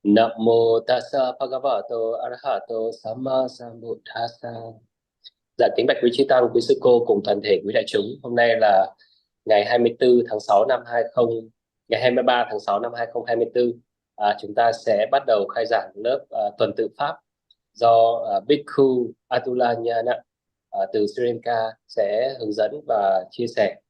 Namo Tassa Bhagavato Arahato Sammāsambuddhassa. Dạ kính bạch quý chư tăng, quý sư cô cùng toàn thể quý đại chúng. Hôm nay là ngày 24 tháng 6 năm 20, ngày 23 tháng 6 năm 2024. Chúng ta sẽ bắt đầu khai giảng lớp Tuần Tự Pháp do Bhikkhu Atulañāṇa từ Sri Lanka sẽ hướng dẫn và chia sẻ.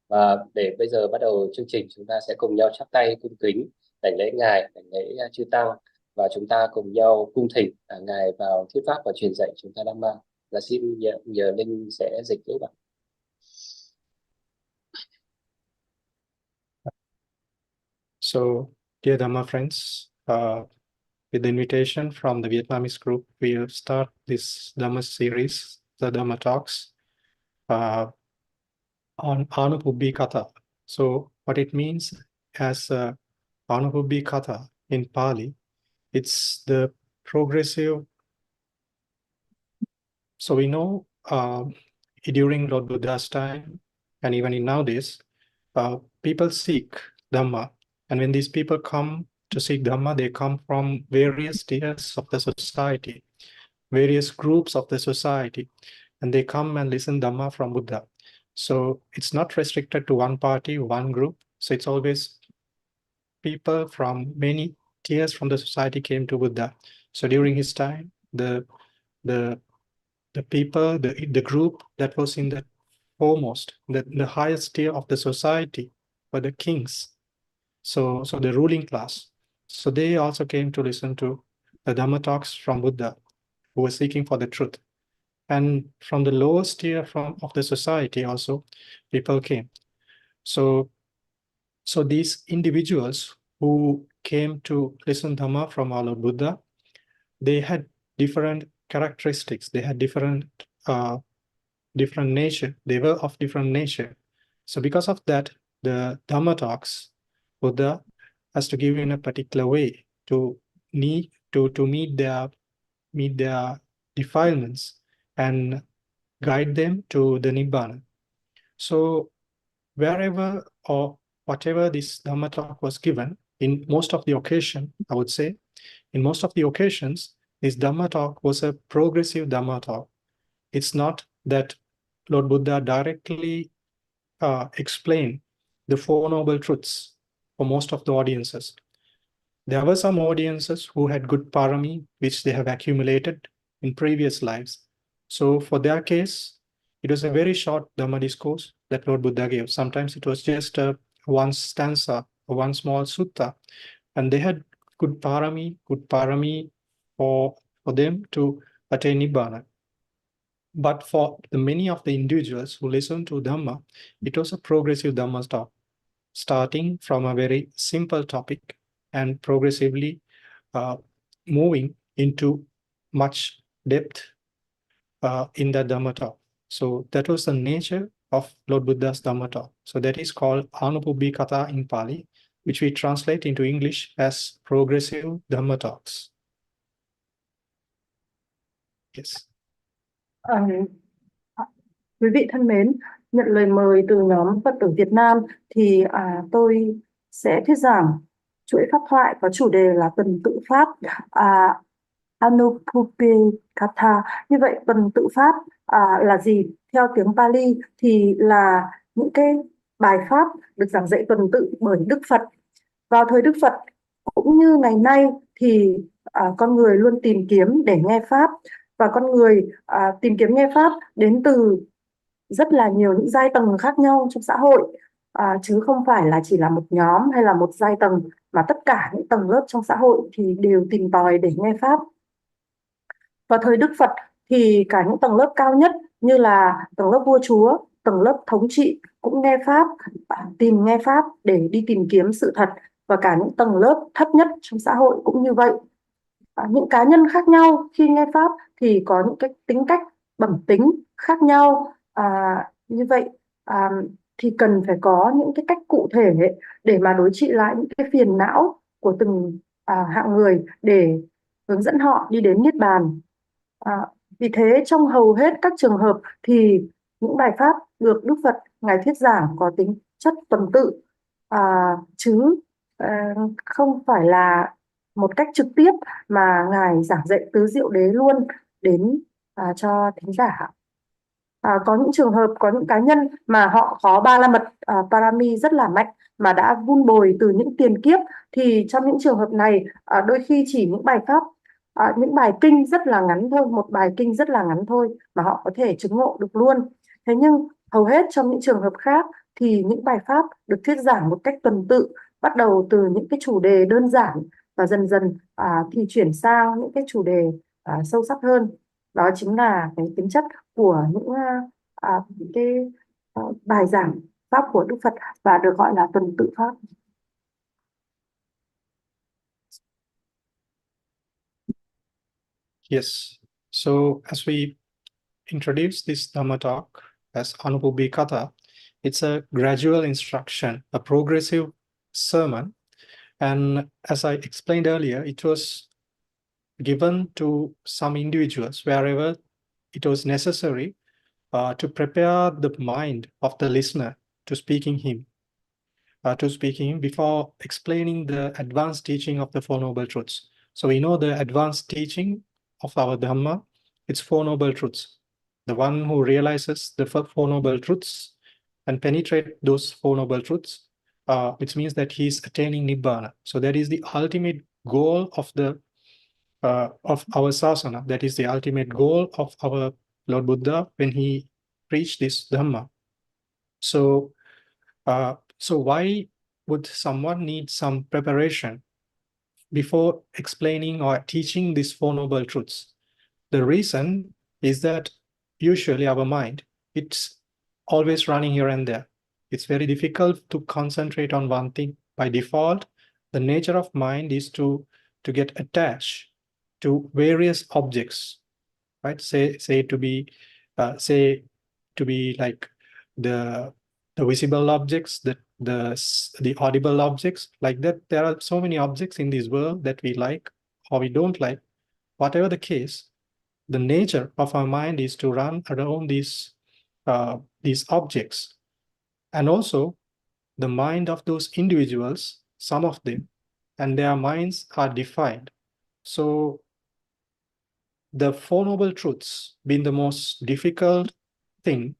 Và để bây giờ bắt đầu chương trình, chúng ta sẽ cùng nhau chắp tay cung kính đảnh lễ ngài, đảnh lễ chư tăng, và chúng ta cùng nhau cung thỉnh ngài vào thuyết pháp và truyền dạy chúng ta Dhamma. Là xin nhờ Linh sẽ dịch giúp ạ. So, dear Dhamma friends, with the invitation from the Vietnamese group, we'll start this Dhamma series, the Dhamma talks, on Anupubba-kata. So, what it means as Anupubba-kata in Pali, it's the progressive. So we know during Lord Buddha's time, and even in nowadays, people seek Dhamma. And when these people come to seek Dhamma, they come from various tiers of the society, various groups of the society, and they come and listen Dhamma from Buddha. So it's not restricted to one party, one group. So it's always people from many tiers from the society came to Buddha. So during his time, the people, the group that was in the foremost, the highest tier of the society were the kings. So the ruling class. So they also came to listen to the Dhamma talks from Buddha, who was seeking for the truth. And from the lowest tier of the society also, people came. So these individuals who came to listen Dhamma from our Lord Buddha, they had different characteristics. They had different nature. They were of different nature. So because of that, the Dhamma talks, Buddha has to give in a particular way to meet their defilements and guide them to the Nibbana. So wherever or whatever this Dhamma talk was given, in most of the occasion, I would say, in most of the occasions, this Dhamma talk was a progressive Dhamma talk. It's not that Lord Buddha directly explained the Four Noble Truths for most of the audiences. There were some audiences who had good parami, which they have accumulated in previous lives. So for their case, it was a very short Dhamma discourse that Lord Buddha gave. Sometimes it was just one stanza or one small sutta, and they had good parami for them to attain Nibbana. But for the many of the individuals who listened to Dhamma, it was a progressive Dhamma talk, starting from a very simple topic and progressively moving into much depth in the Dhamma talk. So that was the nature of Lord Buddha's Dhamma talk. So that is called Anupubba-kata in Pali, which we translate into English as progressive Dhamma talks. Yes. Quý vị thân mến, nhận lời mời từ nhóm Phật tử Việt Nam thì tôi sẽ thuyết giảng chuỗi pháp thoại có chủ đề là Tuần Tự Pháp, Anupubba-kata. Như vậy Tuần Tự Pháp là gì? Theo tiếng Pali thì là những cái bài pháp được giảng dạy tuần tự bởi Đức Phật. Vào thời Đức Phật cũng như ngày nay thì con người luôn tìm kiếm để nghe pháp, và con người tìm kiếm nghe pháp đến từ rất là nhiều những giai tầng khác nhau trong xã hội, chứ không phải là chỉ là một nhóm hay là một giai tầng, mà tất cả những tầng lớp trong xã hội thì đều tìm tòi để nghe pháp. Vào thời Đức Phật thì cả những tầng lớp cao nhất như là tầng lớp vua chúa, tầng lớp thống trị cũng nghe pháp, tìm nghe pháp để đi tìm kiếm sự thật, và cả những tầng lớp thấp nhất trong xã hội cũng như vậy. Những cá nhân khác nhau khi nghe pháp thì có những cái tính cách bẩm tính khác nhau. Như vậy thì cần phải có những cái cách cụ thể để mà đối trị lại những cái phiền não của từng hạng người để hướng dẫn họ đi đến Niết-bàn. Vì thế trong hầu hết các trường hợp thì những bài pháp được Đức Phật Ngài thuyết giảng có tính chất tuần tự, chứ không phải là một cách trực tiếp mà Ngài giảng dạy tứ diệu đế luôn đến cho thính giả. Có những trường hợp, có những cá nhân mà họ có ba la mật parami rất là mạnh mà đã vun bồi từ những tiền kiếp, thì trong những trường hợp này đôi khi chỉ những bài pháp, những bài kinh rất là ngắn thôi, một bài kinh rất là ngắn thôi mà họ có thể chứng ngộ được luôn. Thế nhưng hầu hết trong những trường hợp khác thì những bài pháp được thuyết giảng một cách tuần tự, bắt đầu từ những cái chủ đề đơn giản và dần dần thì chuyển sang những cái chủ đề sâu sắc hơn. Đó chính là cái tính chất của những cái bài giảng pháp của Đức Phật và được gọi là tuần tự pháp. Yes. So as we introduce this Dhamma talk as Anupubba-kata, it's a gradual instruction, a progressive sermon. And as I explained earlier, it was given to some individuals wherever it was necessary to prepare the mind of the listener to speaking him before explaining the advanced teaching of the Four Noble Truths. So we know the advanced teaching of our Dhamma, it's Four Noble Truths. The one who realizes the Four Noble Truths and penetrate those Four Noble Truths, which means that he is attaining Nibbana. So that is the ultimate goal of our sasana. That is the ultimate goal of our Lord Buddha when he preached this Dhamma. So why would someone need some preparation before explaining or teaching these Four Noble Truths? The reason is that usually our mind, it's always running here and there. It's very difficult to concentrate on one thing. By default, the nature of mind is to get attached to various objects, right? Say to be like the visible objects, the audible objects, like that. There are so many objects in this world that we like or we don't like. Whatever the case, the nature of our mind is to run around these objects. And also the mind of those individuals, some of them, and their minds are defined. So the Four Noble Truths being the most difficult thing,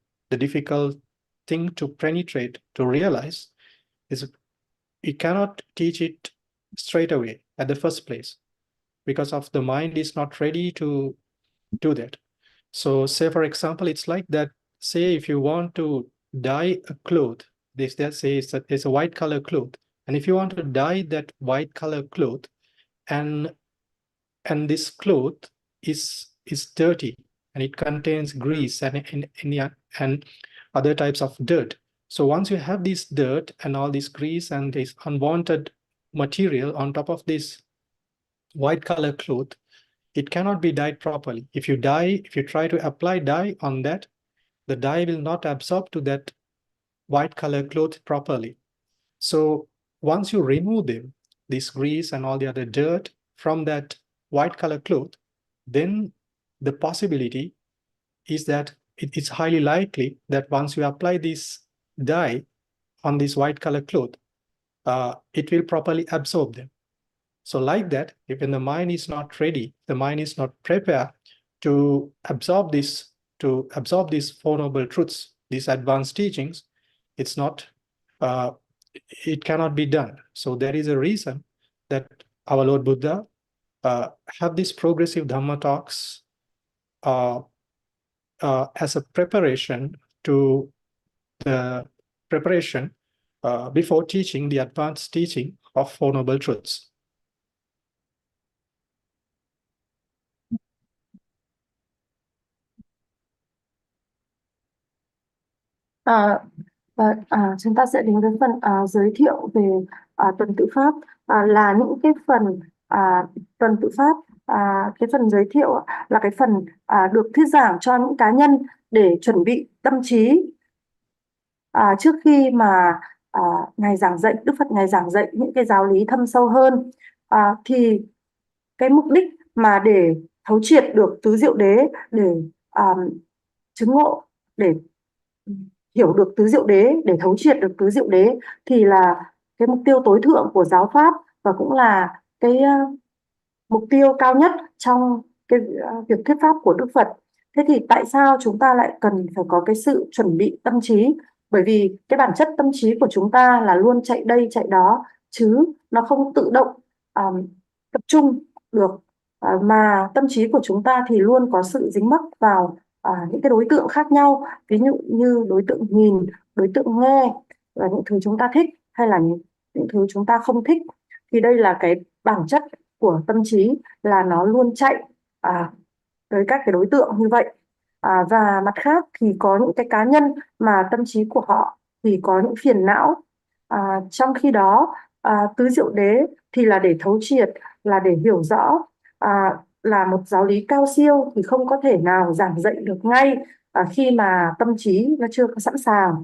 to penetrate, to realize, is we cannot teach it straight away at the first place because of the mind is not ready to do that. So say, for example, it's like that, say if you want to dye a cloth, it's a white color cloth, and if you want to dye that white color cloth, and this cloth is dirty and it contains grease and other types of dirt. So once you have this dirt and all this grease and this unwanted material on top of this white color cloth, it cannot be dyed properly. If you try to apply dye on that, the dye will not absorb to that white color cloth properly. So once you remove them, this grease and all the other dirt from that white color cloth, then the possibility is that it's highly likely that once you apply this dye on this white color cloth, it will properly absorb them. So like that, if the mind is not ready, the mind is not prepared to absorb these Four Noble Truths, these advanced teachings, it's not, it cannot be done. So there is a reason that our Lord Buddha have these progressive Dhamma talks as a preparation to the preparation before teaching the advanced teaching of Four Noble Truths. Chúng ta sẽ đến với phần giới thiệu về tuần tự pháp, là những cái phần tuần tự pháp. Cái phần giới thiệu là cái phần được thuyết giảng cho những cá nhân để chuẩn bị tâm trí trước khi mà Ngài giảng dạy, Đức Phật Ngài giảng dạy những cái giáo lý thâm sâu hơn. Thì cái mục đích mà để thấu triệt được tứ diệu đế, để chứng ngộ, để hiểu được tứ diệu đế, để thấu triệt được tứ diệu đế, thì là cái mục tiêu tối thượng của giáo pháp và cũng là cái mục tiêu cao nhất trong cái việc thuyết pháp của Đức Phật. Thế thì tại sao chúng ta lại cần phải có cái sự chuẩn bị tâm trí? Bởi vì cái bản chất tâm trí của chúng ta là luôn chạy đây chạy đó, chứ nó không tự động tập trung được. Mà tâm trí của chúng ta thì luôn có sự dính mắc vào những cái đối tượng khác nhau, ví dụ như đối tượng nhìn, đối tượng nghe, và những thứ chúng ta thích hay là những thứ chúng ta không thích. Thì đây là cái bản chất của tâm trí, là nó luôn chạy tới các cái đối tượng như vậy. Và mặt khác thì có những cái cá nhân mà tâm trí của họ thì có những phiền não. Trong khi đó tứ diệu đế thì là để thấu triệt, là để hiểu rõ, là một giáo lý cao siêu thì không có thể nào giảng dạy được ngay khi mà tâm trí nó chưa có sẵn sàng.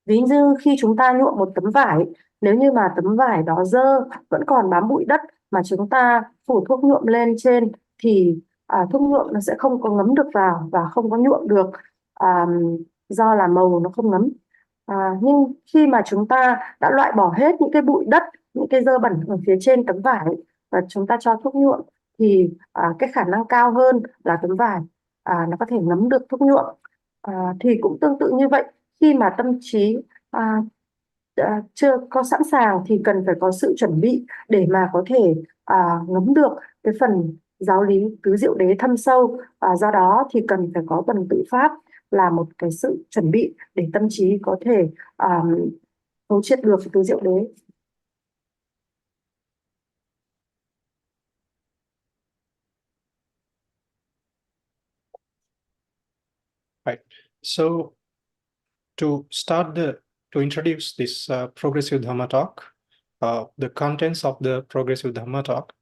Ví như khi chúng ta nhuộm một tấm vải, nếu như mà tấm vải đó dơ, vẫn còn bám bụi đất mà chúng ta phủ thuốc nhuộm lên trên thì thuốc nhuộm nó sẽ không có ngấm được vào và không có nhuộm được, do là màu nó không ngấm. Nhưng khi mà chúng ta đã loại bỏ hết những cái bụi đất, những cái dơ bẩn ở phía trên tấm vải và chúng ta cho thuốc nhuộm thì cái khả năng cao hơn là tấm vải nó có thể ngấm được thuốc nhuộm. Thì cũng tương tự như vậy, khi mà tâm trí chưa có sẵn sàng thì cần phải có sự chuẩn bị để mà có thể ngấm được cái phần giáo lý tứ diệu đế thâm sâu. Do đó thì cần phải có tuần tự pháp là một cái sự chuẩn bị để tâm trí có thể thấu triệt được tứ diệu đế. Right. So to introduce this progressive Dhamma talk, the contents of the progressive Dhamma talk,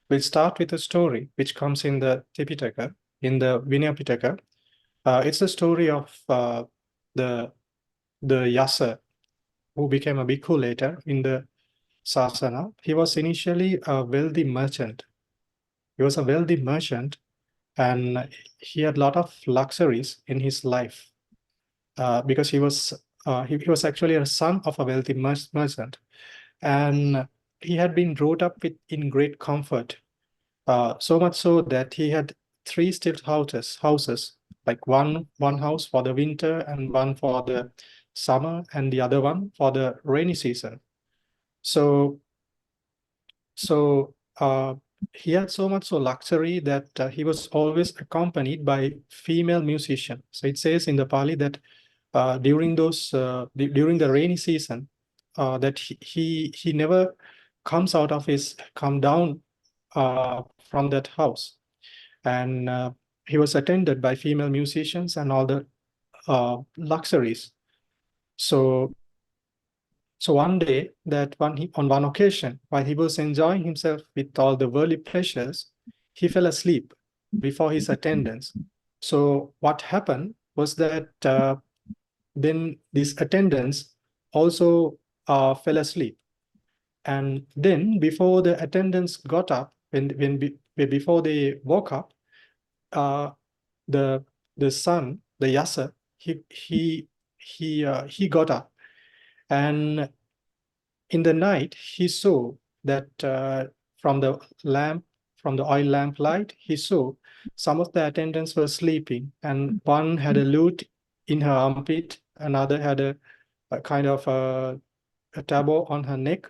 we'll start with a story which comes in the Tipitaka, in the Vinaya Pitaka. It's the story of the Yasa who became a bhikkhu later in the Sasana. He was initially a wealthy merchant. He was a wealthy merchant, and he had a lot of luxuries in his life because he was actually a son of a wealthy merchant, and he had been brought up in great comfort, so much so that he had 3 stilt houses, like one house for the winter and one for the summer and the other one for the rainy season. So he had so much luxury that he was always accompanied by female musicians. So it says in the Pali that during the rainy season, that he never come down from that house, and he was attended by female musicians and all the luxuries. So one day, on one occasion, while he was enjoying himself with all the worldly pleasures, he fell asleep before his attendants. So what happened was that then these attendants also fell asleep. And then before the attendants got up, before they woke up, the son, the Yasa, he got up, and in the night he saw that from the oil lamp light, he saw some of the attendants were sleeping, and one had a lute in her armpit, another had a kind of a taboo on her neck,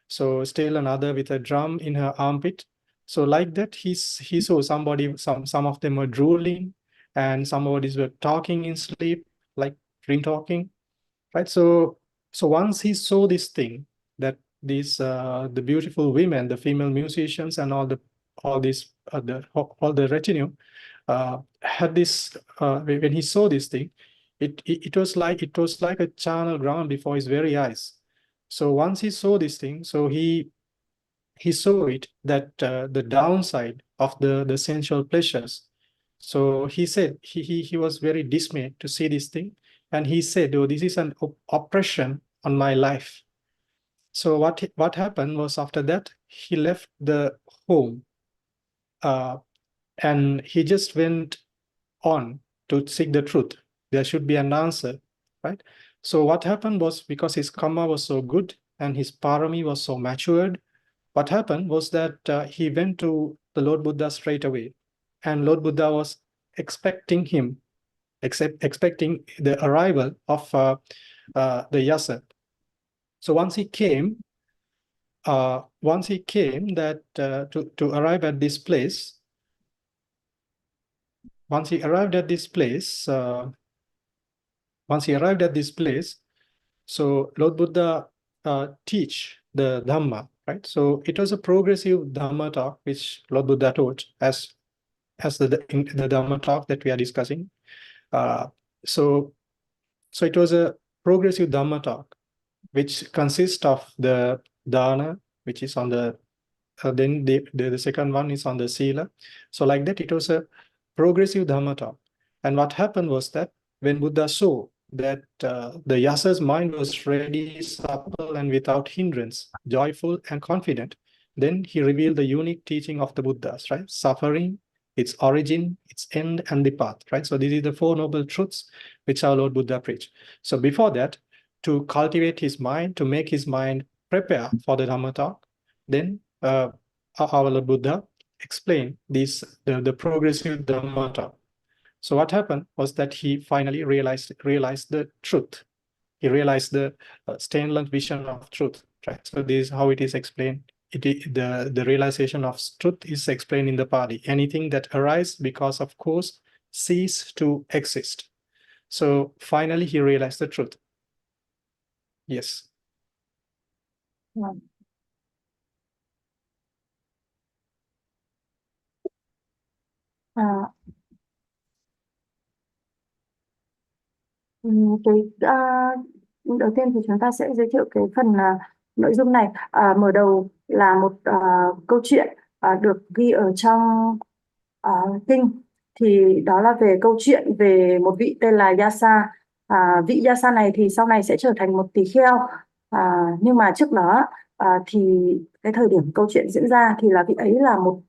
so still another with a drum in her armpit. So like that, he saw somebody, some of them were drooling, and some bodies were talking in sleep, like dream talking, right? So once he saw this thing, that these the beautiful women, the female musicians, and all the retinue had this. When he saw this thing, it was like a charnel ground before his very eyes. So once he saw this thing, so he saw it, that the downside of the sensual pleasures. So he said he was very dismayed to see this thing, and he said, "Oh, this is an oppression on my life." So what happened was, after that, he left the home, and he just went on to seek the truth. There should be an answer, right? So what happened was, because his karma was so good and his parami was so matured, what happened was that he went to the Lord Buddha straight away, and Lord Buddha was expecting him, expecting the arrival of the Yasa. So once he came, to arrive at this place, once he arrived at this place, so Lord Buddha teach the Dhamma, right? So it was a progressive Dhamma talk which Lord Buddha taught as in the Dhamma talk that we are discussing. So it was a progressive Dhamma talk which consists of the dana, which is on the then the second one is on the sila. So like that, it was a progressive Dhamma talk. And what happened was that when Buddha saw that the Yasa's mind was ready, supple, and without hindrance, joyful and confident, then he revealed the unique teaching of the Buddhas, right? Suffering, its origin, its end, and the path, right? So these are the Four Noble Truths which our Lord Buddha preached. So before that, to cultivate his mind, to make his mind prepare for the Dhamma talk, then our Lord Buddha explained the progressive Dhamma talk. So what happened was that he finally realized the truth. He realized the standalone vision of truth, right? So this is how it is explained. The realization of truth is explained in the Pali. Anything that arises because of cause cease to exist. So finally he realized the truth. Yes. Vâng. À, đầu tiên thì chúng ta sẽ giới thiệu cái phần nội dung này. Mở đầu là một câu chuyện được ghi ở trong kinh, thì đó là về câu chuyện về một vị tên là Yasa. Vị Yasa này thì sau này sẽ trở thành một tỳ kheo, nhưng mà trước đó thì cái thời điểm câu chuyện diễn ra thì là vị ấy là một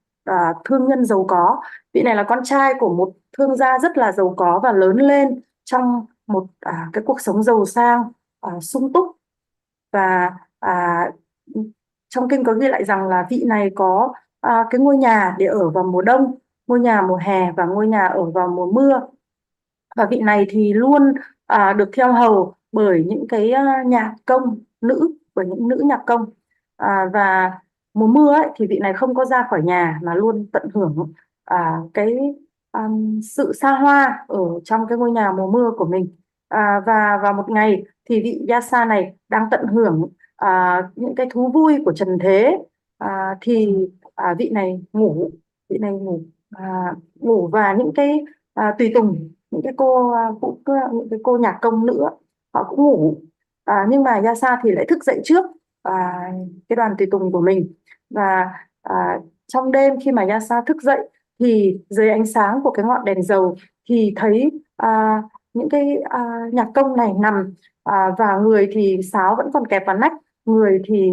thương nhân giàu có. Vị này là con trai của một thương gia rất là giàu có và lớn lên trong một cái cuộc sống giàu sang, sung túc. Và trong kinh có ghi lại rằng là vị này có cái ngôi nhà để ở vào mùa đông, ngôi nhà mùa hè và ngôi nhà ở vào mùa mưa. Và vị này thì luôn được theo hầu bởi những cái nhạc công nữ, bởi những nữ nhạc công. Và mùa mưa ấy, thì vị này không có ra khỏi nhà mà luôn tận hưởng cái sự xa hoa ở trong cái ngôi nhà mùa mưa của mình. Và vào một ngày thì vị Yasa này đang tận hưởng những cái thú vui của trần thế, thì vị này ngủ và những cái tùy tùng, những cái cô nhạc công nữa họ cũng ngủ, nhưng mà Yasa thì lại thức dậy trước cái đoàn tùy tùng của mình. Và trong đêm khi mà Yasa thức dậy thì dưới ánh sáng của cái ngọn đèn dầu thì thấy những cái nhạc công này nằm, và người thì sáo vẫn còn kẹp vào nách, người thì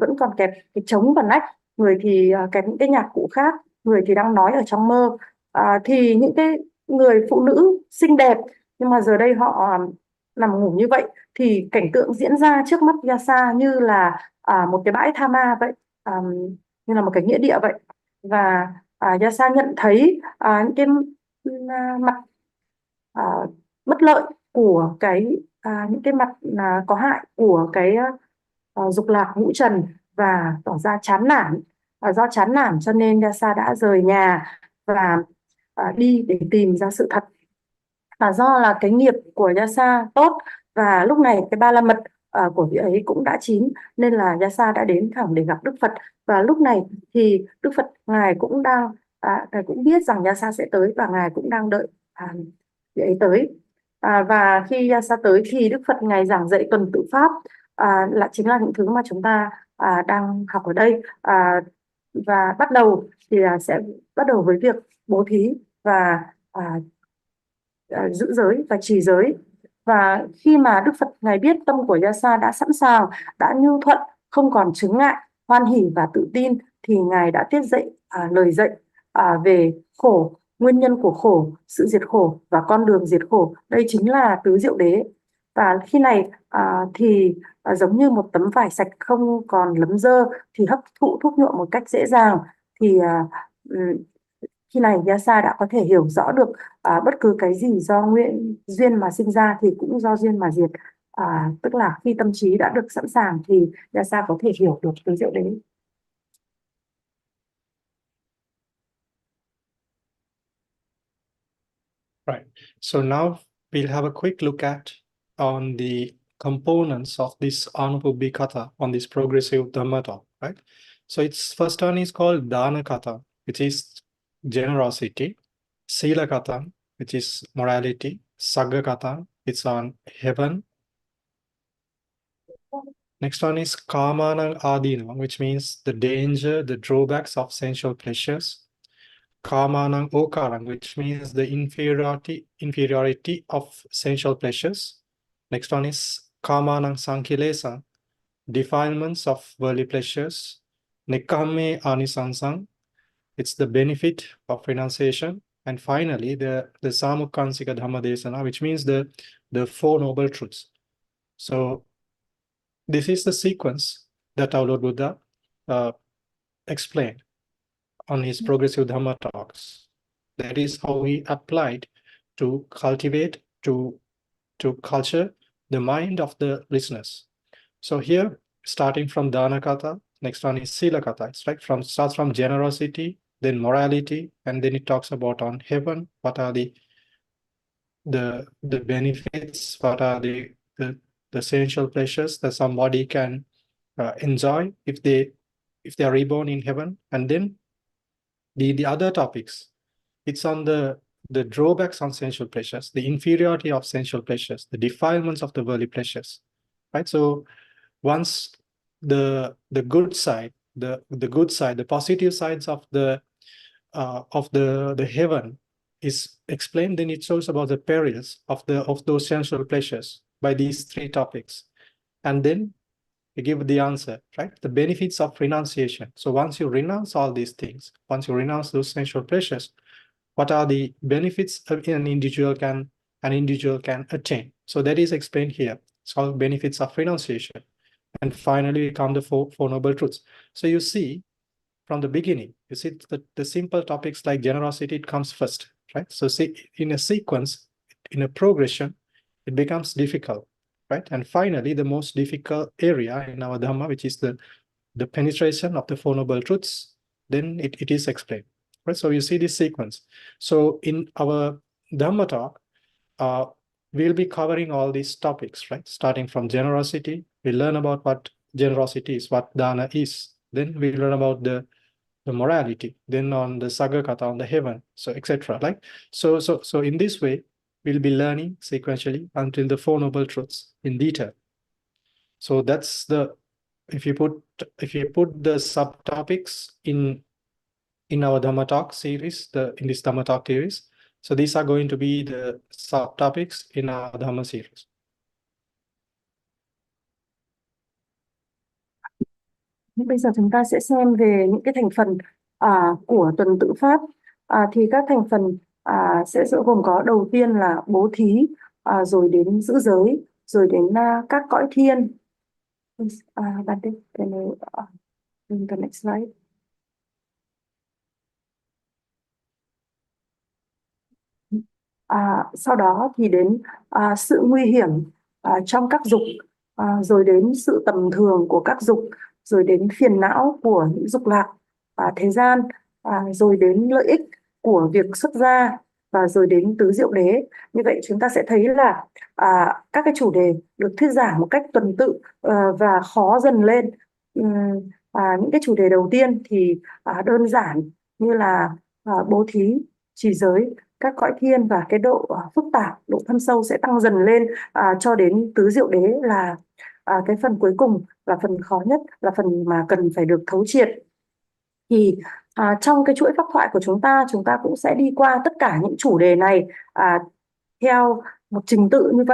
vẫn còn kẹp cái trống vào nách, người thì kẹp những cái nhạc cụ khác, người thì đang nói ở trong mơ. Thì những cái người phụ nữ xinh đẹp nhưng mà giờ đây họ nằm ngủ như vậy, thì cảnh tượng diễn ra trước mắt Yasa như là một cái bãi tha ma vậy, như là một cái nghĩa địa vậy. Và Yasa nhận thấy những cái mặt bất lợi của những cái mặt có hại của cái dục lạc ngũ trần và tỏ ra chán nản. Do chán nản cho nên Yasa đã rời nhà và đi để tìm ra sự thật. Do là cái nghiệp của Yasa tốt và lúc này cái ba la mật của vị ấy cũng đã chín, nên là Yasa đã đến thẳng để gặp Đức Phật. Và lúc này thì Đức Phật ngài cũng đang ngài cũng biết rằng Yasa sẽ tới và ngài cũng đang đợi vị ấy tới. Và khi Yasa tới thì Đức Phật ngài giảng dạy tuần tự pháp, chính là những thứ mà chúng ta đang học ở đây. Và bắt đầu thì sẽ bắt đầu với việc bố thí và giữ giới và trì giới. Và khi mà Đức Phật ngài biết tâm của Yasa đã sẵn sàng, đã nhu thuận, không còn chướng ngại, hoan hỉ và tự tin, thì ngài đã tiết dạy lời dạy về khổ, nguyên nhân của khổ, sự diệt khổ và con đường diệt khổ. Đây chính là tứ diệu đế. Và khi này thì giống như một tấm vải sạch không còn lấm dơ thì hấp thụ thuốc nhuộm một cách dễ dàng. Thì khi này Vyasa đã có thể hiểu rõ được bất cứ cái gì do duyên mà sinh ra thì cũng do duyên mà diệt. Tức là khi tâm trí đã được sẵn sàng thì Vyasa có thể hiểu được tứ diệu đế. Right. So now we'll have a quick look at on the components of this Anupubba-kata, on this progressive Dhamma talk, right? So its first one is called Dana Kata, which is generosity, Sila Kata, which is morality, Sagga Kata, it's on heaven. Next one is Kamanang Adina, which means the danger, the drawbacks of sensual pleasures. Kamanang Okarang, which means the inferiority of sensual pleasures. Next one is Kamanang Sankilesa, defilements of worldly pleasures. Nekame Anisansang, it's the benefit of renunciation. And finally, the Samukkansika Dhammadesana, which means the Four Noble Truths. So this is the sequence that our Lord Buddha explained on his progressive Dhamma talks. That is how he applied to cultivate, to culture the mind of the listeners. So here, starting from Dana Kata, next one is Sila Kata. It's right starts from generosity, then morality, and then it talks about on heaven, what are the benefits, what are the essential pleasures that somebody can enjoy if they are reborn in heaven. And then the other topics, it's on the drawbacks on sensual pleasures, the inferiority of sensual pleasures, the defilements of the worldly pleasures, right? So once the good side, the positive sides of the heaven is explained, then it shows about the perils of those sensual pleasures by these three topics. And then you give the answer, right? The benefits of renunciation. So once you renounce all these things, once you renounce those sensual pleasures, what are the benefits an individual can attain? So that is explained here. It's called benefits of renunciation. And finally, come the four noble truths. So you see, from the beginning, you see the simple topics like generosity, it comes first, right? So see, in a sequence, in a progression, it becomes difficult, right? And finally, the most difficult area in our Dhamma, which is the penetration of the Four Noble Truths, then it is explained, right? So you see this sequence. So in our Dhamma talk, we'll be covering all these topics, right? Starting from generosity, we learn about what generosity is, what dana is. Then we learn about the morality, then on the Sagga Kata, on the heaven, so etc. Like so in this way, we'll be learning sequentially until the Four Noble Truths in detail. So that's if you put the subtopics in our Dhamma talk series, in this Dhamma talk series, so these are going to be the subtopics in our Dhamma series. Bây giờ chúng ta sẽ xem về những cái thành phần của tuần tự pháp. Thì các thành phần sẽ gồm có đầu tiên là bố thí, rồi đến giữ giới, rồi đến các cõi thiên. Bhante, can you the next slide? Sau đó thì đến sự nguy hiểm trong các dục, rồi đến sự tầm thường của các dục, rồi đến phiền não của những dục lạc thế gian, rồi đến lợi ích của việc xuất gia, và rồi đến tứ diệu đế. Như vậy chúng ta sẽ thấy là các cái chủ đề được thuyết giảng một cách tuần tự và khó dần lên. Những cái chủ đề đầu tiên thì đơn giản như là bố thí, trì giới, các cõi thiên, và cái độ phức tạp, độ thâm sâu sẽ tăng dần lên cho đến tứ diệu đế là cái phần cuối cùng, là phần khó nhất, là phần mà cần phải được thấu triệt. Thì trong cái chuỗi pháp thoại của chúng ta cũng sẽ đi qua tất cả những chủ đề này theo một trình tự như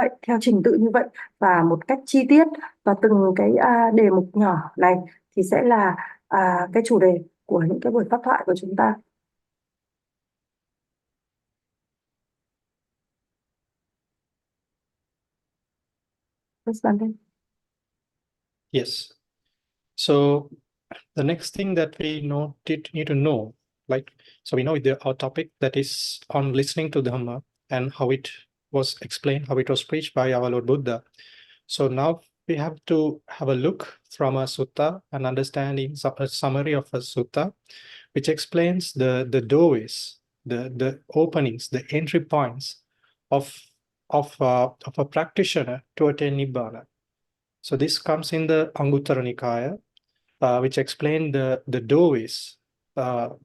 vậy, và một cách chi tiết, và từng cái đề mục nhỏ này thì sẽ là cái chủ đề của những cái buổi pháp thoại của chúng ta. Yes, Bhante. Yes. So the next thing that we need to know, like, so we know our topic that is on listening to Dhamma and how it was explained, how it was preached by our Lord Buddha. So now we have to have a look from a sutta and understanding a summary of a sutta, which explains the doorways, the openings, the entry points of a practitioner to attain Nibbana. So this comes in the Anguttara Nikaya, which explain the doorways to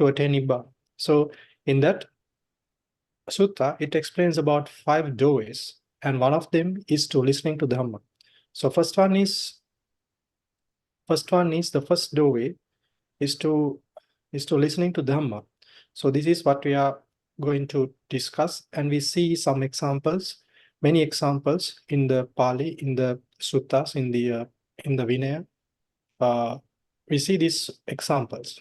attain Nibbana. So in that sutta, it explains about 5 doorways, and one of them is to listening to Dhamma. So first one is the first doorway is to listening to Dhamma. So this is what we are going to discuss, and we see some examples, many examples in the Pali, in the suttas, in the Vinaya. We see these examples.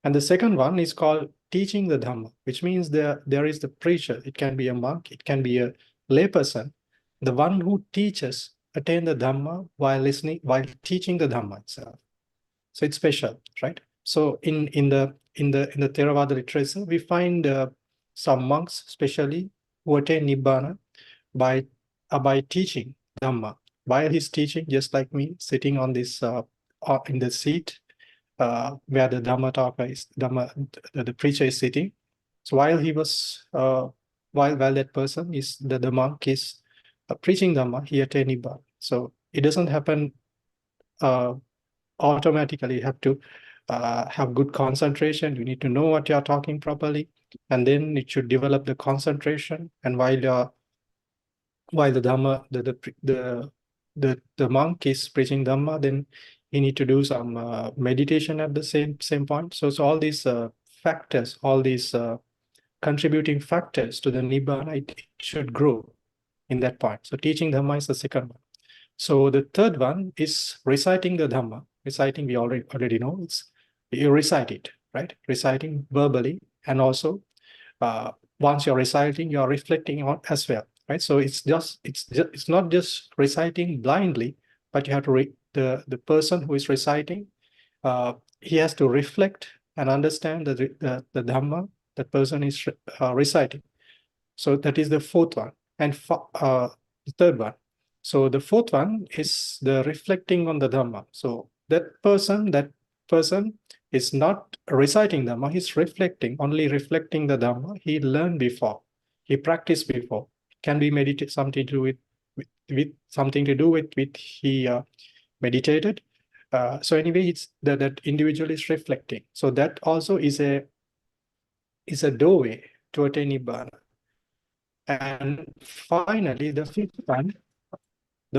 And the second one is called teaching the Dhamma, which means there is the preacher. It can be a monk, it can be a layperson, the one who teaches attain the Dhamma while teaching the Dhamma itself. So it's special, right? So in the Theravada literature, we find some monks, especially, who attain Nibbana by teaching Dhamma. While he's teaching, just like me, sitting on this in the seat where the Dhamma talker is, the preacher is sitting. So while he was while that person is the monk is preaching Dhamma, he attained Nibbana. So it doesn't happen automatically. You have to have good concentration. You need to know what you are talking properly, and then it should develop the concentration. And while the Dhamma, the monk is preaching Dhamma, then you need to do some meditation at the same point. So all these factors, all these contributing factors to the Nibbana, it should grow in that point. So teaching Dhamma is the second one. So the third one is reciting the Dhamma. Reciting, we already know, you recite it, right? Reciting verbally, and also once you're reciting, you're reflecting on as well, right? So it's not just reciting blindly, but you have to the person who is reciting, he has to reflect and understand the Dhamma that person is reciting. So that is the fourth one, and the third one. So the fourth one is the reflecting on the Dhamma. So that person is not reciting Dhamma, he's only reflecting the Dhamma he learned before, he practiced before. It can be something to do with he meditated. So anyway, it's that individual is reflecting. So that also is a doorway to attain Nibbana. And finally, the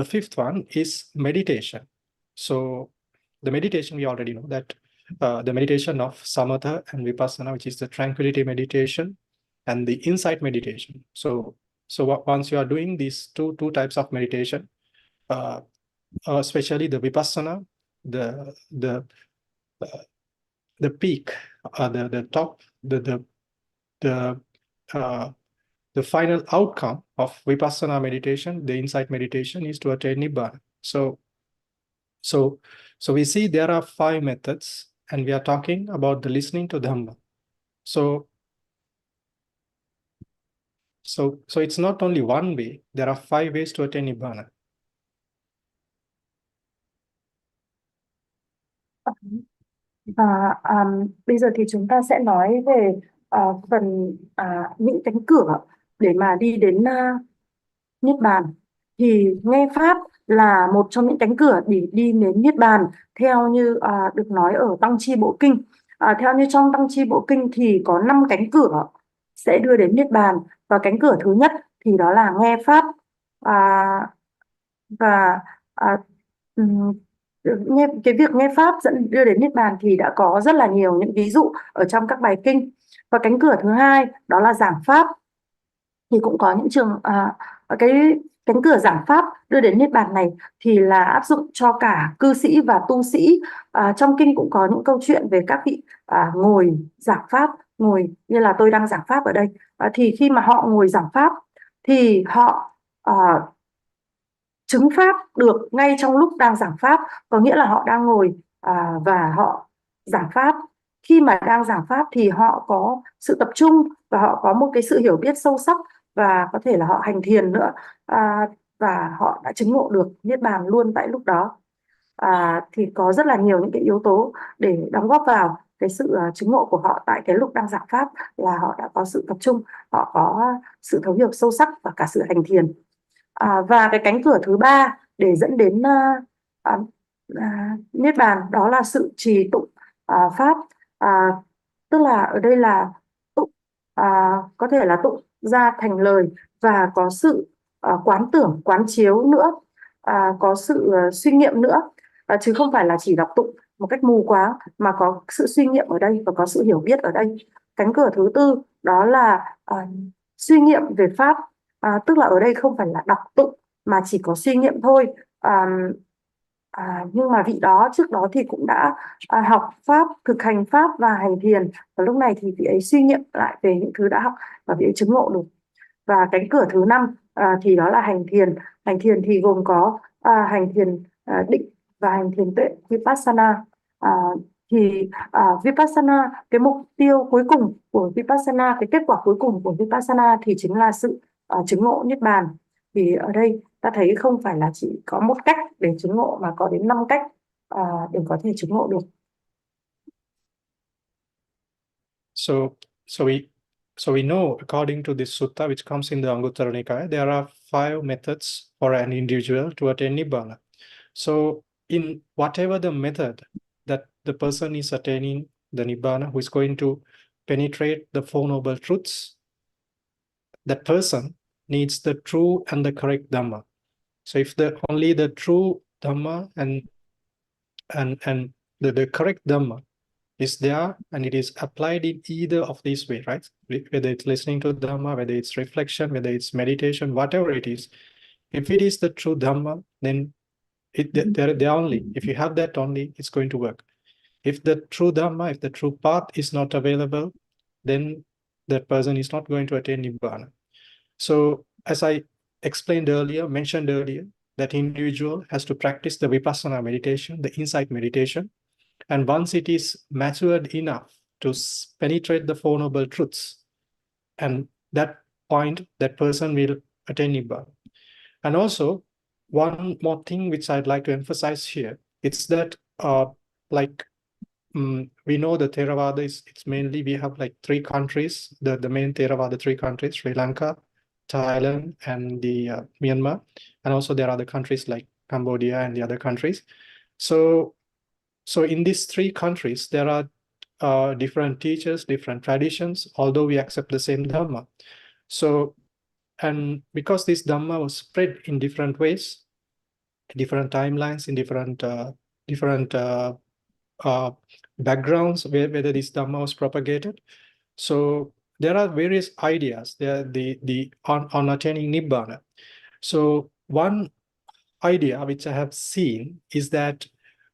fifth one is meditation. So the meditation, we already know that the meditation of samatha and vipassana, which is the tranquility meditation and the insight meditation. So once you are doing these two types of meditation, especially the vipassana, the peak, the top, the final outcome of vipassana meditation, the insight meditation, is to attain Nibbana. So we see there are 5 methods, and we are talking about the listening to Dhamma. So it's not only one way, there are 5 ways to attain Nibbana. Và bây giờ thì chúng ta sẽ nói về phần những cánh cửa để mà đi đến Niết Bàn. Thì nghe Pháp là một trong những cánh cửa để đi đến Niết Bàn, theo như được nói ở Tăng Chi Bộ Kinh. Theo như trong Tăng Chi Bộ Kinh thì có 5 cánh cửa sẽ đưa đến Niết Bàn. Và cánh cửa thứ nhất thì đó là nghe Pháp. Cái việc nghe Pháp đưa đến Niết Bàn thì đã có rất là nhiều những ví dụ ở trong các bài kinh. Và cánh cửa thứ hai đó là giảng Pháp. Thì cũng có những cái cánh cửa giảng Pháp đưa đến Niết Bàn này thì là áp dụng cho cả cư sĩ và tu sĩ. Trong kinh cũng có những câu chuyện về các vị ngồi giảng Pháp, ngồi như là tôi đang giảng Pháp ở đây. Thì khi mà họ ngồi giảng Pháp thì họ chứng pháp được ngay trong lúc đang giảng pháp, có nghĩa là họ đang ngồi và họ giảng pháp. Khi mà đang giảng pháp thì họ có sự tập trung và họ có một cái sự hiểu biết sâu sắc, và có thể là họ hành thiền nữa, và họ đã chứng ngộ được Niết Bàn luôn tại lúc đó. Thì có rất là nhiều những cái yếu tố để đóng góp vào cái sự chứng ngộ của họ tại cái lúc đang giảng pháp, là họ đã có sự tập trung, họ có sự thấu hiểu sâu sắc và cả sự hành thiền. Và cái cánh cửa thứ ba để dẫn đến Niết Bàn, đó là sự trì tụng pháp. Tức là ở đây là tụng, có thể là tụng ra thành lời, và có sự quán tưởng, quán chiếu nữa, có sự suy nghiệm nữa, chứ không phải là chỉ đọc tụng một cách mù quáng, mà có sự suy nghiệm ở đây và có sự hiểu biết ở đây. Cánh cửa thứ tư đó là suy nghiệm về pháp, tức là ở đây không phải là đọc tụng mà chỉ có suy nghiệm thôi. Nhưng mà vị đó trước đó thì cũng đã học pháp, thực hành pháp và hành thiền, và lúc này thì vị ấy suy nghiệm lại về những thứ đã học và vị ấy chứng ngộ được. Và cánh cửa thứ năm thì đó là hành thiền. Hành thiền thì gồm có hành thiền định và hành thiền tuệ, Vipassana. Thì Vipassana, cái mục tiêu cuối cùng của Vipassana, cái kết quả cuối cùng của Vipassana thì chính là sự chứng ngộ Niết Bàn. Thì ở đây ta thấy không phải là chỉ có một cách để chứng ngộ, mà có đến 5 cách để có thể chứng ngộ được. So we know, according to this sutta which comes in the Anguttara Nikaya, there are 5 methods for an individual to attain Nibbana. So in whatever the method that the person is attaining the Nibbana, who is going to penetrate the Four Noble Truths, that person needs the true and the correct Dhamma. So if only the true Dhamma and the correct Dhamma is there, and it is applied in either of these ways, right? Whether it's listening to Dhamma, whether it's reflection, whether it's meditation, whatever it is, if it is the true Dhamma, then they're only, if you have that only, it's going to work. If the true Dhamma, if the true path is not available, then that person is not going to attain Nibbana. So as I mentioned earlier, that individual has to practice the Vipassana meditation, the insight meditation. And once it is matured enough to penetrate the Four Noble Truths, and that point, that person will attain Nibbana. And also, one more thing which I'd like to emphasize here, it's that we know the Theravada it's mainly, we have like 3 countries, the main Theravada 3 countries, Sri Lanka, Thailand, and the Myanmar. And also there are other countries like Cambodia and the other countries. So in these 3 countries, there are different teachers, different traditions, although we accept the same Dhamma. So, and because this Dhamma was spread in different ways, different timelines, in different backgrounds, whether this Dhamma was propagated. So there are various ideas there on attaining Nibbana. So one idea which I have seen is that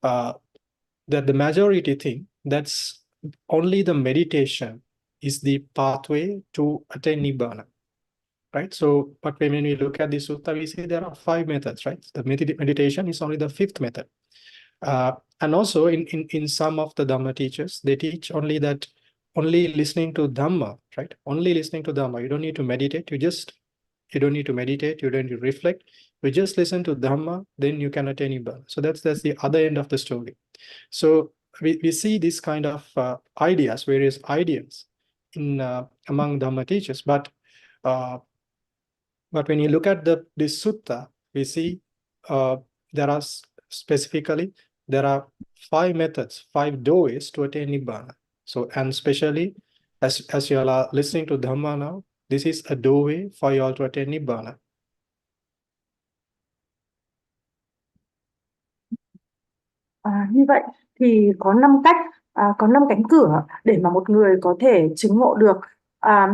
the majority think that's only the meditation is the pathway to attain Nibbana, right? So, but when we look at the sutta, we see there are 5 methods, right? The meditation is only the 5th method. And also in some of the Dhamma teachers, they teach only that only listening to Dhamma, right? Only listening to Dhamma. You don't need to meditate. You don't need to meditate. You don't need to reflect. You just listen to Dhamma, then you can attain Nibbana. So that's the other end of the story. So we see this kind of ideas, various ideas in among Dhamma teachers. But when you look at this sutta, we see there are specifically, there are 5 methods, 5 doorways to attain Nibbana. So, and especially as you all are listening to Dhamma now, this is a doorway for you all to attain Nibbana. Như vậy thì có 5 cách, có 5 cánh cửa để mà một người có thể chứng ngộ được.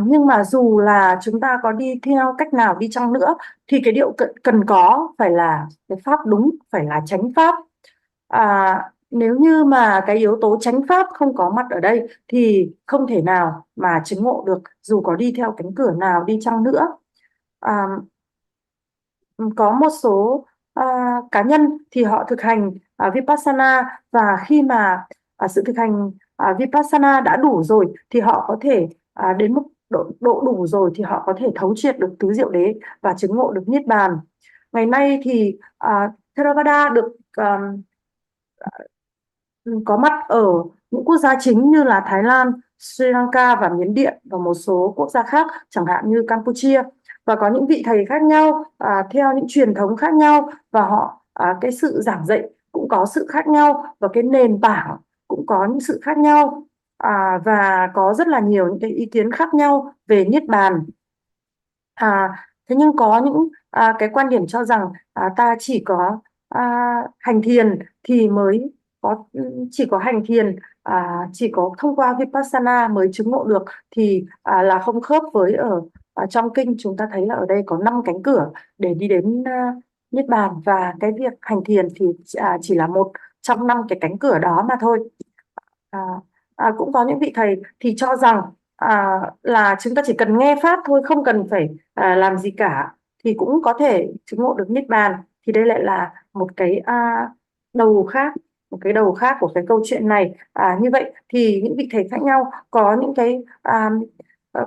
Nhưng mà dù là chúng ta có đi theo cách nào đi chăng nữa, thì cái điều cần có phải là cái pháp đúng, phải là chánh pháp. Nếu như mà cái yếu tố chánh pháp không có mặt ở đây thì không thể nào mà chứng ngộ được, dù có đi theo cánh cửa nào đi chăng nữa. Có một số cá nhân thì họ thực hành Vipassana, và khi mà sự thực hành Vipassana đã đủ rồi thì họ có thể đến mức độ đủ rồi thì họ có thể thấu triệt được tứ diệu đế và chứng ngộ được Niết-bàn. Ngày nay thì Theravada được có mặt ở những quốc gia chính như là Thái Lan, Sri Lanka và Miến Điện và một số quốc gia khác chẳng hạn như Campuchia, và có những vị thầy khác nhau theo những truyền thống khác nhau, và họ cái sự giảng dạy cũng có sự khác nhau, và cái nền tảng cũng có những sự khác nhau, và có rất là nhiều những cái ý kiến khác nhau về Niết-bàn. Thế nhưng có những cái quan điểm cho rằng ta chỉ có hành thiền thì mới có, chỉ có hành thiền, chỉ có thông qua Vipassana mới chứng ngộ được, thì là không khớp với ở trong kinh chúng ta thấy là ở đây có 5 cánh cửa để đi đến Niết-bàn, và cái việc hành thiền thì chỉ là một trong 5 cái cánh cửa đó mà thôi. Cũng có những vị thầy thì cho rằng là chúng ta chỉ cần nghe pháp thôi, không cần phải làm gì cả thì cũng có thể chứng ngộ được Niết-bàn. Thì đây lại là một cái đầu khác, của cái câu chuyện này. Như vậy thì những vị thầy khác nhau có những cái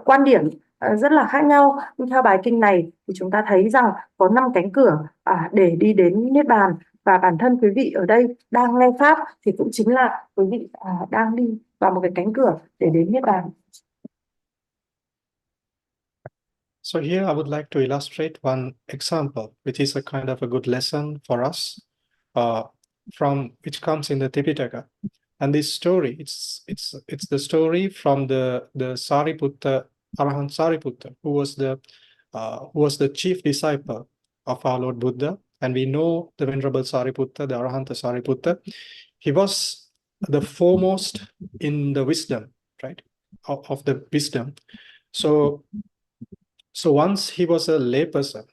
quan điểm rất là khác nhau, nhưng theo bài kinh này thì chúng ta thấy rằng có 5 cánh cửa để đi đến Niết-bàn, và bản thân quý vị ở đây đang nghe pháp thì cũng chính là quý vị đang đi vào một cái cánh cửa để đến Niết-bàn. So here I would like to illustrate one example, which is a kind of a good lesson for us, from which comes in the Tipitaka. And this story, it's the story from the Sariputta, A-ra-hán Sariputta, who was the chief disciple of our Lord Buddha. And we know the Venerable Sariputta, the Arahanta Sariputta. He was the foremost in the wisdom, right, of the wisdom. So once he was a layperson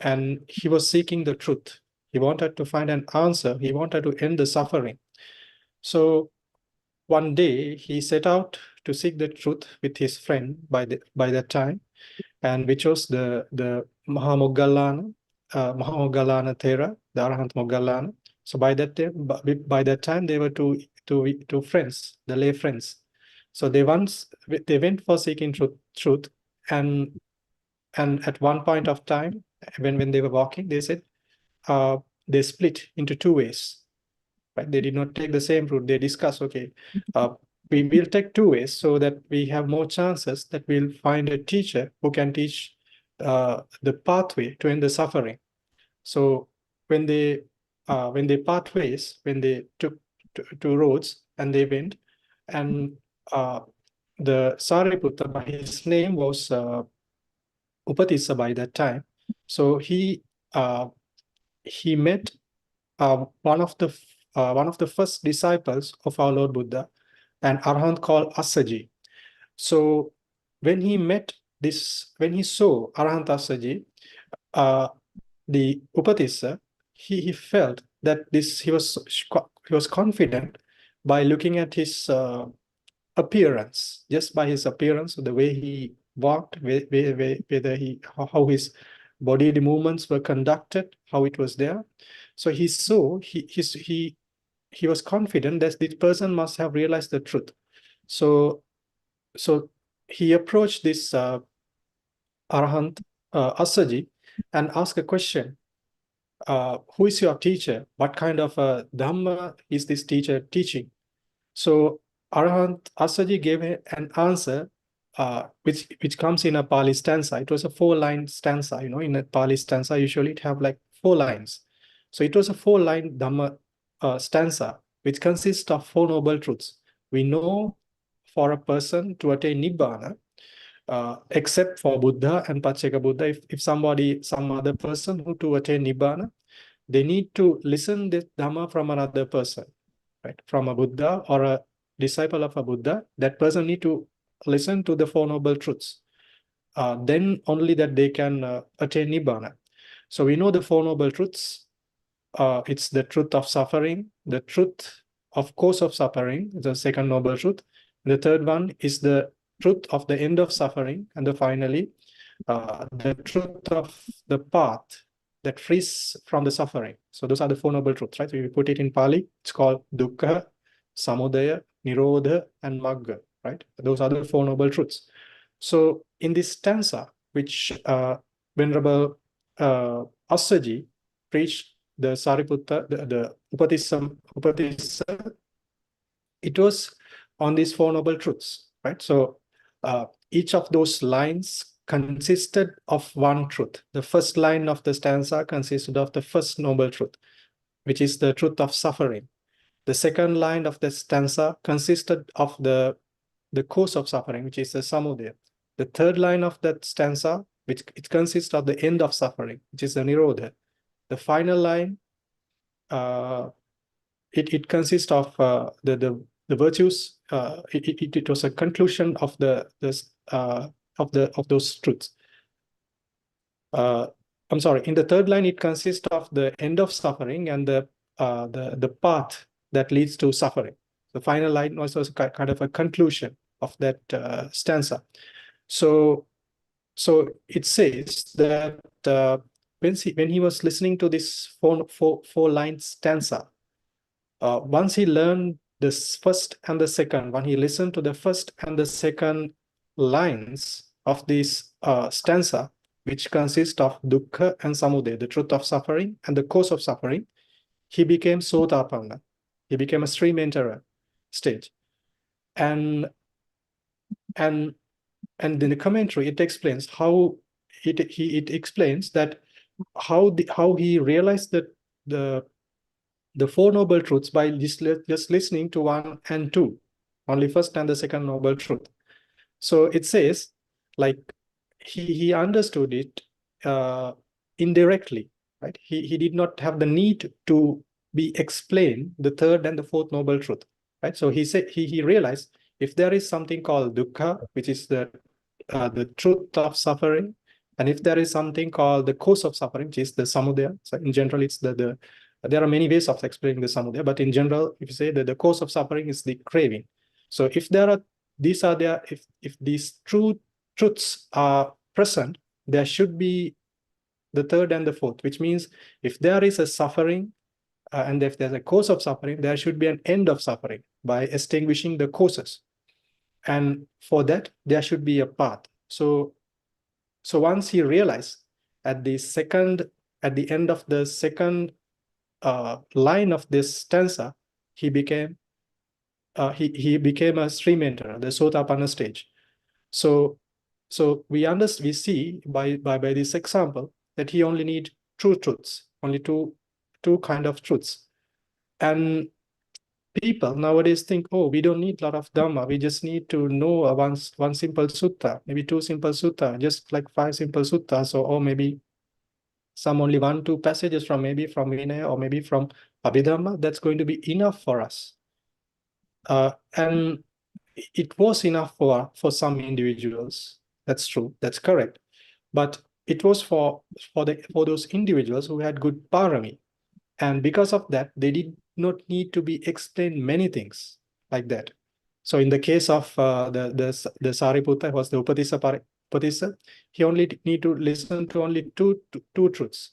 and he was seeking the truth. He wanted to find an answer. He wanted to end the suffering. So one day he set out to seek the truth with his friend by that time, and which was the Mahamoggallana Thera, the Arahant Moggallana. So by that time they were two friends, the lay friends. So they went for seeking truth, and at one point of time, when they were walking, they said they split into two ways. Right? They did not take the same route. They discussed, okay, we will take two ways so that we have more chances that we'll find a teacher who can teach the pathway to end the suffering. So when they part ways, when they took two roads and they went, and the Sariputta, his name was Upatissa by that time. So he met one of the first disciples of our Lord Buddha, an Arahant called Assaji. So when he saw Arahant Assaji, the Upatissa, he felt that he was confident by looking at his appearance, just by his appearance, the way he walked, how his body movements were conducted, how it was there. So he was confident that this person must have realized the truth. So he approached this Arahant Assaji and asked a question. Who is your teacher? What kind of Dhamma is this teacher teaching? So Arahant Assaji gave an answer which comes in a Pali stanza. It was a 4-line stanza. In a Pali stanza, usually it have like 4 lines. So it was a 4-line Dhamma stanza, which consists of 4 noble truths. We know for a person to attain Nibbana, except for Buddha and Pacceka Buddha, if some other person who to attain Nibbana, they need to listen this Dhamma from another person, right? From a Buddha or a disciple of a Buddha, that person need to listen to the 4 noble truths. Then only that they can attain Nibbana. So we know the 4 noble truths. It's the truth of suffering, the truth of cause of suffering, the second noble truth. The third one is the truth of the end of suffering, and finally, the truth of the path that frees from the suffering. So those are the Four Noble Truths, right? So if you put it in Pali, it's called dukkha, samudaya, nirodha, and magga, right? Those are the Four Noble Truths. So in this stanza, which Venerable Assaji preached the Sariputta, the Upatissa, it was on these Four Noble Truths, right? So each of those lines consisted of one truth. The first line of the stanza consisted of the first noble truth, which is the truth of suffering. The second line of the stanza consisted of the cause of suffering, which is the samudaya. The third line of that stanza, which it consists of the end of suffering, which is the nirodha. The final line, it consists of the virtues. It was a conclusion of of those truths. I'm sorry. In the third line, it consists of the end of suffering and the path that leads to suffering. The final line was also kind of a conclusion of that stanza. So it says that when he was listening to this four line stanza, once he learned this first and the second, when he listened to the first and the second lines of this stanza, which consist of dukkha and samudaya, the truth of suffering and the cause of suffering, he became sotapanna. He became a stream enterer stage. And in the commentary, it explains how it explains that how he realized that the Four Noble Truths by just listening to 1 and 2, only first and the second noble truth. So it says, like, he understood it indirectly, right? He did not have the need to be explained the third and the fourth noble truth, right? So he said he realized if there is something called dukkha, which is the truth of suffering, and if there is something called the cause of suffering, which is the samudaya. So in general, it's there are many ways of explaining the samudaya, but in general, if you say that the cause of suffering is the craving. So if if these truths are present, there should be the third and the fourth, which means if there is a suffering and if there's a cause of suffering, there should be an end of suffering by extinguishing the causes. And for that, there should be a path. So once he realized at the end of the second line of this stanza, he became a stream enterer, the Sotapanna stage. So we see by this example that he only need true truths, only two kind of truths. And people nowadays think, oh, we don't need a lot of Dhamma. We just need to know one simple sutta, maybe 2 simple sutta, just like 5 simple suttas, or maybe some only 1-2 passages from Vinaya or maybe from Abhidhamma. That's going to be enough for us. And it was enough for some individuals. That's true. That's correct. But it was for those individuals who had good parami. And because of that, they did not need to be explained many things like that. So in the case of the Sariputta, was the Upatissa, he only need to listen to only two truths.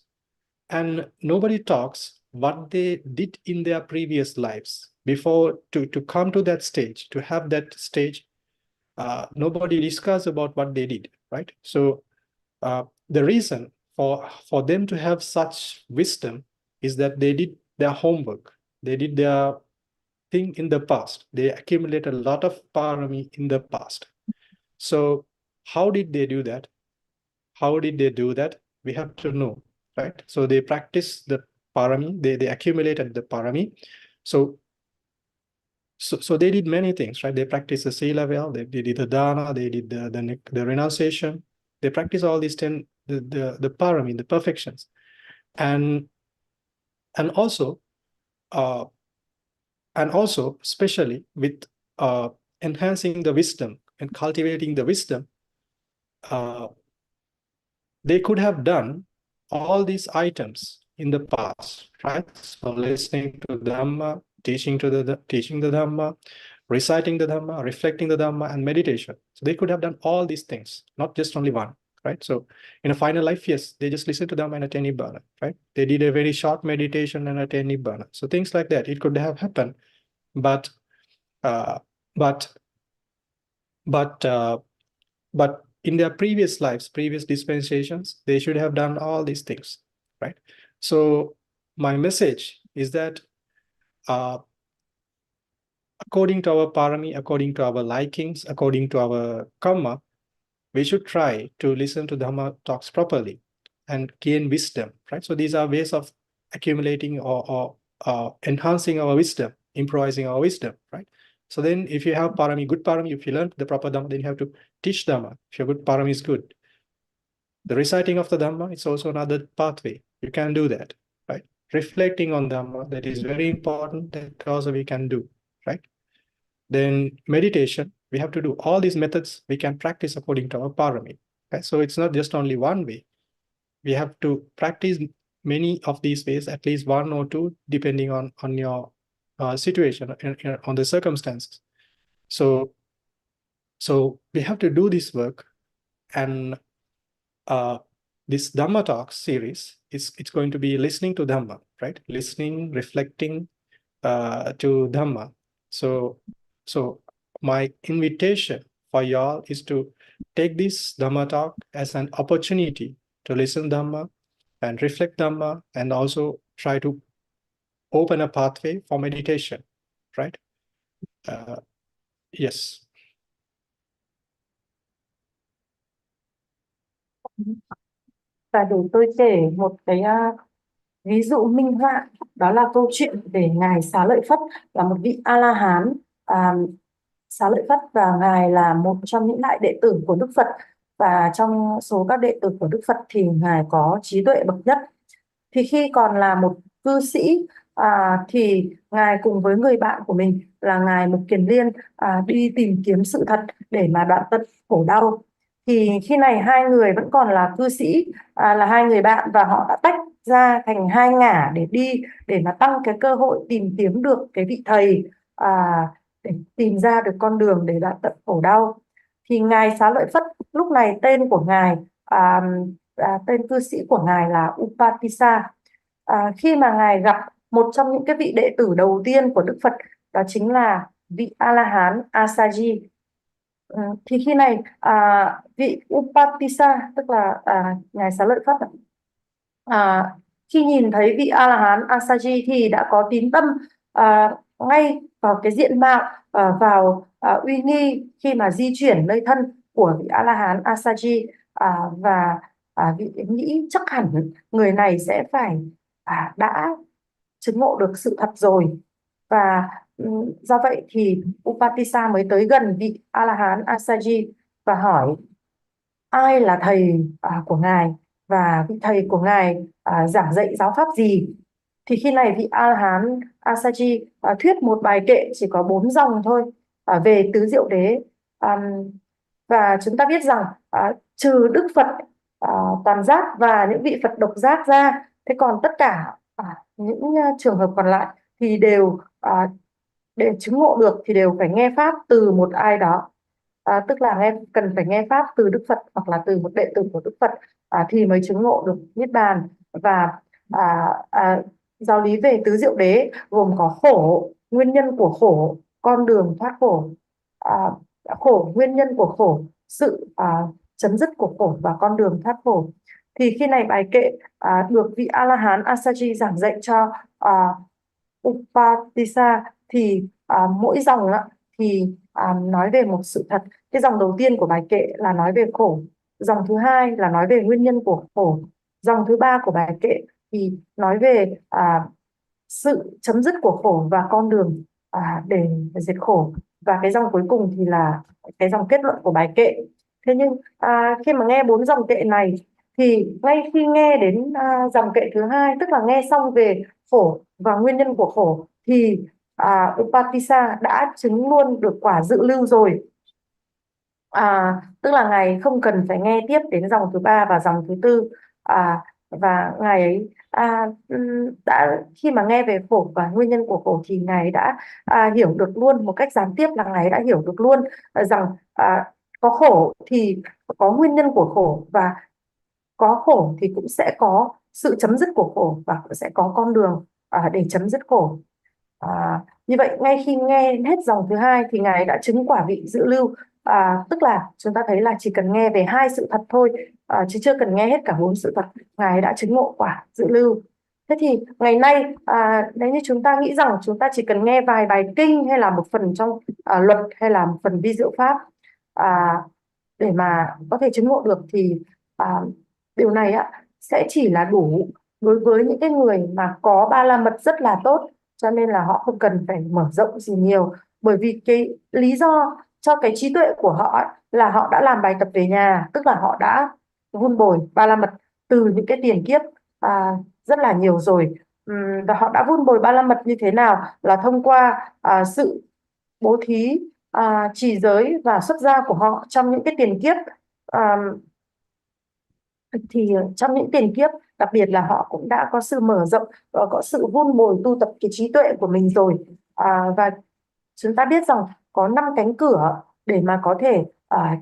And nobody talks what they did in their previous lives before to come to that stage, to have that stage. Nobody discuss about what they did, right? So the reason for them to have such wisdom is that they did their homework. They did their thing in the past. They accumulated a lot of parami in the past. So how did they do that? How did they do that? We have to know, right? So they practiced the parami. They accumulated the parami. So they did many things, right? They practiced the sila well. They did the dana. They did the renunciation. They practiced all these 10 the parami, the perfections, and also especially with enhancing the wisdom and cultivating the wisdom, they could have done all these items in the past, right? So listening to Dhamma, teaching the Dhamma, reciting the Dhamma, reflecting the Dhamma, and meditation. So they could have done all these things, not just only one, right? So in a final life, yes, they just listen to them and attain Nibbana, right? They did a very short meditation and attain Nibbana. So things like that, it could have happened, but in their previous lives, previous dispensations, they should have done all these things, right? So my message is that according to our parami, according to our likings, according to our karma, we should try to listen to Dhamma talks properly and gain wisdom, right? So these are ways of accumulating or enhancing our wisdom, improvising our wisdom, right? So then if you have parami, good parami, if you learn the proper Dhamma, then you have to teach Dhamma. If your good parami is good. The reciting of the Dhamma is also another pathway. You can do that, right? Reflecting on Dhamma, that is very important, that also we can do, right? Then meditation, we have to do all these methods we can practice according to our parami. Okay? So it's not just only one way. We have to practice many of these ways, at least one or two, depending on your situation, on the circumstances. So we have to do this work, and this Dhamma Talks series, it's going to be listening to Dhamma, right? Listening, reflecting to Dhamma. So my invitation for y'all is to take this Dhamma talk as an opportunity to listen Dhamma and reflect Dhamma, and also try to open a pathway for meditation, right? Yes. Và để tôi kể một cái ví dụ minh họa, đó là câu chuyện về Ngài Xá Lợi Phất, là một vị A-la-hán. Xá Lợi Phất và Ngài là một trong những đại đệ tử của Đức Phật, và trong số các đệ tử của Đức Phật thì Ngài có trí tuệ bậc nhất. Thì khi còn là một cư sĩ thì Ngài cùng với người bạn của mình là Ngài Mục Kiền Liên đi tìm kiếm sự thật để mà đoạn tận khổ đau. Thì khi này hai người vẫn còn là cư sĩ, là hai người bạn, và họ đã tách ra thành hai ngả để đi, để mà tăng cái cơ hội tìm kiếm được cái vị thầy, để tìm ra được con đường để đoạn tận khổ đau. Thì Ngài Xá Lợi Phất, lúc này tên của Ngài, tên cư sĩ của Ngài là Upatissa. Khi mà Ngài gặp một trong những cái vị đệ tử đầu tiên của Đức Phật, đó chính là vị A-la-hán Asaji. Thì khi này vị Upatissa, tức là Ngài Xá Lợi Phất, khi nhìn thấy vị A-la-hán Asaji thì đã có tín tâm ngay vào cái diện mạo, vào uy nghi khi mà di chuyển nơi thân của vị A-la-hán Asaji, và vị nghĩ chắc hẳn người này sẽ phải đã chứng ngộ được sự thật rồi. Và do vậy thì Upatissa mới tới gần vị A-la-hán Asaji và hỏi ai là thầy của ngài, và vị thầy của ngài giảng dạy giáo pháp gì. Thì khi này vị A-la-hán Asaji thuyết một bài kệ chỉ có 4 dòng thôi về tứ diệu đế. Và chúng ta biết rằng trừ Đức Phật toàn giác và những vị Phật độc giác ra, thế còn tất cả những trường hợp còn lại thì đều để chứng ngộ được thì đều phải nghe pháp từ một ai đó, tức là cần phải nghe pháp từ Đức Phật hoặc là từ một đệ tử của Đức Phật thì mới chứng ngộ được Niết-bàn. Và giáo lý về tứ diệu đế gồm có khổ, nguyên nhân của khổ, con đường thoát khổ, khổ, nguyên nhân của khổ, sự chấm dứt của khổ và con đường thoát khổ. Thì khi này bài kệ được vị A-la-hán Asaji giảng dạy cho Upatissa, thì mỗi dòng thì nói về một sự thật. Cái dòng đầu tiên của bài kệ là nói về khổ, dòng thứ hai là nói về nguyên nhân của khổ, dòng thứ ba của bài kệ thì nói về sự chấm dứt của khổ và con đường để diệt khổ, và cái dòng cuối cùng thì là cái dòng kết luận của bài kệ. Thế nhưng khi mà nghe 4 dòng kệ này thì ngay khi nghe đến dòng kệ thứ hai, tức là nghe xong về khổ và nguyên nhân của khổ, thì Upatissa đã chứng luôn được quả dự lưu rồi. Tức là ngài không cần phải nghe tiếp đến dòng thứ ba và dòng thứ tư, và ngài ấy đã khi mà nghe về khổ và nguyên nhân của khổ thì ngài đã hiểu được luôn một cách gián tiếp, là ngài đã hiểu được luôn rằng có khổ thì có nguyên nhân của khổ, và có khổ thì cũng sẽ có sự chấm dứt của khổ, và cũng sẽ có con đường để chấm dứt khổ. Như vậy ngay khi nghe hết dòng thứ hai thì Ngài đã chứng quả vị dự lưu, tức là chúng ta thấy là chỉ cần nghe về hai sự thật thôi, chứ chưa cần nghe hết cả 4 sự thật, Ngài đã chứng ngộ quả dự lưu. Thế thì ngày nay nếu như chúng ta nghĩ rằng chúng ta chỉ cần nghe vài bài kinh hay là một phần trong luật hay là một phần vi diệu pháp để mà có thể chứng ngộ được, thì điều này sẽ chỉ là đủ đối với những cái người mà có ba la mật rất là tốt, cho nên là họ không cần phải mở rộng gì nhiều, bởi vì cái lý do cho cái trí tuệ của họ là họ đã làm bài tập về nhà, tức là họ đã vun bồi ba la mật từ những cái tiền kiếp rất là nhiều rồi. Và họ đã vun bồi ba la mật như thế nào? Là thông qua sự bố thí, trì giới và xuất gia của họ trong những cái tiền kiếp. Thì trong những tiền kiếp, đặc biệt là họ cũng đã có sự mở rộng và có sự vun bồi tu tập cái trí tuệ của mình rồi. Và chúng ta biết rằng có 5 cánh cửa để mà có thể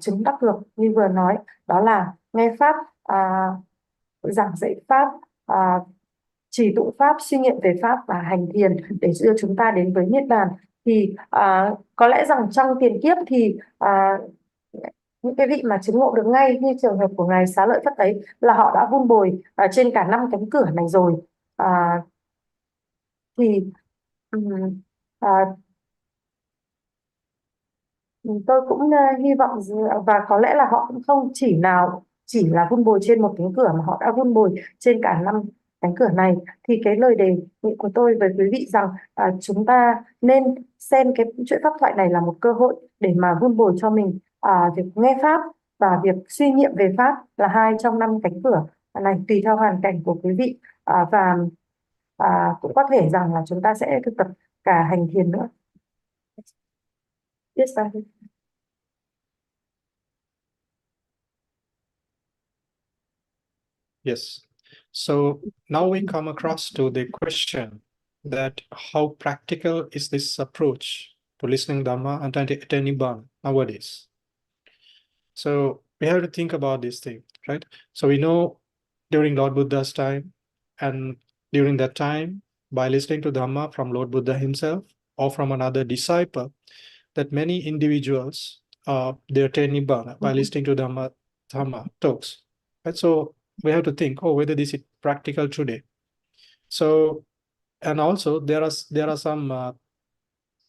chứng đắc được, như vừa nói, đó là nghe pháp, giảng dạy pháp, trì tụng pháp, suy nghiệm về pháp và hành thiền để đưa chúng ta đến với Niết-bàn. Thì có lẽ rằng trong tiền kiếp thì những cái vị mà chứng ngộ được ngay như trường hợp của Ngài Xá Lợi Phất ấy là họ đã vun bồi trên cả 5 cánh cửa này rồi. Thì tôi cũng hy vọng và có lẽ là họ cũng không chỉ là vun bồi trên một cánh cửa, mà họ đã vun bồi trên cả 5 cánh cửa này. Thì cái lời đề nghị của tôi với quý vị rằng chúng ta nên xem cái chuỗi pháp thoại này là một cơ hội để mà vun bồi cho mình việc nghe pháp và việc suy nghiệm về pháp, là 2 trong 5 cánh cửa này, tùy theo hoàn cảnh của quý vị. Và cũng có thể rằng là chúng ta sẽ thực tập cả hành thiền nữa. Yes, Yes. So now we come across to the question that how practical is this approach to listening Dhamma and attaining Nibbana nowadays? So we have to think about this thing, right? So we know during Lord Buddha's time, and during that time, by listening to Dhamma from Lord Buddha himself or from another disciple, that many individuals they attain Nibbana by listening to Dhamma talks. Right? So we have to think, whether this is practical today. So, and also there are some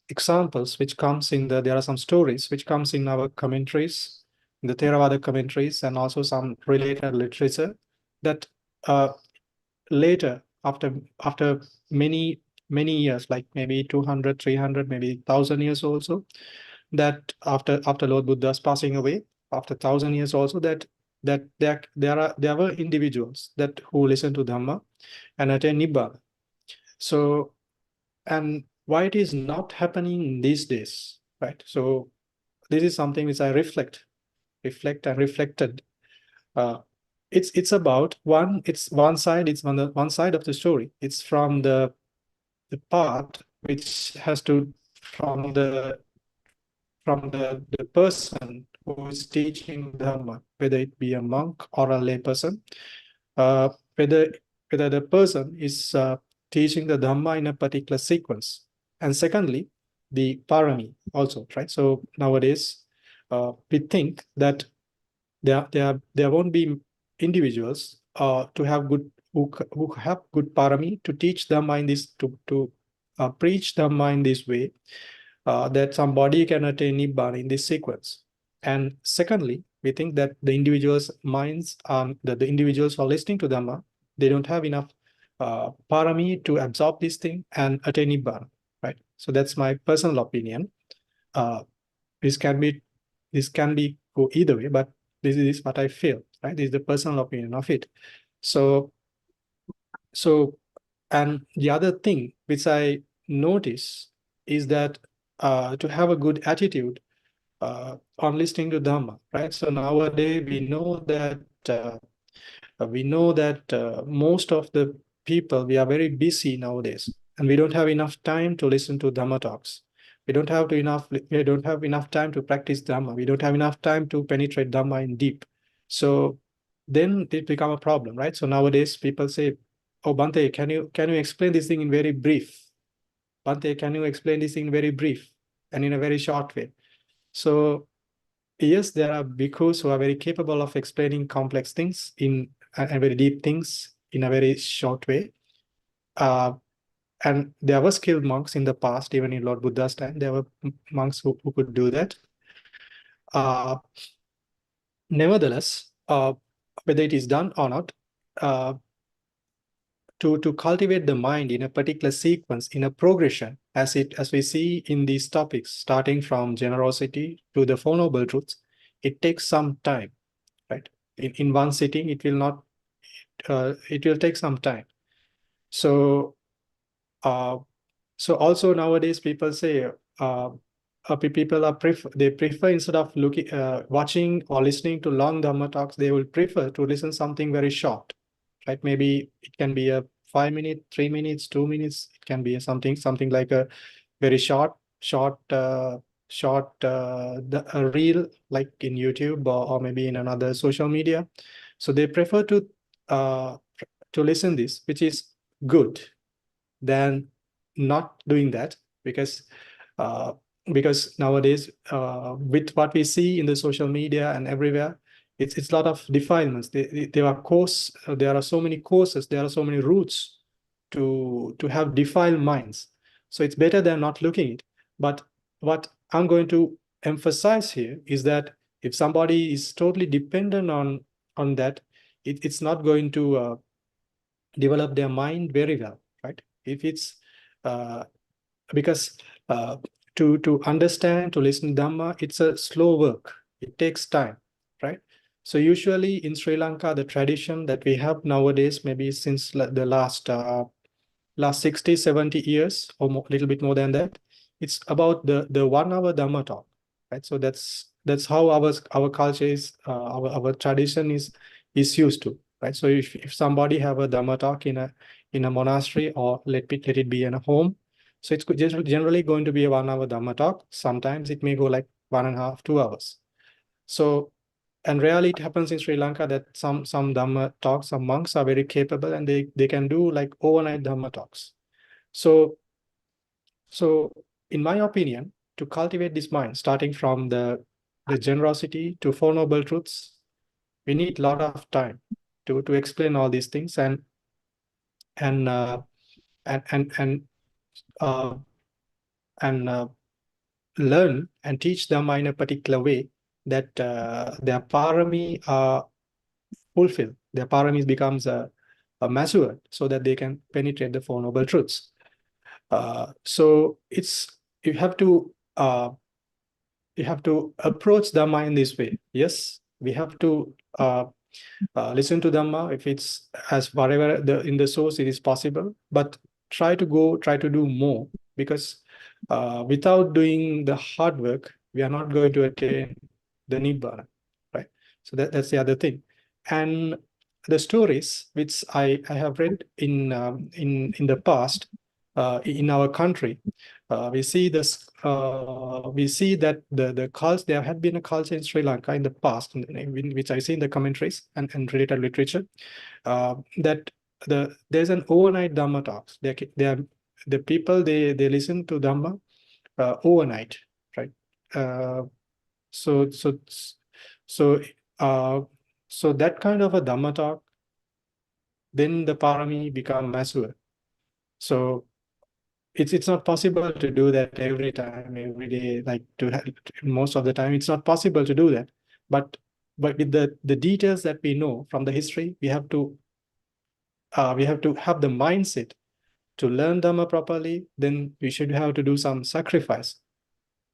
examples which comes in there are some stories which comes in our commentaries, in the Theravada commentaries, and also some related literature that later, after many years, like maybe 200, 300, maybe 1,000 years also, that after Lord Buddha's passing away, after 1,000 years also, that there were individuals that who listen to Dhamma and attain Nibbana. So, and why it is not happening these days, right? So this is something which I reflected. It's about it's one side of the story. It's from the part which has to from the person who is teaching Dhamma, whether it be a monk or a lay person, whether the person is teaching the Dhamma in a particular sequence. And secondly, the parami also, right? So nowadays, we think that there won't be individuals to have good who have good parami to teach Dhamma in this to preach Dhamma in this way, that somebody can attain Nibbana in this sequence. And secondly, we think that the individuals' minds, that the individuals who are listening to Dhamma, they don't have enough parami to absorb this thing and attain Nibbana, right? So that's my personal opinion. This can be go either way, but this is what I feel, right? This is the personal opinion of it. So, and the other thing which I notice is that to have a good attitude on listening to Dhamma, right? So nowadays we know that most of the people, we are very busy nowadays, and we don't have enough time to listen to Dhamma talks. We don't have enough time to practice Dhamma. We don't have enough time to penetrate Dhamma in deep. So then it become a problem, right? So nowadays people say, "Oh, Bhante, can you explain this thing in very brief? Bhante, can you explain this in very brief and in a very short way?" So yes, there are bhikkhus who are very capable of explaining complex things and very deep things in a very short way. And there were skilled monks in the past, even in Lord Buddha's time, there were monks who could do that. Nevertheless, whether it is done or not, to cultivate the mind in a particular sequence, in a progression, as we see in these topics, starting from generosity to the Four Noble Truths, it takes some time, right? In one sitting, it will not. It will take some time. So, so also nowadays people say, people prefer instead of watching or listening to long Dhamma talks, they will prefer to listen something very short, right? Maybe it can be a 5 minutes, 3 minutes, 2 minutes. It can be something like a very short a reel, like in YouTube or maybe in another social media. So they prefer to listen this, which is good, than not doing that, because nowadays, with what we see in the social media and everywhere, it's a lot of defilements. There are so many courses, there are so many routes to have defiled minds. So it's better than not looking it. But what I'm going to emphasize here is that if somebody is totally dependent on that, it's not going to develop their mind very well, right? If it's because to understand, to listen to Dhamma, it's a slow work. It takes time, right? So usually in Sri Lanka, the tradition that we have nowadays, maybe since the last 60, 70 years, or a little bit more than that, it's about the 1 hour Dhamma talk, right? So that's how our culture is, our tradition is used to, right? So if somebody have a Dhamma talk in a monastery, or let it be in a home, so it's generally going to be a 1 hour Dhamma talk. Sometimes it may go like 1.5, 2 hours. So, and rarely it happens in Sri Lanka that some Dhamma talks, some monks are very capable and they can do like overnight Dhamma talks. So in my opinion, to cultivate this mind, starting from the generosity to Four Noble Truths, we need a lot of time to explain all these things and learn and teach Dhamma in a particular way that their parami are fulfilled. Their paramis becomes a matured, so that they can penetrate the Four Noble Truths. So you have to approach Dhamma in this way. Yes, we have to listen to Dhamma if it's as whatever in the source it is possible, but try to do more, because without doing the hard work, we are not going to attain the Nibbana, right? So that's the other thing. And the stories which I have read in the past, in our country, we see this. We see that the culture, there had been a culture in Sri Lanka in the past, which I see in the commentaries and related literature, that there's an overnight Dhamma talks. The people they listen to Dhamma overnight, right? So that kind of a Dhamma talk, then the parami become mature. So it's not possible to do that every time, every day, like most of the time. It's not possible to do that. But with the details that we know from the history, we have to have the mindset to learn Dhamma properly. Then we should have to do some sacrifice,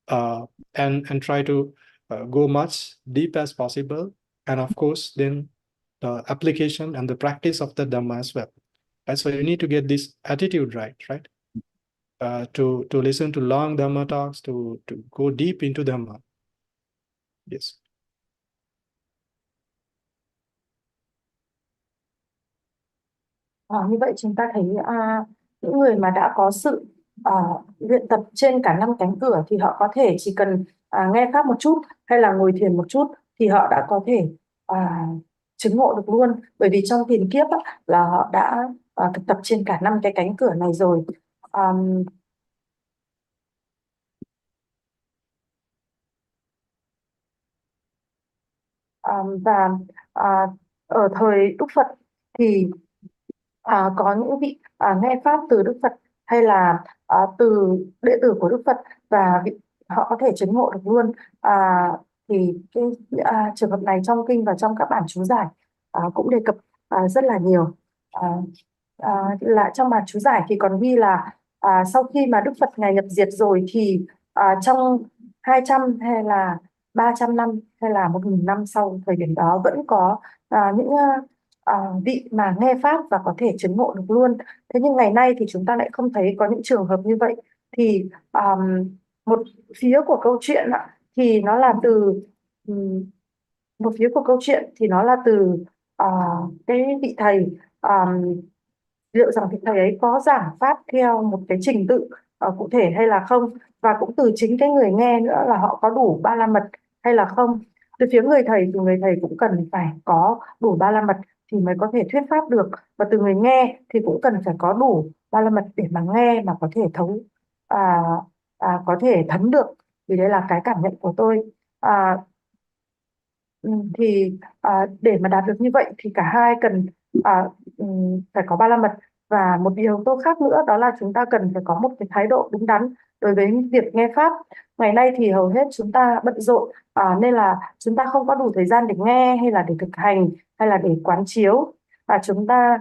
and try to go much deep as possible. And of course, then the application and the practice of the Dhamma as well. And so you need to get this attitude right? To listen to long Dhamma talks, to go deep into Dhamma. Yes. Như vậy chúng ta thấy những người mà đã có sự luyện tập trên cả 5 cánh cửa thì họ có thể chỉ cần nghe pháp một chút hay là ngồi thiền một chút thì họ đã có thể chứng ngộ được luôn, bởi vì trong tiền kiếp là họ đã thực tập trên cả 5 cái cánh cửa này rồi. Và ở thời Đức Phật thì có những vị nghe pháp từ Đức Phật hay là từ đệ tử của Đức Phật, và họ có thể chứng ngộ được luôn. Thì cái trường hợp này trong kinh và trong các bản chú giải cũng đề cập rất là nhiều. Là trong bản chú giải thì còn ghi là sau khi mà Đức Phật ngài nhập diệt rồi thì trong 200 hay là 300 năm hay là 1.000 năm sau thời điểm đó vẫn có những vị mà nghe pháp và có thể chứng ngộ được luôn. Thế nhưng ngày nay thì chúng ta lại không thấy có những trường hợp như vậy. Thì một phía của câu chuyện thì nó là từ một phía của câu chuyện thì nó là từ cái vị thầy, liệu rằng vị thầy ấy có giảng pháp theo một cái trình tự cụ thể hay là không, và cũng từ chính cái người nghe nữa là họ có đủ ba la mật hay là không. Từ phía người thầy thì người thầy cũng cần phải có đủ ba la mật thì mới có thể thuyết pháp được, và từ người nghe thì cũng cần phải có đủ ba la mật để mà nghe mà có thể thấu, có thể thấm được. Vì đấy là cái cảm nhận của tôi. Thì để mà đạt được như vậy thì cả hai cần phải có ba la mật. Và một yếu tố khác nữa đó là chúng ta cần phải có một cái thái độ đúng đắn đối với việc nghe pháp. Ngày nay thì hầu hết chúng ta bận rộn, nên là chúng ta không có đủ thời gian để nghe hay là để thực hành hay là để quán chiếu. Và chúng ta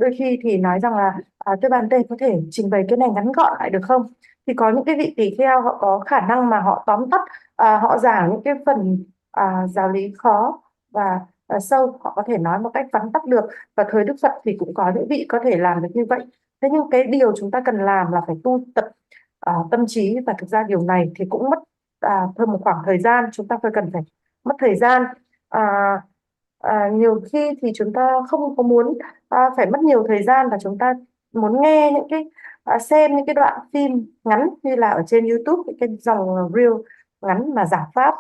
đôi khi thì nói rằng là thưa Bhante có thể trình bày cái này ngắn gọn lại được không? Thì có những cái vị tỳ kheo họ có khả năng mà họ tóm tắt, họ giảng những cái phần giáo lý khó và sâu, họ có thể nói một cách vắn tắt được. Và thời Đức Phật thì cũng có những vị có thể làm được như vậy. Thế nhưng cái điều chúng ta cần làm là phải tu tập tâm trí, và thực ra điều này thì cũng mất thêm một khoảng thời gian. Chúng ta cần phải mất thời gian. Nhiều khi thì chúng ta không có muốn phải mất nhiều thời gian, và chúng ta muốn nghe những cái xem những cái đoạn phim ngắn như là ở trên YouTube, những cái dòng reel ngắn mà giảng pháp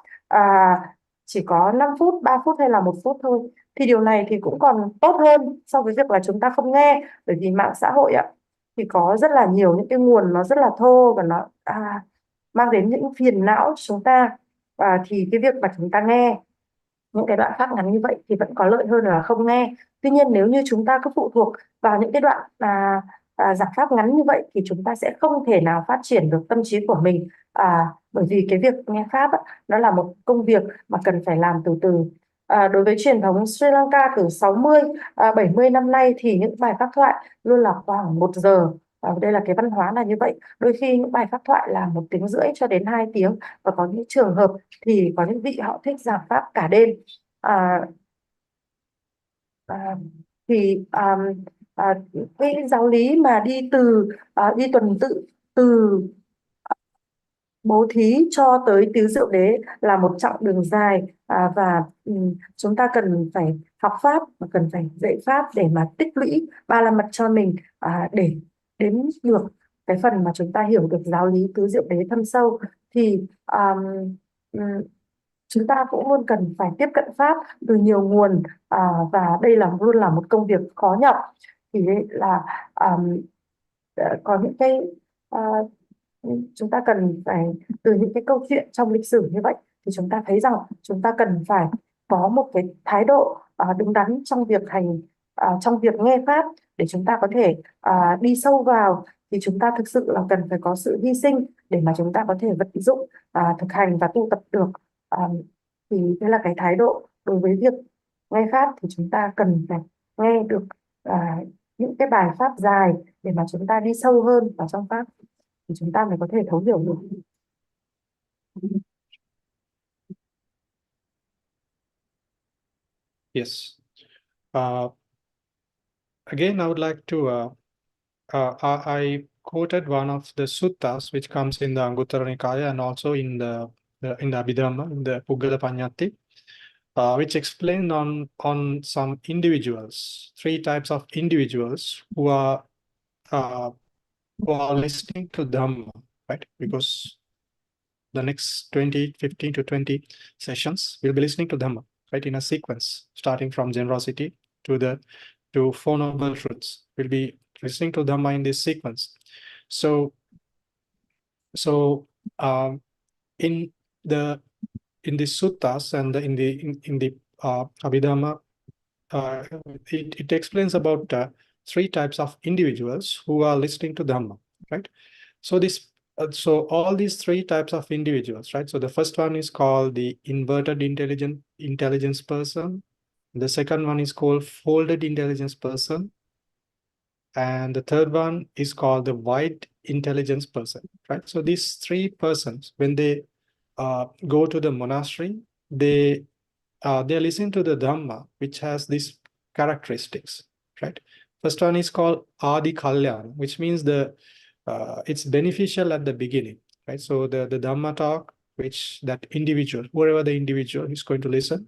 chỉ có 5 phút, 3 phút hay là 1 phút thôi, thì điều này thì cũng còn tốt hơn so với việc là chúng ta không nghe. Bởi vì mạng xã hội thì có rất là nhiều những cái nguồn nó rất là thô và nó mang đến những phiền não cho chúng ta. Thì cái việc mà chúng ta nghe những cái đoạn pháp ngắn như vậy thì vẫn có lợi hơn là không nghe. Tuy nhiên nếu như chúng ta cứ phụ thuộc vào những cái đoạn giảng pháp ngắn như vậy thì chúng ta sẽ không thể nào phát triển được tâm trí của mình. Bởi vì cái việc nghe pháp nó là một công việc mà cần phải làm từ từ. Đối với truyền thống Sri Lanka từ 70 năm nay thì những bài pháp thoại luôn là khoảng 1 giờ. Đây là cái văn hóa là như vậy. Đôi khi những bài pháp thoại là 1 tiếng rưỡi cho đến 2 tiếng, và có những trường hợp thì có những vị họ thích giảng pháp cả đêm. Thì cái giáo lý mà đi tuần tự từ bố thí cho tới tứ diệu đế là một chặng đường dài, và chúng ta cần phải học pháp và cần phải dạy pháp để mà tích lũy ba la mật cho mình, để đến được cái phần mà chúng ta hiểu được giáo lý tứ diệu đế thâm sâu. Thì chúng ta cũng luôn cần phải tiếp cận pháp từ nhiều nguồn, và đây luôn là một công việc khó nhọc. Thì đây là có những cái chúng ta cần phải từ những cái câu chuyện trong lịch sử như vậy thì chúng ta thấy rằng chúng ta cần phải có một cái thái độ đúng đắn trong việc trong việc nghe pháp, để chúng ta có thể đi sâu vào. Thì chúng ta thực sự là cần phải có sự hy sinh để mà chúng ta có thể vận dụng, thực hành và tu tập được. Thì đây là cái thái độ đối với việc nghe pháp, thì chúng ta cần phải nghe được những cái bài pháp dài để mà chúng ta đi sâu hơn vào trong pháp, thì chúng ta mới có thể thấu hiểu được. Yes. Again, I would like to, I quoted one of the suttas which comes in the Anguttara Nikaya and also in the Abhidhamma, in the Puggala Panyati, which explain on some individuals, 3 types of individuals who are listening to Dhamma, right? Because the next 15 to 20 sessions we'll be listening to Dhamma. right, in a sequence, starting from generosity to Four Noble Truths. We'll be listening to Dhamma in this sequence. So in the suttas and in the Abhidhamma, it explains about three types of individuals who are listening to Dhamma, right? So so all these three types of individuals, right? So the first one is called the inverted intelligence person. The second one is called folded intelligence person. And the third one is called the wide intelligence person, right? So these three persons, when they go to the monastery, they listen to the Dhamma, which has these characteristics, right? First one is called Adi Kalyana, which means it's beneficial at the beginning, right? So the Dhamma talk, which that individual, whoever the individual is going to listen,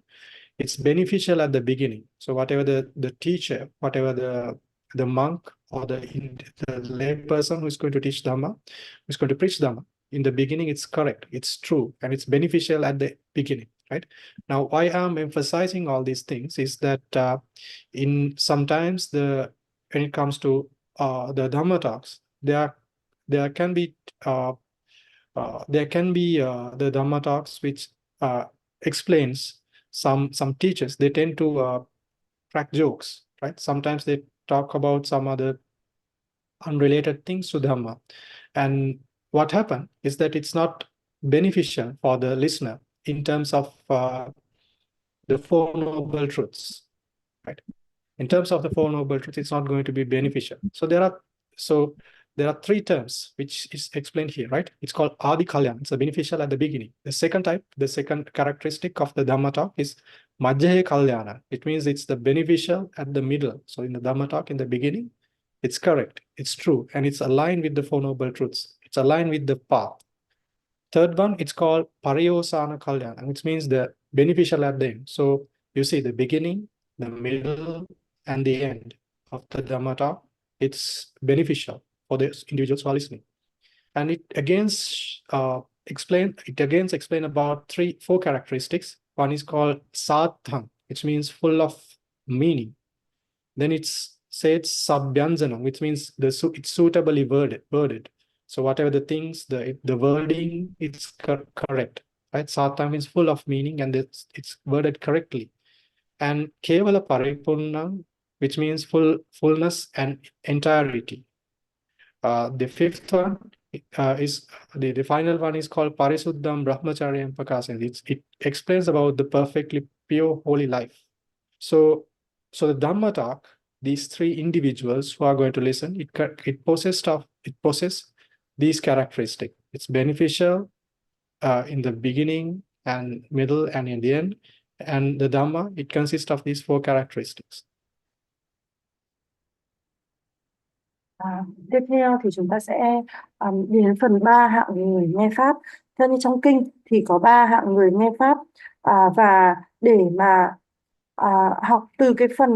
it's beneficial at the beginning. So whatever the teacher, whatever the monk or the lay person who is going to teach Dhamma, who is going to preach Dhamma, in the beginning it's correct, it's true, and it's beneficial at the beginning, right? Now, why I'm emphasizing all these things is that in sometimes when it comes to the Dhamma talks, there can be the Dhamma talks which explains some teachers, they tend to crack jokes, right? Sometimes they talk about some other unrelated things to Dhamma. And what happened is that it's not beneficial for the listener in terms of the Four Noble Truths, right? In terms of the Four Noble Truths, it's not going to be beneficial. So there are three terms which is explained here, right? It's called Adi Kalyan. It's a beneficial at the beginning. The second characteristic of the Dhamma talk is Majjahe Kalyana. It means it's the beneficial at the middle. So in the Dhamma talk, in the beginning, it's correct, it's true, and it's aligned with the Four Noble Truths. It's aligned with the path. Third one, it's called Pariyosana Kalyana, which means the beneficial at the end. So you see the beginning, the middle, and the end of the Dhamma talk, it's beneficial for the individuals who are listening. And it again explain about four characteristics. One is called Satham, which means full of meaning. Then it's said Sabhyanjanam, which means it's suitably worded. So whatever the things, the wording, it's correct, right? Satham means full of meaning and it's worded correctly. And Kevala Paripurnam, which means fullness and entirety. The fifth one is the final one is called Parisuddham Brahmacharya Pakasana. It explains about the perfectly pure holy life. So the Dhamma talk, these three individuals who are going to listen, it possesses these characteristics. It's beneficial in the beginning and middle and in the end. And the Dhamma, it consists of these four characteristics. Tiếp theo thì chúng ta sẽ đi đến phần 3 hạng người nghe Pháp. Theo như trong kinh thì có 3 hạng người nghe Pháp, và để mà học từ cái phần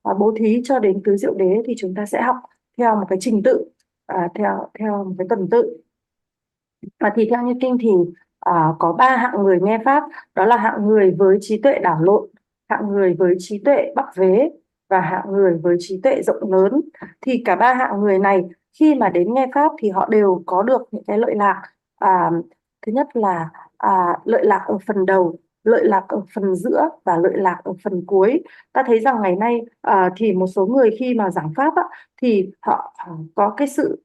bố thí cho đến tứ diệu đế thì chúng ta sẽ học theo một cái trình tự, theo một cái tuần tự. Và thì theo như kinh thì có 3 hạng người nghe Pháp, đó là hạng người với trí tuệ đảo lộn, hạng người với trí tuệ bắc vế và hạng người với trí tuệ rộng lớn. Thì cả 3 hạng người này khi mà đến nghe Pháp thì họ đều có được những cái lợi lạc. Thứ nhất là lợi lạc ở phần đầu, lợi lạc ở phần giữa và lợi lạc ở phần cuối. Ta thấy rằng ngày nay thì một số người khi mà giảng Pháp thì họ có cái sự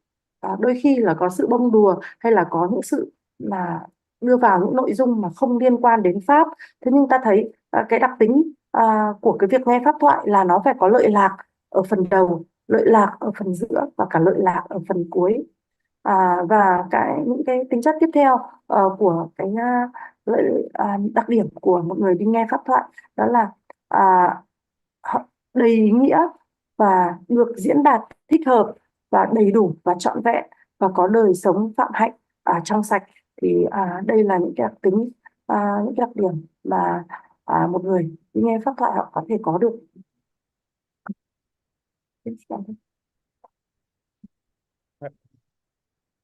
đôi khi là có sự bông đùa hay là có những sự mà đưa vào những nội dung mà không liên quan đến Pháp. Thế nhưng ta thấy cái đặc tính của cái việc nghe Pháp thoại là nó phải có lợi lạc ở phần đầu, lợi lạc ở phần giữa và cả lợi lạc ở phần cuối. Và những cái tính chất tiếp theo của cái đặc điểm của một người đi nghe Pháp thoại đó là họ đầy ý nghĩa và được diễn đạt thích hợp và đầy đủ và trọn vẹn và có đời sống phạm hạnh trong sạch. Thì đây là những cái đặc tính, những cái đặc điểm mà một người đi nghe Pháp thoại họ có thể có được.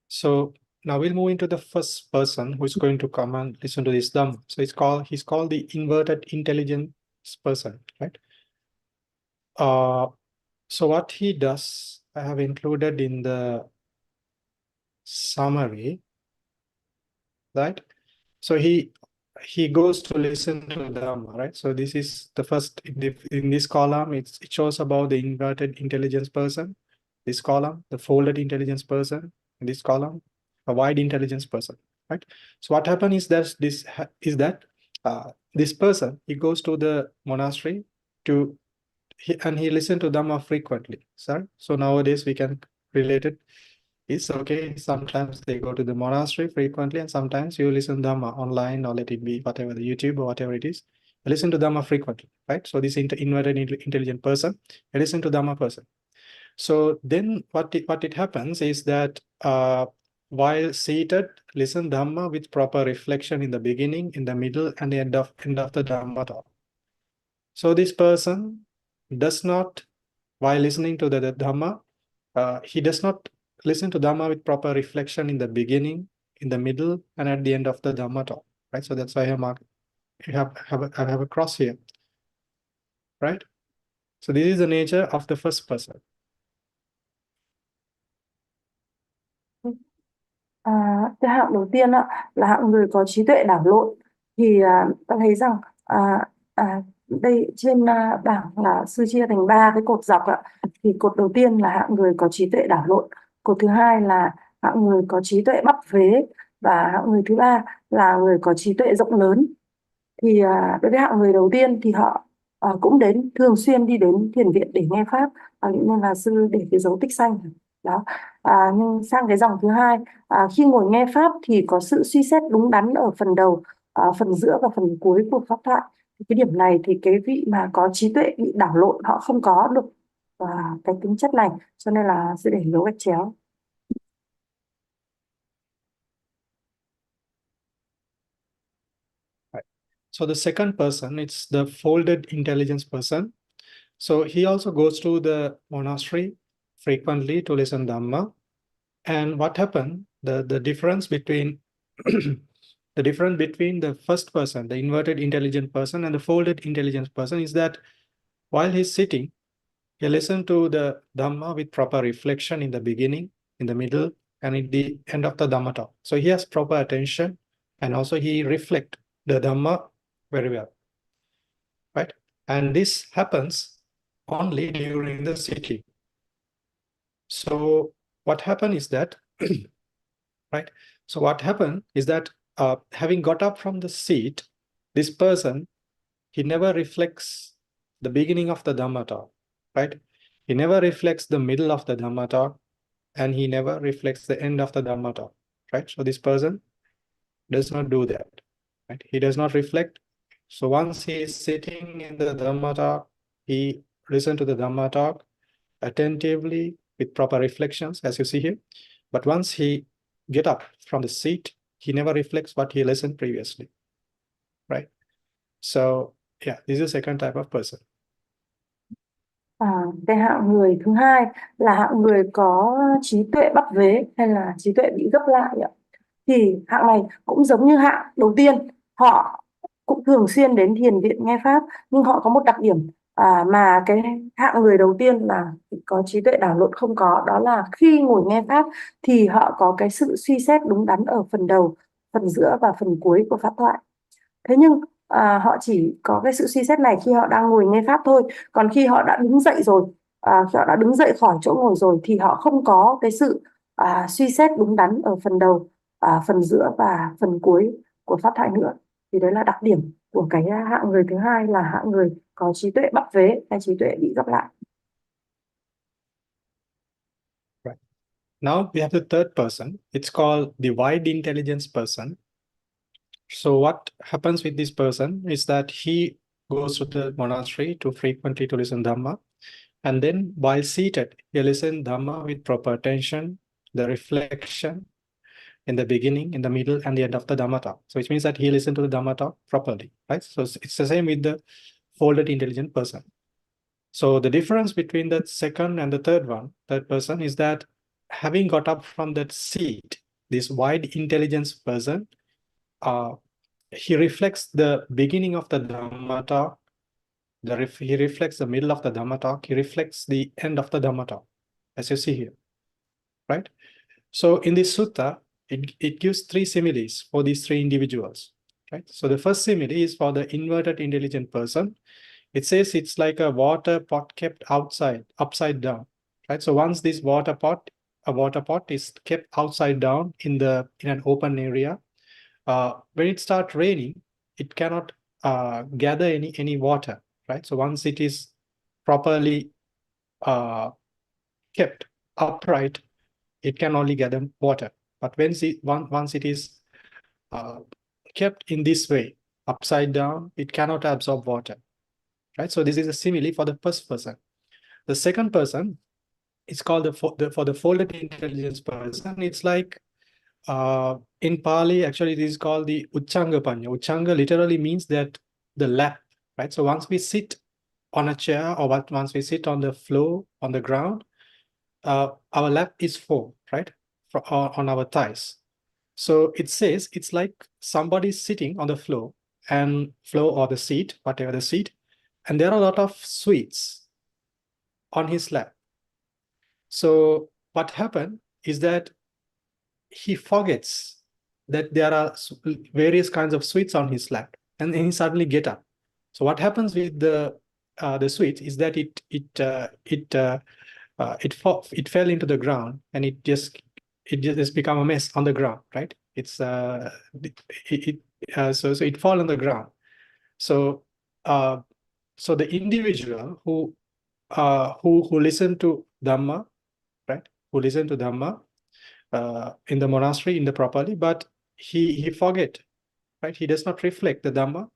So now we'll move into the first person who is going to come and listen to this Dhamma. So he's called the inverted person, right? So what he does, I have included in the summary, right? So he goes to listen to Dhamma, right? So this is the first, in this column, it shows about the inverted intelligence person. This column, the folded intelligence person. In this column, a wide intelligence person, right? So what happened is that this person, he goes to the monastery and he listens to Dhamma frequently, sir. So nowadays we can relate it. It's okay. Sometimes they go to the monastery frequently, and sometimes you listen to Dhamma online, or let it be whatever, the YouTube or whatever it is. You listen to Dhamma frequently, right? So this inverted intelligent person, you listen to Dhamma person. So then what it happens is that while seated, listen Dhamma with proper reflection in the beginning, in the middle, and the end of the Dhamma talk. So this person does not, while listening to the Dhamma, he does not listen to Dhamma with proper reflection in the beginning, in the middle, and at the end of the Dhamma talk, right? So that's why I have a cross here, right? So this is the nature of the first person. Cái hạng đầu tiên là hạng người có trí tuệ đảo lộn. Thì ta thấy rằng đây trên bảng là sư chia thành 3 cái cột dọc ạ. Thì cột đầu tiên là hạng người có trí tuệ đảo lộn, cột thứ hai là hạng người có trí tuệ bắp vế, và hạng người thứ ba là người có trí tuệ rộng lớn. Thì đối với hạng người đầu tiên thì họ cũng thường xuyên đi đến thiền viện để nghe pháp, nên là sư để cái dấu tích xanh đó. Nhưng sang cái dòng thứ hai, khi ngồi nghe pháp thì có sự suy xét đúng đắn ở phần đầu, phần giữa và phần cuối của pháp thoại. Thì cái điểm này thì cái vị mà có trí tuệ bị đảo lộn họ không có được cái tính chất này, cho nên là sư để dấu gạch chéo. So the second person, it's the folded intelligence person. So he also goes to the monastery frequently to listen Dhamma. And what happened, the difference between the difference between the first person, the inverted intelligent person, and the folded intelligence person is that while he's sitting, he listens to the Dhamma with proper reflection in the beginning, in the middle, and at the end of the Dhamma talk. So he has proper attention, and also he reflects the Dhamma very well, right? And this happens only during the sitting. So what happened is that, right? So what happened is that having got up from the seat, this person, he never reflects the beginning of the Dhamma talk, right? He never reflects the middle of the Dhamma talk, and he never reflects the end of the Dhamma talk, right? So this person does not do that, right? He does not reflect. So once he is sitting in the Dhamma talk, he listens to the Dhamma talk attentively with proper reflections, as you see here. But once he get up from the seat, he never reflects what he listened previously, right? So yeah, this is the second type of person. Cái hạng người thứ hai là hạng người có trí tuệ bắp vế hay là trí tuệ bị gấp lại ạ. Thì hạng này cũng giống như hạng đầu tiên, họ cũng thường xuyên đến thiền viện nghe pháp, nhưng họ có một đặc điểm mà cái hạng người đầu tiên là có trí tuệ đảo lộn không có, đó là khi ngồi nghe pháp thì họ có cái sự suy xét đúng đắn ở phần đầu, phần giữa và phần cuối của pháp thoại. Thế nhưng họ chỉ có cái sự suy xét này khi họ đang ngồi nghe pháp thôi. Còn khi họ đã đứng dậy rồi, khi họ đã đứng dậy khỏi chỗ ngồi rồi thì họ không có cái sự suy xét đúng đắn ở phần đầu, phần giữa và phần cuối của pháp thoại nữa. Thì đấy là đặc điểm của cái hạng người thứ hai, là hạng người có trí tuệ bắp vế hay trí tuệ bị gấp lại. Right. Now we have the third person. It's called the wide intelligence person. So what happens with this person is that he goes to the monastery frequently to listen Dhamma. And then while seated, he listens Dhamma with proper attention, the reflection in the beginning, in the middle, and the end of the Dhamma talk. So which means that he listens to the Dhamma talk properly, right? So it's the same with the folded intelligent person. So the difference between the second and the third person is that having got up from that seat, this wide intelligence person, he reflects the beginning of the Dhamma talk he reflects the middle of the Dhamma talk. He reflects the end of the Dhamma talk, as you see here, right? So in this sutta, it gives three similes for these three individuals, right? So the first simile is for the inverted intelligent person. It says it's like a water pot kept upside down, right? So once this a water pot is kept upside down in an open area, when it starts raining, it cannot gather any water, right? So once it is properly kept upright, it can only gather water. But once it is kept in this way, upside down, it cannot absorb water, right? So this is a simile for the first person. The second person is called for the folded intelligence person. It's like in Pali, actually, it is called the Uchanga Panya. Uchanga literally means that the lap, right? So once we sit on a chair or once we sit on the floor, on the ground, our lap is full, right? On our thighs. So it says it's like somebody sitting on the floor or the seat, whatever the seat, and there are a lot of sweets on his lap. So what happened is that he forgets that there are various kinds of sweets on his lap, and then he suddenly get up. So what happens with the sweets is that it fell into the ground, and it just become a mess on the ground, right? It's so it fall on the ground. So so the individual who listen to Dhamma, right? Who listen to Dhamma in the monastery in the properly, but he forget, right? He does not reflect the Dhamma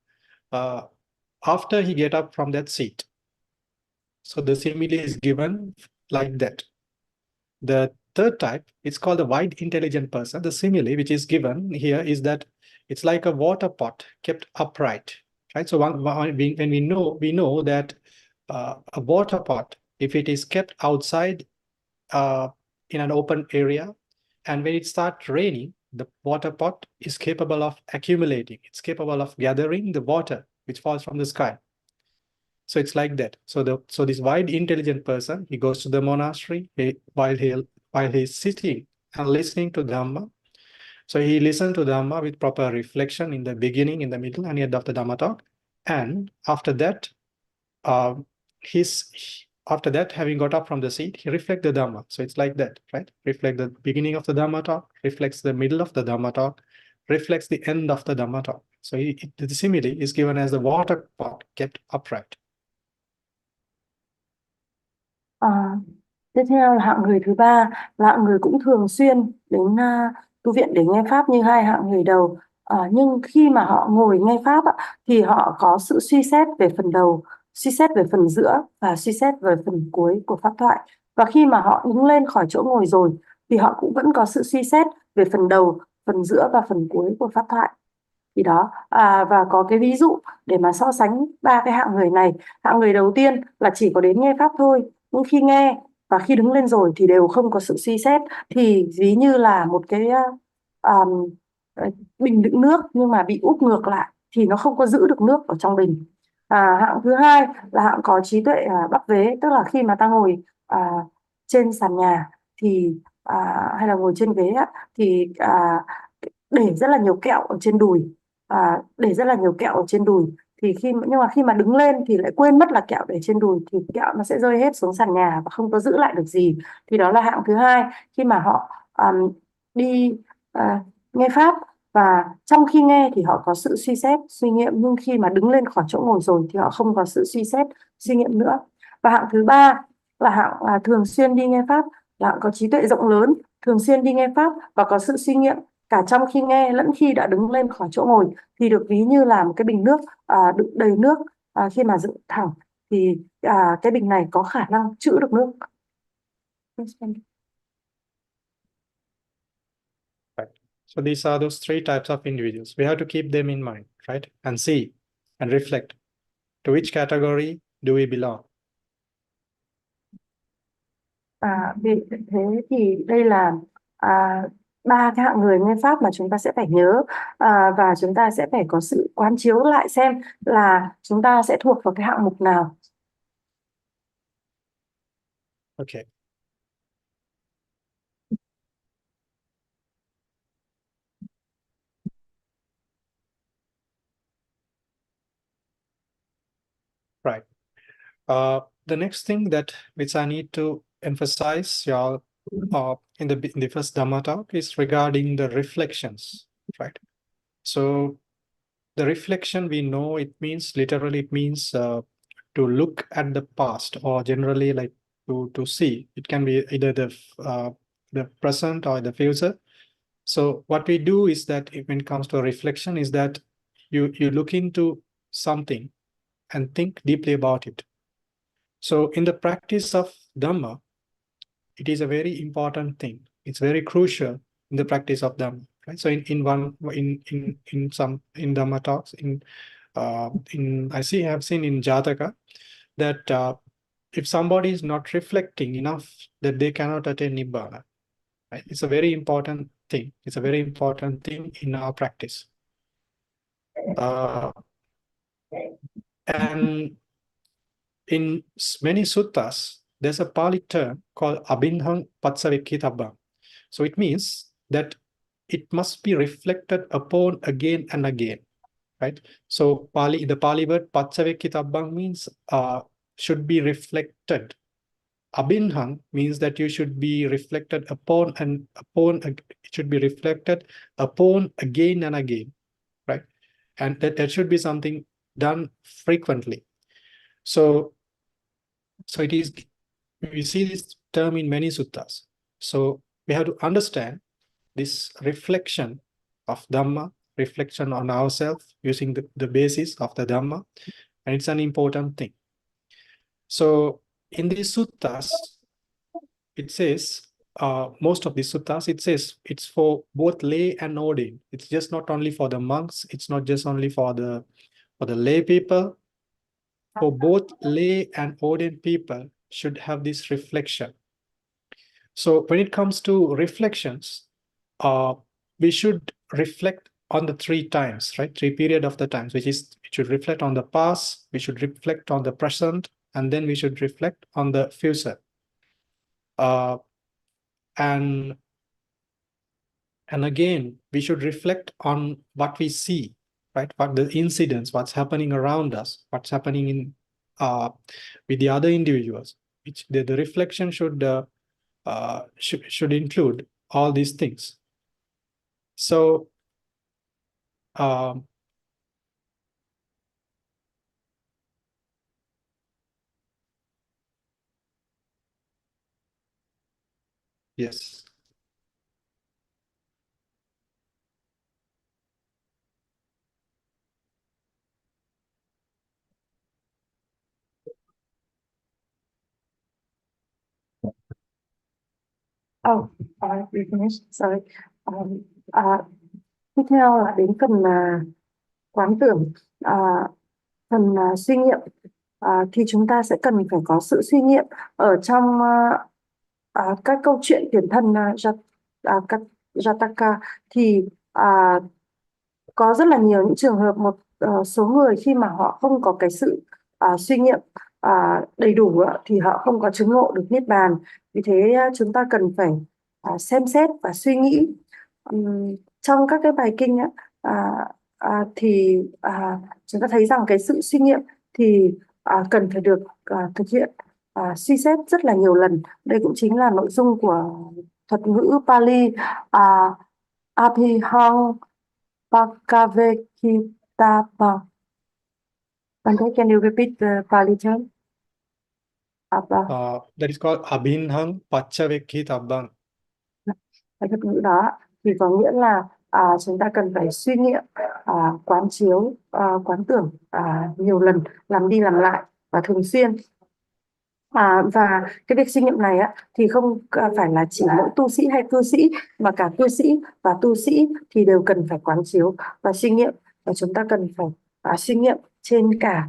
after he get up from that seat. So the simile is given like that. The third type, it's called the wide intelligent person. The simile which is given here is that it's like a water pot kept upright, right? So when we know that a water pot, if it is kept outside in an open area, and when it starts raining, the water pot is capable of accumulating. It's capable of gathering the water which falls from the sky. So it's like that. So this wide intelligent person, he goes to the monastery while he's sitting and listening to Dhamma. So he listens to Dhamma with proper reflection in the beginning, in the middle, and end of the Dhamma talk. And after that, having got up from the seat, he reflects the Dhamma. So it's like that, right? Reflect the beginning of the Dhamma talk, reflects the middle of the Dhamma talk, reflects the end of the Dhamma talk. So the simile is given as the water pot kept upright. Tiếp theo là hạng người thứ ba, là hạng người cũng thường xuyên đến tu viện để nghe Pháp như hai hạng người đầu. Nhưng khi mà họ ngồi nghe Pháp thì họ có sự suy xét về phần đầu, suy xét về phần giữa và suy xét về phần cuối của Pháp thoại. Và khi mà họ đứng lên khỏi chỗ ngồi rồi thì họ cũng vẫn có sự suy xét về phần đầu, phần giữa và phần cuối của Pháp thoại. Thì đó, và có cái ví dụ để mà so sánh ba cái hạng người này. Hạng người đầu tiên là chỉ có đến nghe Pháp thôi, nhưng khi nghe và khi đứng lên rồi thì đều không có sự suy xét, thì ví như là một cái bình đựng nước nhưng mà bị úp ngược lại thì nó không có giữ được nước ở trong bình. Hạng thứ hai là hạng có trí tuệ bắc vế, tức là khi mà ta ngồi trên sàn nhà thì hay là ngồi trên ghế thì để rất là nhiều kẹo ở trên đùi, thì nhưng mà khi mà đứng lên thì lại quên mất là kẹo để trên đùi, thì kẹo nó sẽ rơi hết xuống sàn nhà và không có giữ lại được gì. Thì đó là hạng thứ hai, khi mà họ đi nghe Pháp và trong khi nghe thì họ có sự suy xét, suy nghiệm, nhưng khi mà đứng lên khỏi chỗ ngồi rồi thì họ không có sự suy xét, suy nghiệm nữa. Và hạng thứ ba là hạng thường xuyên đi nghe Pháp, là hạng có trí tuệ rộng lớn, thường xuyên đi nghe Pháp và có sự suy nghiệm cả trong khi nghe lẫn khi đã đứng lên khỏi chỗ ngồi, thì được ví như là một cái bình nước đựng đầy nước, khi mà dựng thẳng thì cái bình này có khả năng trữ được nước. Right. So these are those three types of individuals. We have to keep them in mind, right? And see and reflect. To which category do we belong? Thế thì đây là ba cái hạng người nghe pháp mà chúng ta sẽ phải nhớ, và chúng ta sẽ phải có sự quán chiếu lại xem là chúng ta sẽ thuộc vào cái hạng mục nào. Okay. Right. The next thing that which I need to emphasize, y'all, in the first Dhamma talk is regarding the reflections, right? So the reflection, we know it means literally, it means to look at the past, or generally like to see. It can be either the present or the future. So what we do is that when it comes to a reflection is that you look into something and think deeply about it. So in the practice of Dhamma, it is a very important thing. It's very crucial in the practice of Dhamma. Right? So in Dhamma talks, I have seen in Jataka that if somebody is not reflecting enough, that they cannot attain Nibbana. Right? It's a very important thing. It's a very important thing in our practice. And in many suttas, there's a Pali term called abhinhang patsavikhitabhang. So it means that it must be reflected upon again and again, right? So the Pali word patsavikhitabhang means should be reflected. Abhinhang means that you should be reflected upon and upon. It should be reflected upon again and again, right? And that should be something done frequently. So it is, we see this term in many suttas. So we have to understand this reflection of Dhamma, reflection on ourselves using the basis of the Dhamma, and it's an important thing. So in these suttas, it says, most of the suttas, it says it's for both lay and ordained. It's just not only for the monks, it's not just only for the lay people. For both lay and ordained people should have this reflection. So when it comes to reflections, we should reflect on the 3 times, right? 3 period of the times, which is, it should reflect on the past, we should reflect on the present, and then we should reflect on the future. And again, we should reflect on what we see, right? What the incidents, what's happening around us, what's happening in with the other individuals. Which the reflection should include all these things. So yes. Oh, we finished. Sorry. Tiếp theo là đến phần quán tưởng, phần suy nghiệm. Thì chúng ta sẽ cần phải có sự suy nghiệm ở trong các câu chuyện tiền thân Jataka. Thì có rất là nhiều những trường hợp một số người khi mà họ không có cái sự suy nghiệm đầy đủ thì họ không có chứng ngộ được Niết-bàn. Vì thế chúng ta cần phải xem xét và suy nghĩ. Trong các cái bài kinh thì chúng ta thấy rằng cái sự suy nghiệm thì cần phải được thực hiện suy xét rất là nhiều lần. Đây cũng chính là nội dung của thuật ngữ Pali Abhihang Bhagavato. Bhante, can you repeat the Pali term? That is called abhinhang patsavikhitabhang. Cái thuật ngữ đó thì có nghĩa là chúng ta cần phải suy nghiệm, quán chiếu, quán tưởng nhiều lần, làm đi làm lại và thường xuyên. Và cái việc suy nghiệm này thì không phải là chỉ mỗi tu sĩ hay cư sĩ, mà cả cư sĩ và tu sĩ thì đều cần phải quán chiếu và suy nghiệm. Và chúng ta cần phải suy nghiệm trên cả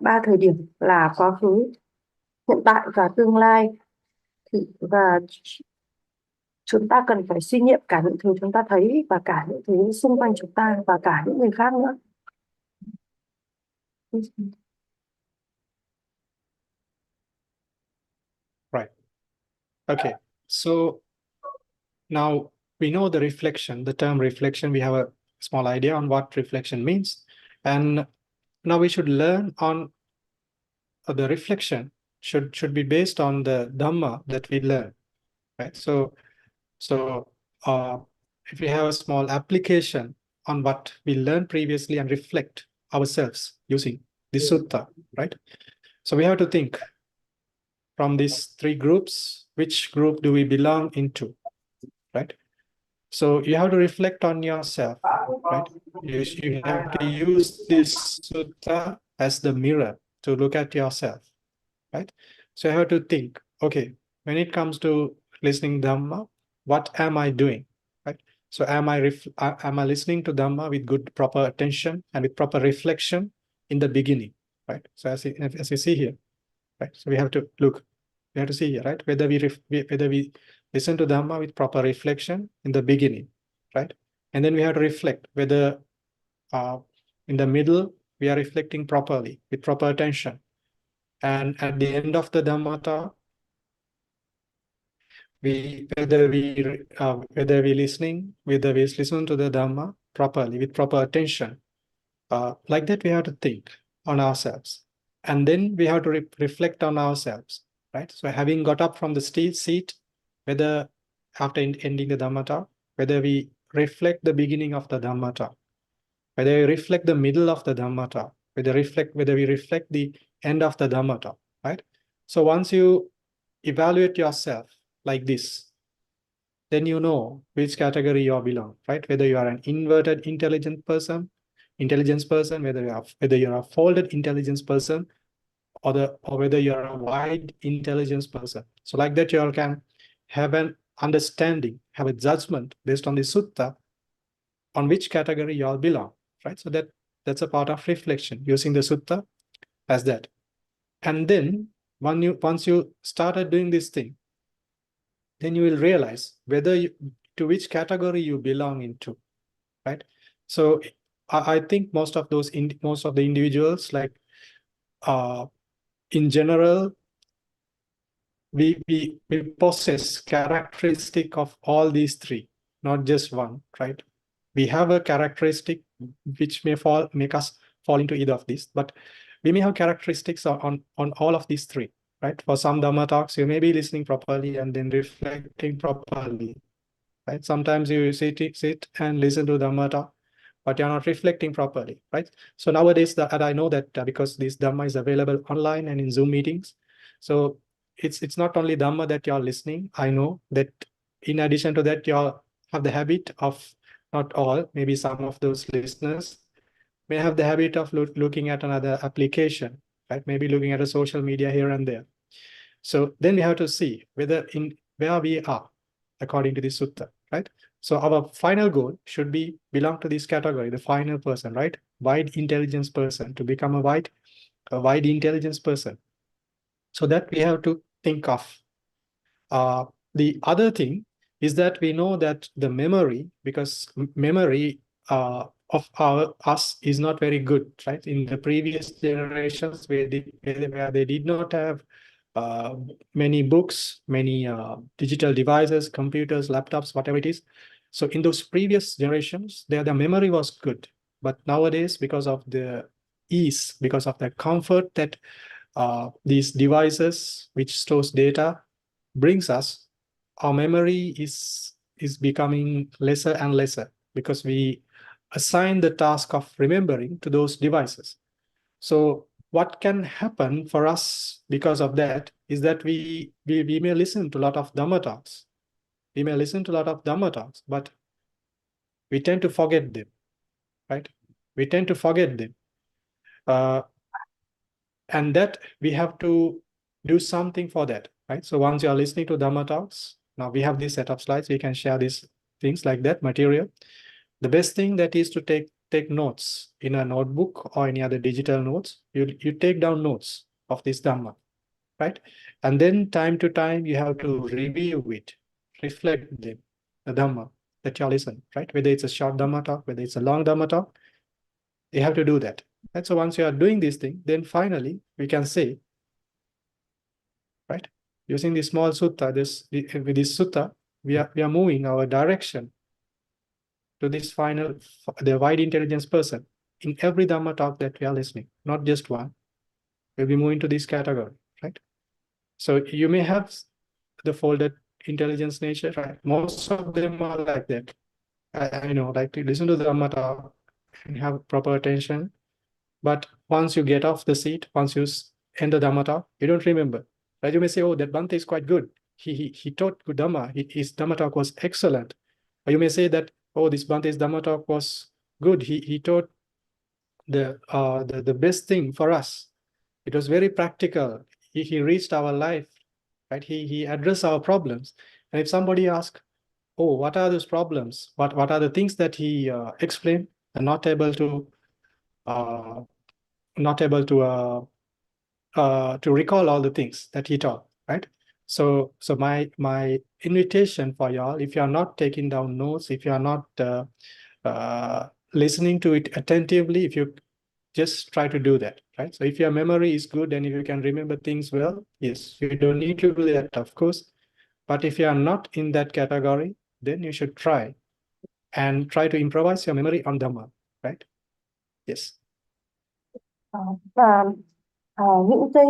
3 thời điểm là quá khứ, hiện tại và tương lai. Và chúng ta cần phải suy nghiệm cả những thứ chúng ta thấy và cả những thứ xung quanh chúng ta và cả những người khác nữa. Right. Okay. So now we know the reflection, the term reflection. We have a small idea on what reflection means. And now we should learn on the reflection should be based on the Dhamma that we learn. Right. So if we have a small application on what we learned previously and reflect ourselves using the sutta, right? So we have to think from these three groups, which group do we belong into, right? So you have to reflect on yourself, right? You have to use this sutta as the mirror to look at yourself, right? So you have to think, okay, when it comes to listening Dhamma, what am I doing, right? So am I listening to Dhamma with good, proper attention and with proper reflection in the beginning, right? So as you see here, right? So we have to look, we have to see here, right? Whether we listen to Dhamma with proper reflection in the beginning, right? And then we have to reflect whether in the middle we are reflecting properly with proper attention, and at the end of the Dhamma talk, whether we listen to the Dhamma properly with proper attention, like that we have to think on ourselves, and then we have to reflect on ourselves, right? So having got up from the seat, whether after ending the Dhamma talk, whether we reflect the beginning of the Dhamma talk, whether we reflect the middle of the Dhamma talk, whether we reflect the end of the Dhamma talk, right? So once you evaluate yourself like this, then you know which category you belong, right? Whether you are an inverted intelligence person, whether you are a folded intelligence person, or whether you are a wide intelligence person. So like that, you all can have an understanding, have a judgment based on the sutta on which category you all belong, right? So that's a part of reflection, using the sutta as that. And then once you started doing this thing, then you will realize to which category you belong into, right? So I think most of the individuals, like in general, we possess characteristic of all these three, not just one, right? We have a characteristic which may make us fall into either of these, but we may have characteristics on all of these three, right? For some Dhamma talks, you may be listening properly and then reflecting properly, right? Sometimes you sit and listen to Dhamma talk, but you're not reflecting properly, right? So nowadays, I know that because this Dhamma is available online and in Zoom meetings, so it's not only Dhamma that you're listening. I know that in addition to that, you all have the habit of, not all, maybe some of those listeners may have the habit of looking at another application, right? Maybe looking at a social media here and there. So then we have to see where we are according to the sutta, right? So our final goal should be belong to this category, the final person, right? Wide intelligence person, to become a wide intelligence person. So that we have to think of. The other thing is that we know that the memory, because memory of us is not very good, right? In the previous generations where they did not have many books, many digital devices, computers, laptops, whatever it is. So in those previous generations, the memory was good. But nowadays, because of the ease, because of the comfort that these devices which stores data brings us, our memory is becoming lesser and lesser because we assign the task of remembering to those devices. So what can happen for us because of that is that we may listen to a lot of Dhamma talks. We may listen to a lot of Dhamma talks, but we tend to forget them, right? We tend to forget them. And that we have to do something for that, right? So once you are listening to Dhamma talks, now we have this set of slides, we can share these things like that material. The best thing that is to take notes in a notebook or any other digital notes. You take down notes of this Dhamma, right? And then time to time you have to review it, reflect them, the Dhamma that you listen, right? Whether it's a short Dhamma talk, whether it's a long Dhamma talk, you have to do that. And so once you are doing this thing, then finally we can say, right? Using this small sutta, with this sutta, we are moving our direction to this final, the wide intelligence person in every Dhamma talk that we are listening, not just one. We'll be moving to this category, right? So you may have the folded intelligence nature, right? Most of them are like that. I know, like to listen to the Dhamma talk and have proper attention. But once you get off the seat, once you end the Dhamma talk, you don't remember. Right? You may say, oh, that Bhante is quite good. He taught good Dhamma. His Dhamma talk was excellent. Or you may say that, oh, this Bhante's Dhamma talk was good. He taught the best thing for us. It was very practical. He reached our life, right? He addressed our problems. And if somebody asks, oh, what are those problems? What are the things that he explained and not able to recall all the things that he taught, right? So my invitation for y'all, if you are not taking down notes, if you are not listening to it attentively, if you just try to do that, right? So if your memory is good and if you can remember things well, yes, you don't need to do that, of course. But if you are not in that category, then you should try to improvise your memory on Dhamma, right? Yes. Và những cái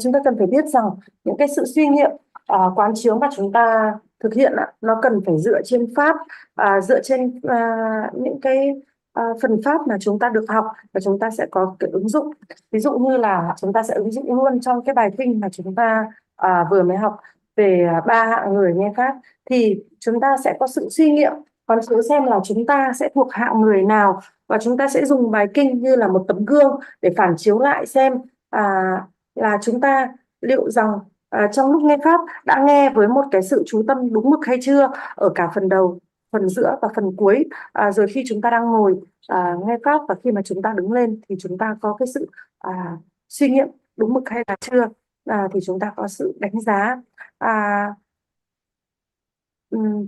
chúng ta cần phải biết rằng những cái sự suy nghiệm, quán chiếu mà chúng ta thực hiện nó cần phải dựa trên pháp, dựa trên những cái phần pháp mà chúng ta được học, và chúng ta sẽ có cái ứng dụng. Ví dụ như là chúng ta sẽ ứng dụng luôn trong cái bài kinh mà chúng ta vừa mới học về 3 hạng người nghe pháp, thì chúng ta sẽ có sự suy nghiệm quán chiếu xem là chúng ta sẽ thuộc hạng người nào, và chúng ta sẽ dùng bài kinh như là một tấm gương để phản chiếu lại xem là chúng ta liệu rằng trong lúc nghe pháp đã nghe với một cái sự chú tâm đúng mực hay chưa, ở cả phần đầu, phần giữa và phần cuối. Rồi khi chúng ta đang ngồi nghe pháp và khi mà chúng ta đứng lên thì chúng ta có cái sự suy nghiệm đúng mực hay là chưa, thì chúng ta có sự đánh giá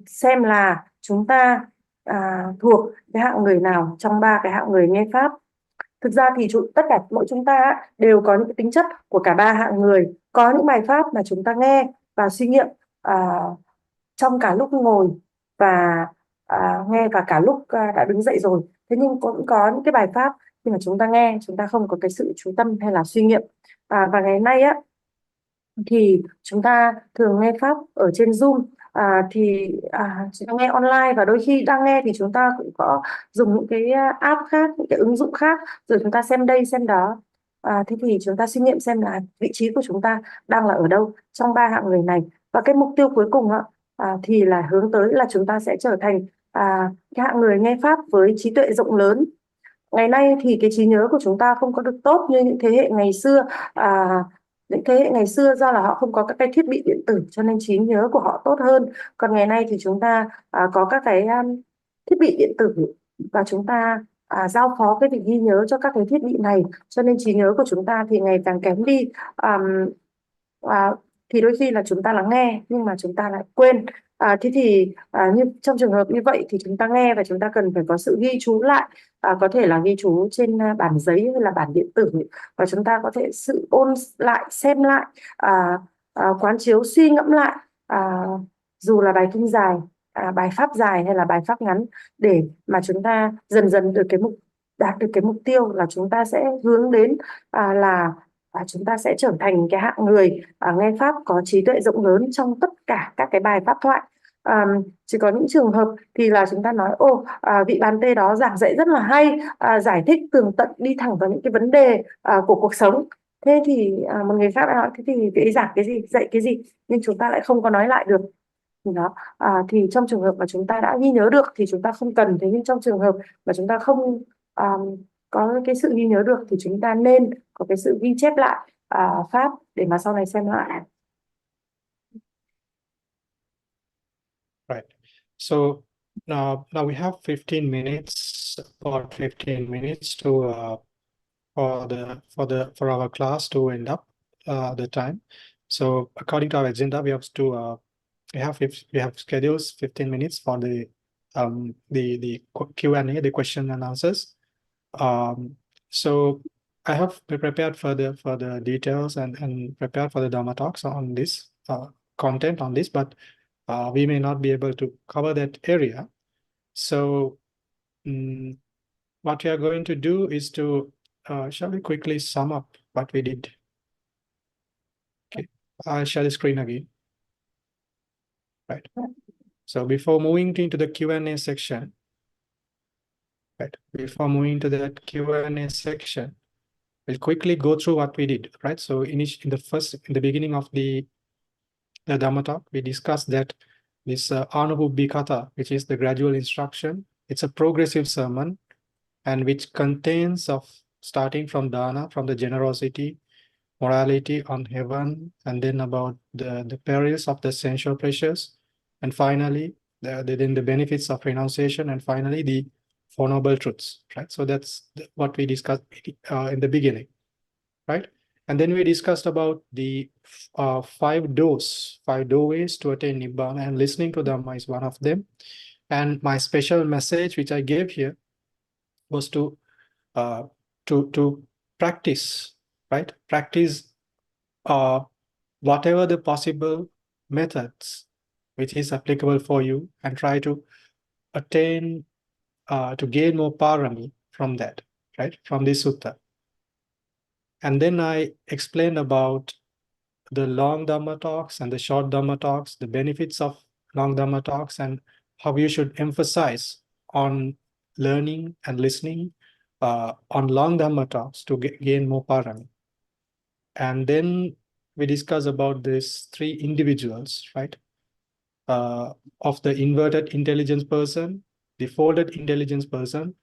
xem là chúng ta thuộc cái hạng người nào trong 3 cái hạng người nghe pháp. Thực ra thì tất cả mỗi chúng ta đều có những cái tính chất của cả 3 hạng người. Có những bài pháp mà chúng ta nghe và suy nghiệm trong cả lúc ngồi và nghe và cả lúc đã đứng dậy rồi. Thế nhưng cũng có những cái bài pháp khi mà chúng ta nghe, chúng ta không có cái sự chú tâm hay là suy nghiệm. Và ngày nay thì chúng ta thường nghe pháp ở trên Zoom, thì chúng ta nghe online, và đôi khi đang nghe thì chúng ta cũng có dùng những cái app khác, những cái ứng dụng khác, rồi chúng ta xem đây xem đó. Thế thì chúng ta suy nghiệm xem là vị trí của chúng ta đang là ở đâu trong 3 hạng người này, và cái mục tiêu cuối cùng thì là hướng tới là chúng ta sẽ trở thành cái hạng người nghe pháp với trí tuệ rộng lớn. Ngày nay thì cái trí nhớ của chúng ta không có được tốt như những thế hệ ngày xưa. Những thế hệ ngày xưa do là họ không có các cái thiết bị điện tử cho nên trí nhớ của họ tốt hơn. Còn ngày nay thì chúng ta có các cái thiết bị điện tử, và chúng ta giao phó cái việc ghi nhớ cho các cái thiết bị này, cho nên trí nhớ của chúng ta thì ngày càng kém đi. Thì đôi khi là chúng ta lắng nghe nhưng mà chúng ta lại quên. Thế thì như trong trường hợp như vậy thì chúng ta nghe và chúng ta cần phải có sự ghi chú lại, có thể là ghi chú trên bản giấy hay là bản điện tử, và chúng ta có thể sự ôn lại, xem lại, quán chiếu, suy ngẫm lại, dù là bài kinh dài, bài pháp dài hay là bài pháp ngắn, để mà chúng ta dần dần đạt được cái mục tiêu là chúng ta sẽ hướng đến là chúng ta sẽ trở thành cái hạng người nghe pháp có trí tuệ rộng lớn trong tất cả các cái bài pháp thoại. Chỉ có những trường hợp thì là chúng ta nói vị Bhante đó giảng dạy rất là hay, giải thích tường tận, đi thẳng vào những cái vấn đề của cuộc sống. Thế thì một người khác đã nói thế thì vị ấy giảng cái gì, dạy cái gì, nhưng chúng ta lại không có nói lại được. Thì trong trường hợp mà chúng ta đã ghi nhớ được thì chúng ta không cần. Thế nhưng trong trường hợp mà chúng ta không có cái sự ghi nhớ được thì chúng ta nên có cái sự ghi chép lại pháp để mà sau này xem lại. Right. So now we have 15 minutes or 15 minutes to for our class to end up the time. So according to our agenda, we have to we have scheduled 15 minutes for the Q&A, the question and answers. So I have prepared for the details and prepared for the Dharma talks on this content on this, but we may not be able to cover that area. So what we are going to do is to shall we quickly sum up what we did? Okay, I'll share the screen again. Right. So before moving into the Q&A section, right? Before moving to that Q&A section, we'll quickly go through what we did, right? So in the beginning of the Dhamma talk, we discussed that this Anupubba-kata, which is the gradual instruction, it's a progressive sermon, and which contains of starting from dana, from the generosity, morality on heaven, and then about the perils of the sensual pleasures, and finally then the benefits of renunciation, and finally the Four Noble Truths, right? So that's what we discussed in the beginning, right? And then we discussed about the 5 doorways to attain Nibbana, and listening to Dhamma is one of them. And my special message, which I gave here, was to practice, right? Practice whatever the possible methods which is applicable for you, and try to attain, to gain more parami from that, right? From this sutta. And then I explained about the long Dhamma talks and the short Dhamma talks, the benefits of long Dhamma talks, and how you should emphasize on learning and listening on long Dhamma talks to gain more parami. And then we discuss about these 3 individuals, right? Of the inverted intelligence person, the folded intelligence person,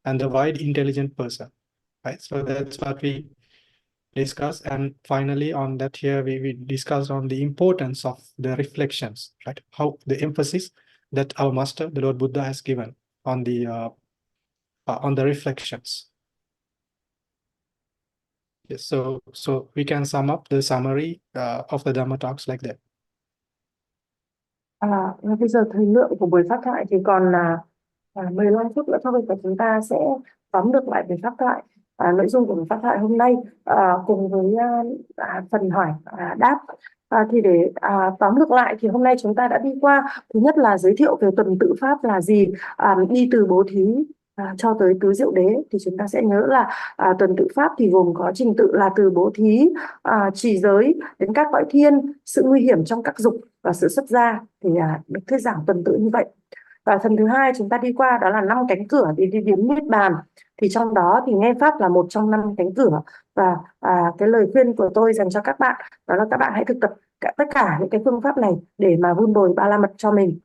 and the wide intelligent person, right? So that's what we discussed. And finally, on that here, we discussed on the importance of the reflections, right? How the emphasis that our master, the Lord Buddha, has given on the reflections. Yes, so we can sum up the summary of the Dhamma talks like that. Và bây giờ thời lượng của buổi pháp thoại thì còn là 15 phút nữa thôi, và chúng ta sẽ tóm được lại về pháp thoại. Nội dung của buổi pháp thoại hôm nay cùng với phần hỏi đáp. Thì để tóm được lại thì hôm nay chúng ta đã đi qua, thứ nhất là giới thiệu về tuần tự pháp là gì, đi từ bố thí cho tới tứ diệu đế. Thì chúng ta sẽ nhớ là tuần tự pháp thì gồm có trình tự là từ bố thí, trì giới đến các cõi thiên, sự nguy hiểm trong các dục và sự xuất gia, thì được thuyết giảng tuần tự như vậy. Và phần thứ hai chúng ta đi qua đó là 5 cánh cửa để đi đến Niết-bàn. Thì trong đó thì nghe pháp là một trong 5 cánh cửa. Và cái lời khuyên của tôi dành cho các bạn đó là các bạn hãy thực tập tất cả những cái phương pháp này để mà vun bồi ba la mật cho mình.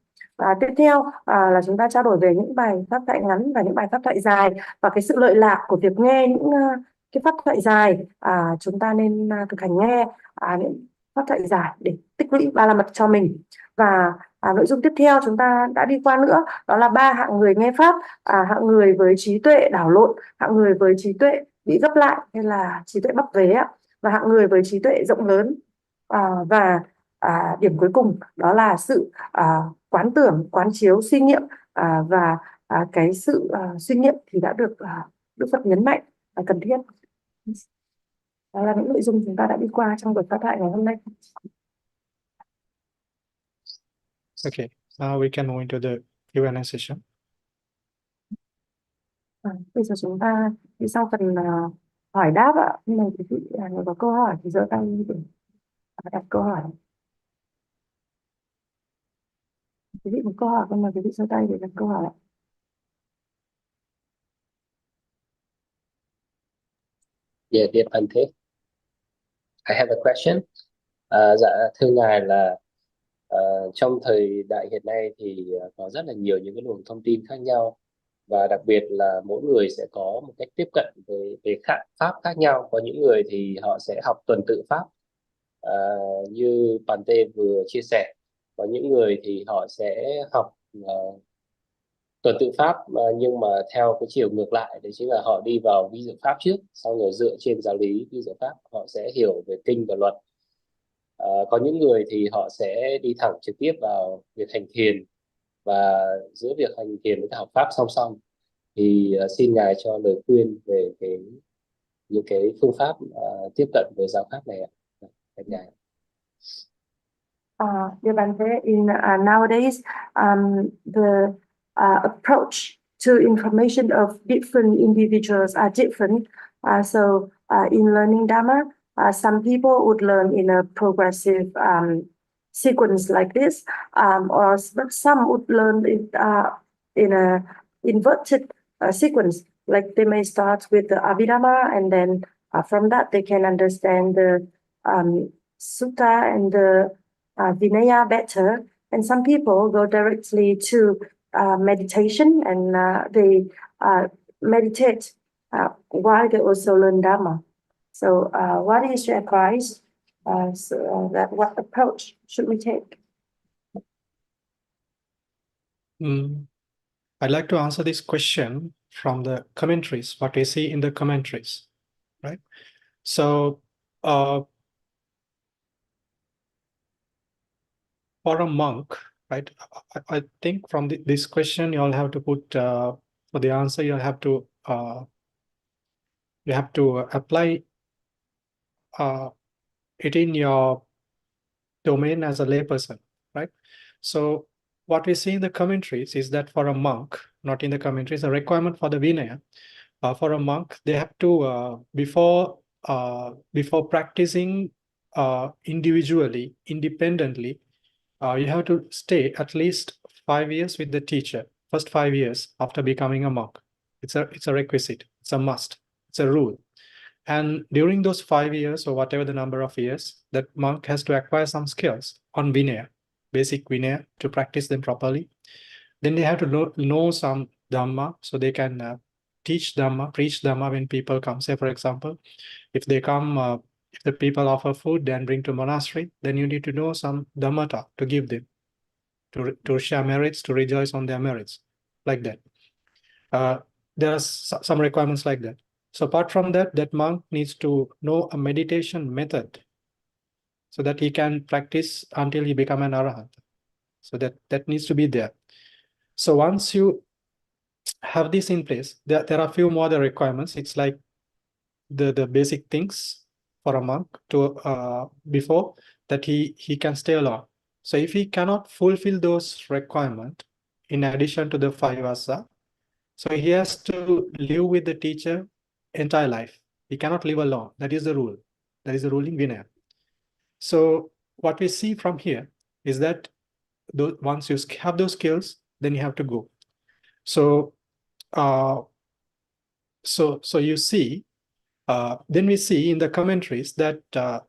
Tiếp theo là chúng ta trao đổi về những bài pháp thoại ngắn và những bài pháp thoại dài, và cái sự lợi lạc của việc nghe những cái pháp thoại dài. Chúng ta nên thực hành nghe những pháp thoại dài để tích lũy ba la mật cho mình. Và nội dung tiếp theo chúng ta đã đi qua nữa, đó là 3 hạng người nghe pháp: hạng người với trí tuệ đảo lộn, hạng người với trí tuệ bị gấp lại hay là trí tuệ bắp vế, và hạng người với trí tuệ rộng lớn. Và điểm cuối cùng đó là sự quán tưởng, quán chiếu, suy nghiệm, và cái sự suy nghiệm thì đã được Đức Phật nhấn mạnh là cần thiết. Đó là những nội dung chúng ta đã đi qua trong buổi pháp thoại ngày hôm nay. Okay, now we can move into the Q&A session. Bây giờ chúng ta đi sau phần hỏi đáp ạ. Nhưng mà quý vị nếu có câu hỏi thì giơ tay để đặt câu hỏi. Quý vị có câu hỏi không, mà quý vị giơ tay để đặt câu hỏi ạ. Yeah, dear Bhante, I have a question. Dạ thưa ngài là trong thời đại hiện nay thì có rất là nhiều những cái luồng thông tin khác nhau, và đặc biệt là mỗi người sẽ có một cách tiếp cận về pháp khác nhau. Có những người thì họ sẽ học tuần tự pháp như Bhante vừa chia sẻ, có những người thì họ sẽ học tuần tự pháp nhưng mà theo cái chiều ngược lại, đấy chính là họ đi vào vi diệu pháp trước, sau rồi dựa trên giáo lý vi diệu pháp họ sẽ hiểu về kinh và luật. Có những người thì họ sẽ đi thẳng trực tiếp vào việc hành thiền, và giữa việc hành thiền với cả học pháp song song. Thì xin ngài cho lời khuyên về những cái phương pháp tiếp cận với giáo pháp này ạ. Cảm ơn ngài. Dear Bhante, nowadays, the approach to information of different individuals are different. So in learning Dharma, some people would learn in a progressive sequence like this, but some would learn it in a inverted sequence. Like they may start with the Abhidhamma, and then from that they can understand the Sutta and the Vinaya better, and some people go directly to meditation, and they meditate while they also learn Dharma. So what is your advice? What approach should we take? I'd like to answer this question from the commentaries, what we see in the commentaries, right? So for a monk, right, I think from this question, you'll have to put, for the answer, you'll have to apply it in your domain as a layperson, right? So what we see in the commentaries is that for a monk, not in the commentaries, a requirement for the Vinaya, for a monk, they have to, before practicing individually, independently, you have to stay at least 5 years with the teacher, first 5 years after becoming a monk. It's a requisite, it's a must, it's a rule. And during those 5 years, or whatever the number of years, that monk has to acquire some skills on Vinaya, basic Vinaya, to practice them properly. Then they have to know some Dhamma, so they can teach Dhamma, preach Dhamma when people come. Say, for example, if they come, if the people offer food and bring to monastery, then you need to know some Dhamma talk to give them, to share merits, to rejoice on their merits, like that. There are some requirements like that. So apart from that, that monk needs to know a meditation method so that he can practice until he become an Arahato. So that needs to be there. So once you have this in place, there are a few more other requirements. It's like the basic things for a monk to before that he can stay alone. So if he cannot fulfill those requirements, in addition to the 5 vasa, so he has to live with the teacher entire life. He cannot live alone. That is the rule. That is the rule in Vinaya. So what we see from here is that once you have those skills, then you have to go. So so you see, then we see in the commentaries that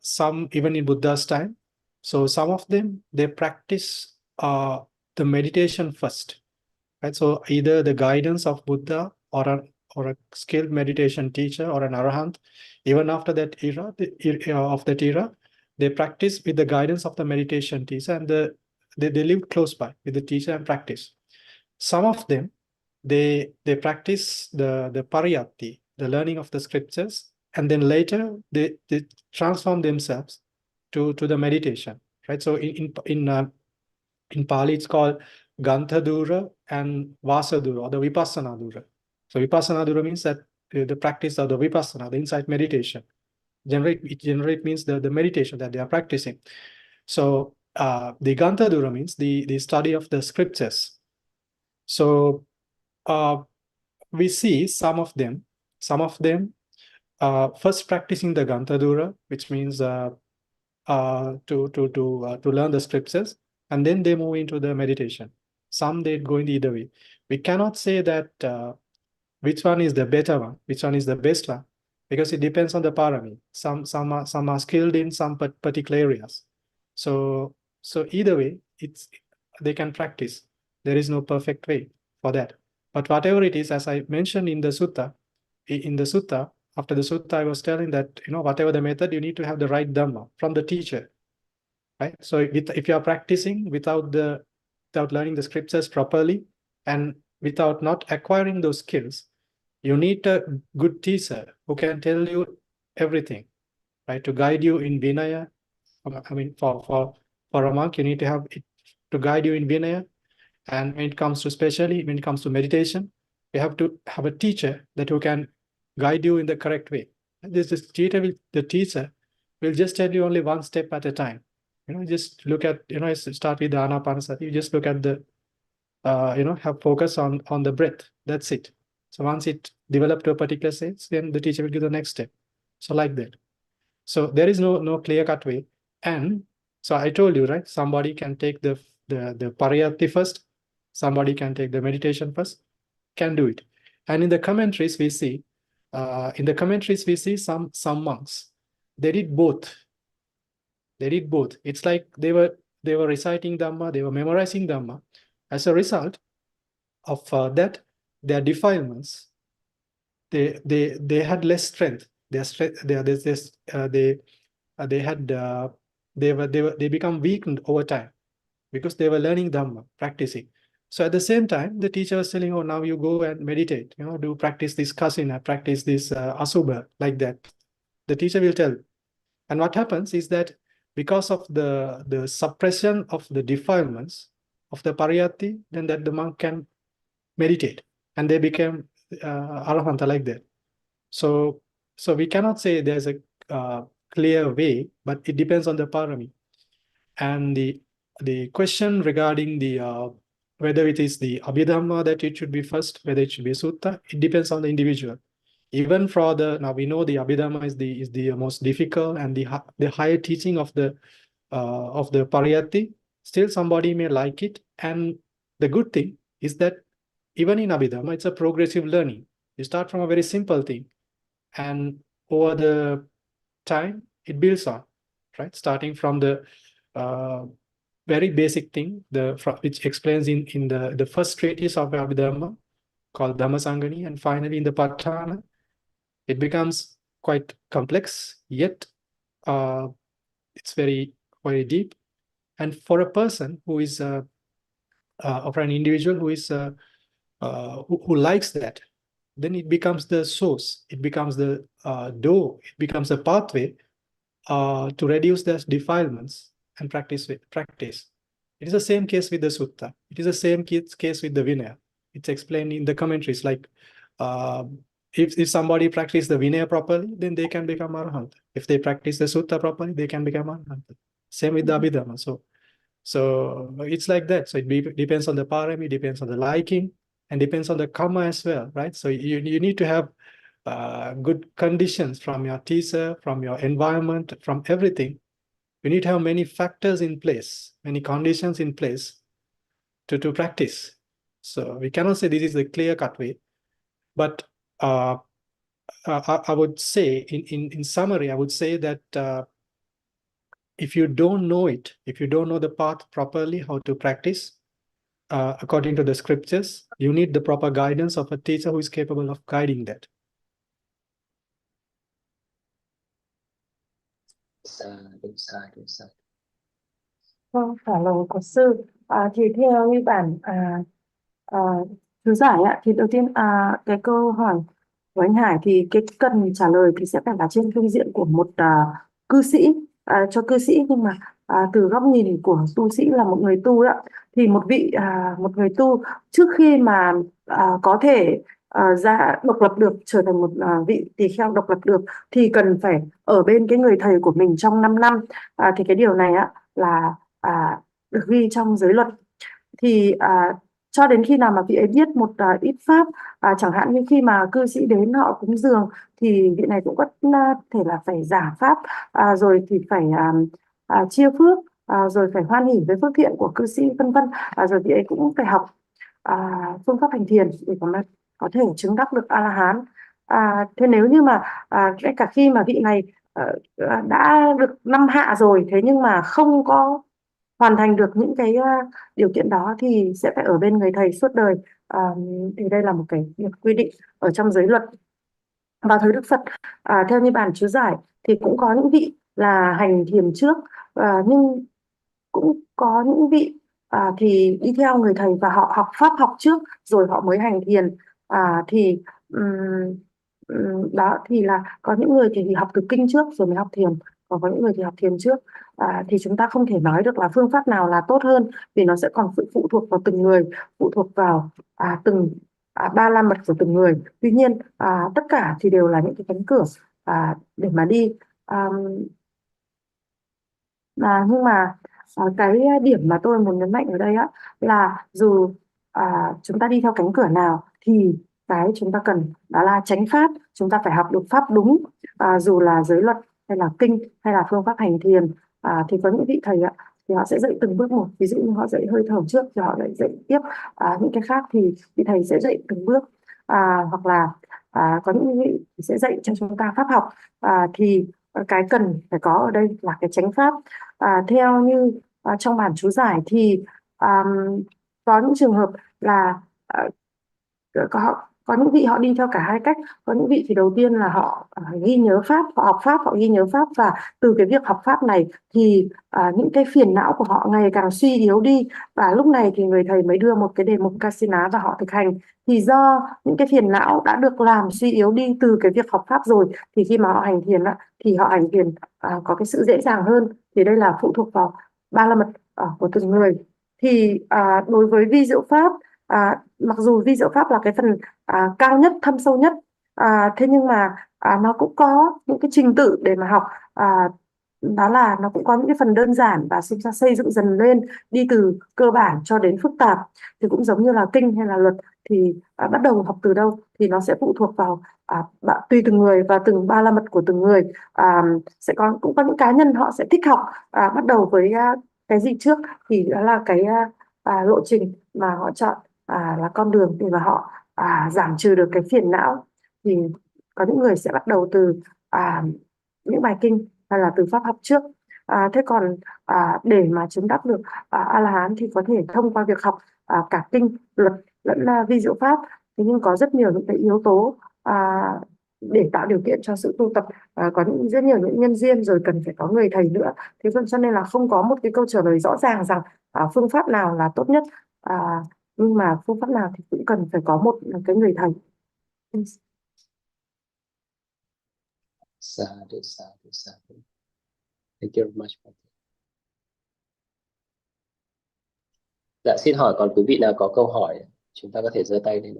some, even in Buddha's time, so some of them, they practice the meditation first, right? So either the guidance of Buddha or a skilled meditation teacher or an Arahant, even after that era, they practice with the guidance of the meditation teacher, and they live close by with the teacher and practice. Some of them, they practice the pariyatti, the learning of the scriptures, and then later they transform themselves to the meditation, right? So in Pali, it's called Gantha-dura and Vasa-dura, or the Vipassana-dura. So Vipassana-dura means that the practice of the Vipassana, the insight meditation. Generate means the meditation that they are practicing. So the Gantha-dura means the study of the scriptures. So we see some of them first practicing the Gantha-dura, which means to learn the scriptures, and then they move into the meditation. Some they go in either way. We cannot say that which one is the better one, which one is the best one, because it depends on the parami. Some are skilled in some particular areas. So either way, they can practice. There is no perfect way for that. But whatever it is, as I mentioned in the sutta, after the sutta, I was telling that, whatever the method, you need to have the right Dhamma from the teacher, right? So if you are practicing without learning the scriptures properly, and without not acquiring those skills, you need a good teacher who can tell you everything, right? To guide you in Vinaya, I mean, for a monk, you need to have it to guide you in Vinaya. And when it comes to, especially when it comes to meditation, you have to have a teacher that who can guide you in the correct way. The teacher will just tell you only one step at a time. Just look at, start with the Anapanasati. You just look at the, have focus on the breath. That's it. So once it developed to a particular stage, then the teacher will give the next step. So like that. So there is no clear-cut way. And so I told you, right? Somebody can take the pariyatti first. Somebody can take the meditation first. Can do it. And in the commentaries we see, some monks, they did both. It's like they were reciting Dhamma, they were memorizing Dhamma. As a result of that, their defilements, they had less strength. They become weakened over time because they were learning Dhamma, practicing. So at the same time, the teacher was telling, oh, now you go and meditate, do practice this kasina, practice this asubha, like that. The teacher will tell. And what happens is that because of the suppression of the defilements of the pariyatti, then that the monk can meditate, and they became arahanta like that. So we cannot say there's a clear way, but it depends on the parami. And the question regarding the whether it is the Abhidhamma that it should be first, whether it should be sutta, it depends on the individual. Even for now we know the Abhidhamma is the most difficult and the higher teaching of the pariyatti. Still somebody may like it, and the good thing is that even in Abhidhamma, it's a progressive learning. You start from a very simple thing, and over the time it builds on, right? Starting from the very basic thing, which explains in the first treatise of Abhidhamma called Dhammasangani, and finally in the Patthana, it becomes quite complex, yet it's very, very deep. And for a person who is, or an individual who is who likes that, then it becomes the source, it becomes the door, it becomes a pathway to reduce the defilements and practice. It is the same case with the sutta. It is the same case with the Vinaya. It's explained in the commentaries, like if somebody practices the Vinaya properly, then they can become Arahant. If they practice the sutta properly, they can become Arahant. Same with the Abhidhamma. So it's like that. So it depends on the parami, depends on the liking, and depends on the karma as well, right? So you need to have good conditions from your teacher, from your environment, from everything. You need to have many factors in place, many conditions in place to practice. So we cannot say this is the clear-cut way, but I would say, in summary, I would say that if you don't know it, if you don't know the path properly, how to practice according to the scriptures, you need the proper guidance of a teacher who is capable of guiding that. Vâng, trả lời của sư. Thì theo như bản chú giải ạ, thì đầu tiên cái câu hỏi của anh Hải thì cái cần trả lời thì sẽ phải là trên phương diện của một cư sĩ, cho cư sĩ, nhưng mà từ góc nhìn của tu sĩ là một người tu ạ, thì một người tu trước khi mà có thể ra độc lập được, trở thành một vị tỳ kheo độc lập được, thì cần phải ở bên cái người thầy của mình trong 5 năm. Thì cái điều này á là được ghi trong giới luật. Thì cho đến khi nào mà vị ấy biết một ít pháp, chẳng hạn như khi mà cư sĩ đến họ cúng dường, thì vị này cũng có thể là phải giảng pháp, rồi thì phải chia phước, rồi phải hoan hỉ với phước thiện của cư sĩ, vân vân. Rồi vị ấy cũng phải học phương pháp hành thiền để có thể chứng đắc được A-la-hán. Thế nếu như mà ngay cả khi mà vị này đã được 5 hạ rồi, thế nhưng mà không có hoàn thành được những cái điều kiện đó, thì sẽ phải ở bên người thầy suốt đời. Thì đây là một cái việc quy định ở trong giới luật. Và thời Đức Phật, theo như bản chú giải, thì cũng có những vị là hành thiền trước, nhưng cũng có những vị thì đi theo người thầy và họ học pháp học trước rồi họ mới hành thiền. Đó thì là có những người thì học từ kinh trước rồi mới học thiền, còn có những người thì học thiền trước. Thì chúng ta không thể nói được là phương pháp nào là tốt hơn, vì nó sẽ còn phụ thuộc vào từng người, phụ thuộc vào từng ba la mật của từng người. Tuy nhiên tất cả thì đều là những cái cánh cửa để mà đi. Nhưng mà cái điểm mà tôi muốn nhấn mạnh ở đây á là dù chúng ta đi theo cánh cửa nào thì cái chúng ta cần đó là chánh pháp. Chúng ta phải học được pháp đúng, dù là giới luật hay là kinh hay là phương pháp hành thiền. Thì có những vị thầy ạ thì họ sẽ dạy từng bước một, ví dụ như họ dạy hơi thở trước thì họ lại dạy tiếp những cái khác thì vị thầy sẽ dạy từng bước. Hoặc là có những vị sẽ dạy cho chúng ta pháp học. Thì cái cần phải có ở đây là cái chánh pháp. Theo như trong bản chú giải thì có những trường hợp là có những vị họ đi theo cả hai cách. Có những vị thì đầu tiên là họ ghi nhớ pháp, họ học pháp, họ ghi nhớ pháp, và từ cái việc học pháp này thì những cái phiền não của họ ngày càng suy yếu đi, và lúc này thì người thầy mới đưa một cái đề mục Kasina và họ thực hành. Thì do những cái phiền não đã được làm suy yếu đi từ cái việc học pháp rồi, thì khi mà họ hành thiền thì họ hành thiền có cái sự dễ dàng hơn. Thì đây là phụ thuộc vào ba la mật của từng người. Thì đối với vi diệu pháp, mặc dù vi diệu pháp là cái phần cao nhất, thâm sâu nhất, thế nhưng mà nó cũng có những cái trình tự để mà học. Đó là nó cũng có những cái phần đơn giản và chúng ta xây dựng dần lên, đi từ cơ bản cho đến phức tạp. Thì cũng giống như là kinh hay là luật thì bắt đầu học từ đâu thì nó sẽ phụ thuộc vào tùy từng người và từng ba la mật của từng người. Cũng có những cá nhân họ sẽ thích học bắt đầu với cái gì trước, thì đó là cái lộ trình mà họ chọn là con đường để mà họ giảm trừ được cái phiền não. Thì có những người sẽ bắt đầu từ những bài kinh hay là từ pháp học trước. Thế còn để mà chứng đắc được A-la-hán thì có thể thông qua việc học cả kinh, luật lẫn vi diệu pháp. Thế nhưng có rất nhiều những cái yếu tố để tạo điều kiện cho sự tu tập. Có rất nhiều những nhân duyên, rồi cần phải có người thầy nữa. Thế cho nên là không có một cái câu trả lời rõ ràng rằng phương pháp nào là tốt nhất. Nhưng mà phương pháp nào thì cũng cần phải có một cái người thầy. Sadhu, sadhu, sadhu. Thank you very much. Dạ, xin hỏi còn quý vị nào có câu hỏi, chúng ta có thể giơ tay lên.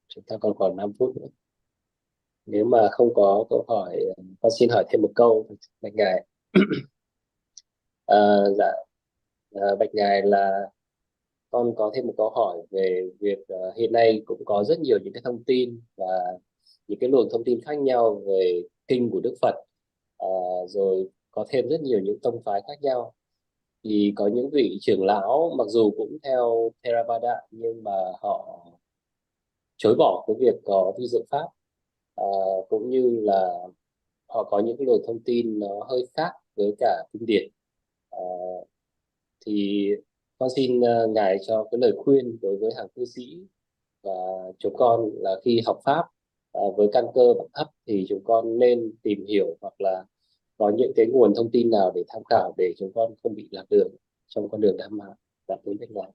Chúng ta còn 5 phút nữa. Nếu mà không có câu hỏi, con xin hỏi thêm một câu, Bạch Ngài. Bạch Ngài là con có thêm một câu hỏi về việc hiện nay cũng có rất nhiều những cái thông tin và những cái luồng thông tin khác nhau về kinh của Đức Phật, rồi có thêm rất nhiều những tông phái khác nhau. Thì có những vị trưởng lão mặc dù cũng theo Theravada nhưng mà họ chối bỏ cái việc có vi diệu pháp, cũng như là họ có những cái luồng thông tin nó hơi khác với cả kinh điển. Thì con xin Ngài cho cái lời khuyên đối với hàng cư sĩ và chúng con là khi học pháp với căn cơ bậc thấp thì chúng con nên tìm hiểu hoặc là có những cái nguồn thông tin nào để tham khảo để chúng con không bị lạc đường trong con đường Dhamma. Dạ, kính bạch Ngài.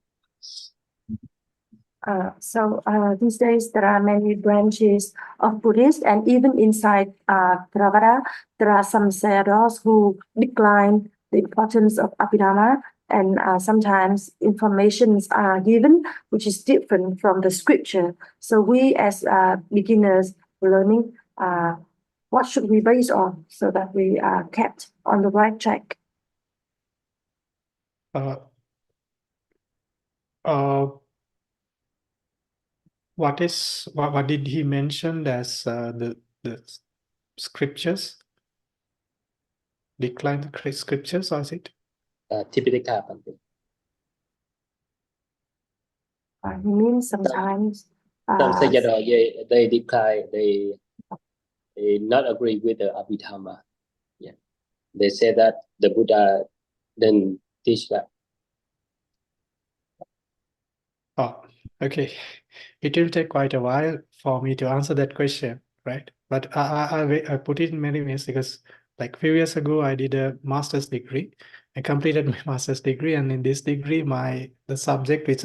These days there are many branches of Buddhists, and even inside Theravada, there are some sayadaws who decline the importance of Abhidhamma, and sometimes informations are given which is different from the scripture. So we as beginners learning, what should we base on so that we are kept on the right track? What did he mention as the scriptures? Decline the scriptures, or is it? Tipitaka. He means sometimes Some sayadaw, they decline, they not agree with the Abhidhamma. Yeah, they say that the Buddha didn't teach that. Oh, okay. It will take quite a while for me to answer that question, right? But I put it in many ways because, like, few years ago, I did a master's degree. I completed my master's degree, and in this degree, the subject which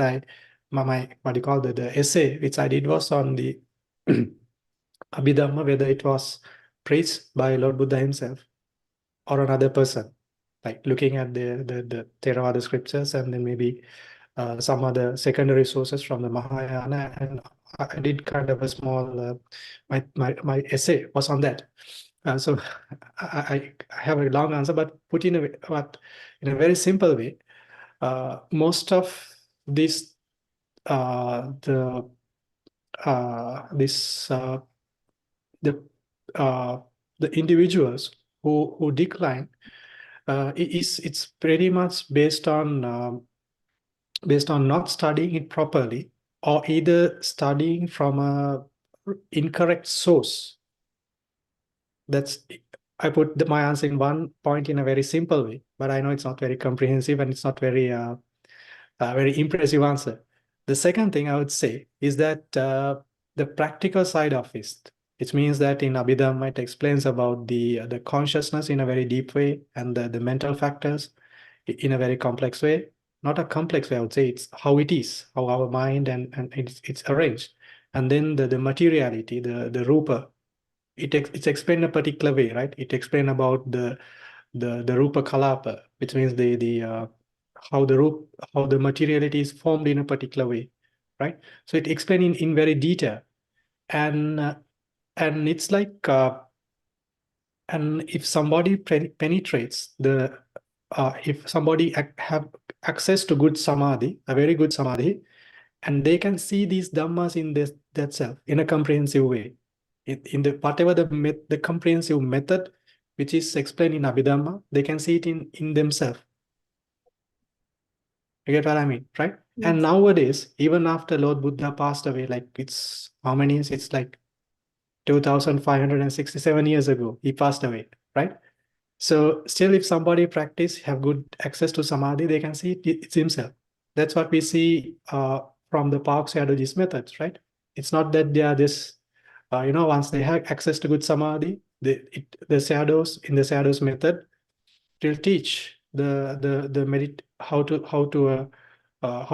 my what do you call the essay which I did was on the Abhidhamma, whether it was preached by Lord Buddha himself or another person, like looking at the Theravada scriptures and then maybe some other secondary sources from the Mahayana. And I did kind of a small, my essay was on that. So I have a long answer, but put in a very simple way. Most of this the individuals who decline, it's pretty much based on not studying it properly, or either studying from a incorrect source. I put my answer in one point in a very simple way, but I know it's not very comprehensive and it's not very very impressive answer. The second thing I would say is that the practical side of it, which means that in Abhidhamma it explains about the consciousness in a very deep way, and the mental factors in a very complex way. Not a complex way, I would say, it's how it is, how our mind and it's arranged. And then the materiality, the rupa, it's explained in a particular way, right? It explained about the rupa kalapa, which means how the materiality is formed in a particular way, right? So it explained in very detail, and it's like and if somebody penetrates if somebody have access to good samadhi, a very good samadhi, and they can see these dhammas in that self in a comprehensive way, in the whatever the comprehensive method which is explained in Abhidhamma, they can see it in themselves. You get what I mean, right? Yes. And nowadays, even after Lord Buddha passed away, like it's how many years? It's like 2,567 years ago, he passed away, right? So still, if somebody have good access to samadhi, they can see it's himself. That's what we see from the Park Sayadawji's methods, right? It's not that they are this, once they have access to good samadhi, the Sayadaw's method will teach how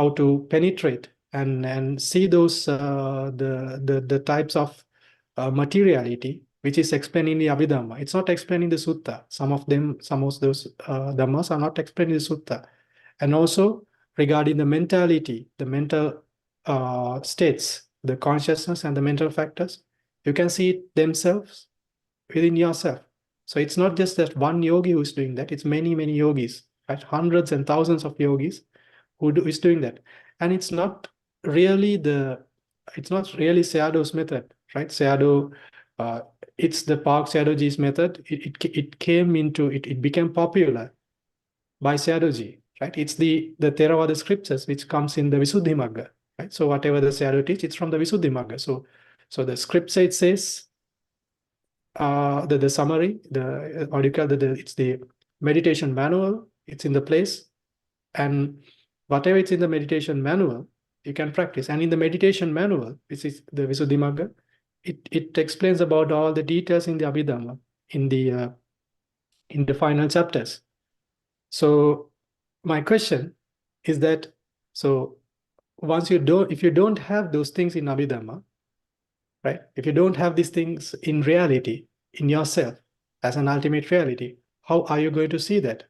to penetrate and see those the types of materiality which is explained in the Abhidhamma. It's not explained in the sutta. Some of those dhammas are not explained in the sutta. And also regarding the mentality, the mental states, the consciousness and the mental factors, you can see it themselves within yourself. So it's not just that one yogi who's doing that, it's many, many yogis, right? Hundreds and thousands of yogis is doing that. And it's not really Sayadaw's method, right? Sayadaw, it's the Park Sayadawji's method. It became popular by Sayadawji, right? It's the Theravada scriptures which comes in the Visuddhimagga, right? So whatever the Sayadaw teach, it's from the Visuddhimagga. So the scripture, it says, the summary, it's the meditation manual, it's in the place, and whatever it's in the meditation manual, you can practice. And in the meditation manual, which is the Visuddhimagga, it explains about all the details in the Abhidhamma in the final chapters. So my question is that, so if you don't have those things in Abhidhamma, right? If you don't have these things in reality, in yourself, as an ultimate reality, how are you going to see that,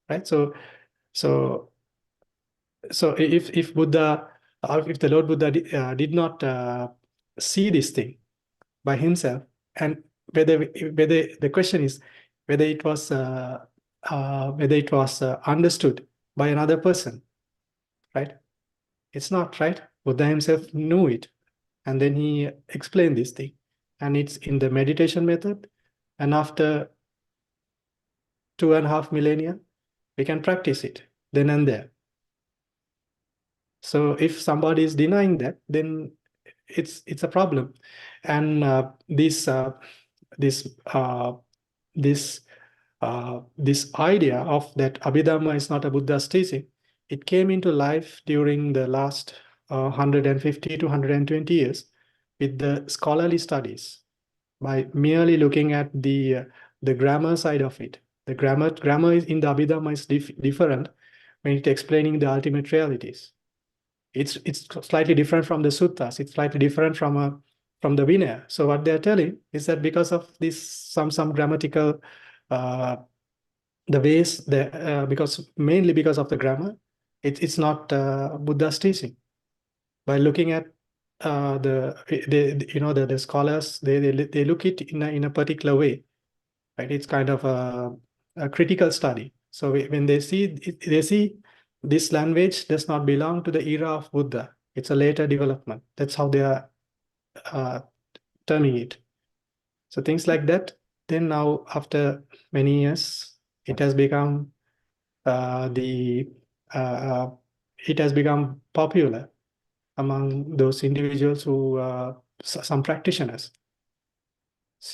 right? So if Buddha, if the Lord Buddha did not see this thing by himself, and whether the question is whether it was understood by another person, right? It's not, right? Buddha himself knew it, and then he explained this thing, and it's in the meditation method, and after 2.5 millennia, we can practice it then and there. So if somebody is denying that, then it's a problem. And this idea of that Abhidhamma is not a Buddha's teaching, it came into life during the last 150 to 120 years with the scholarly studies, by merely looking at the grammar side of it. The grammar is in the Abhidhamma is different when it's explaining the ultimate realities. It's slightly different from the suttas. It's slightly different from from the Vinaya. So what they're telling is that because of this some grammatical the ways that mainly because of the grammar, it's not Buddha's teaching. By looking at the scholars, they look it in a particular way, right? It's kind of a critical study. So when they see this language does not belong to the era of Buddha. It's a later development. That's how they are terming it. So things like that. Then now, after many years, it has become it has become popular among those individuals who some practitioners.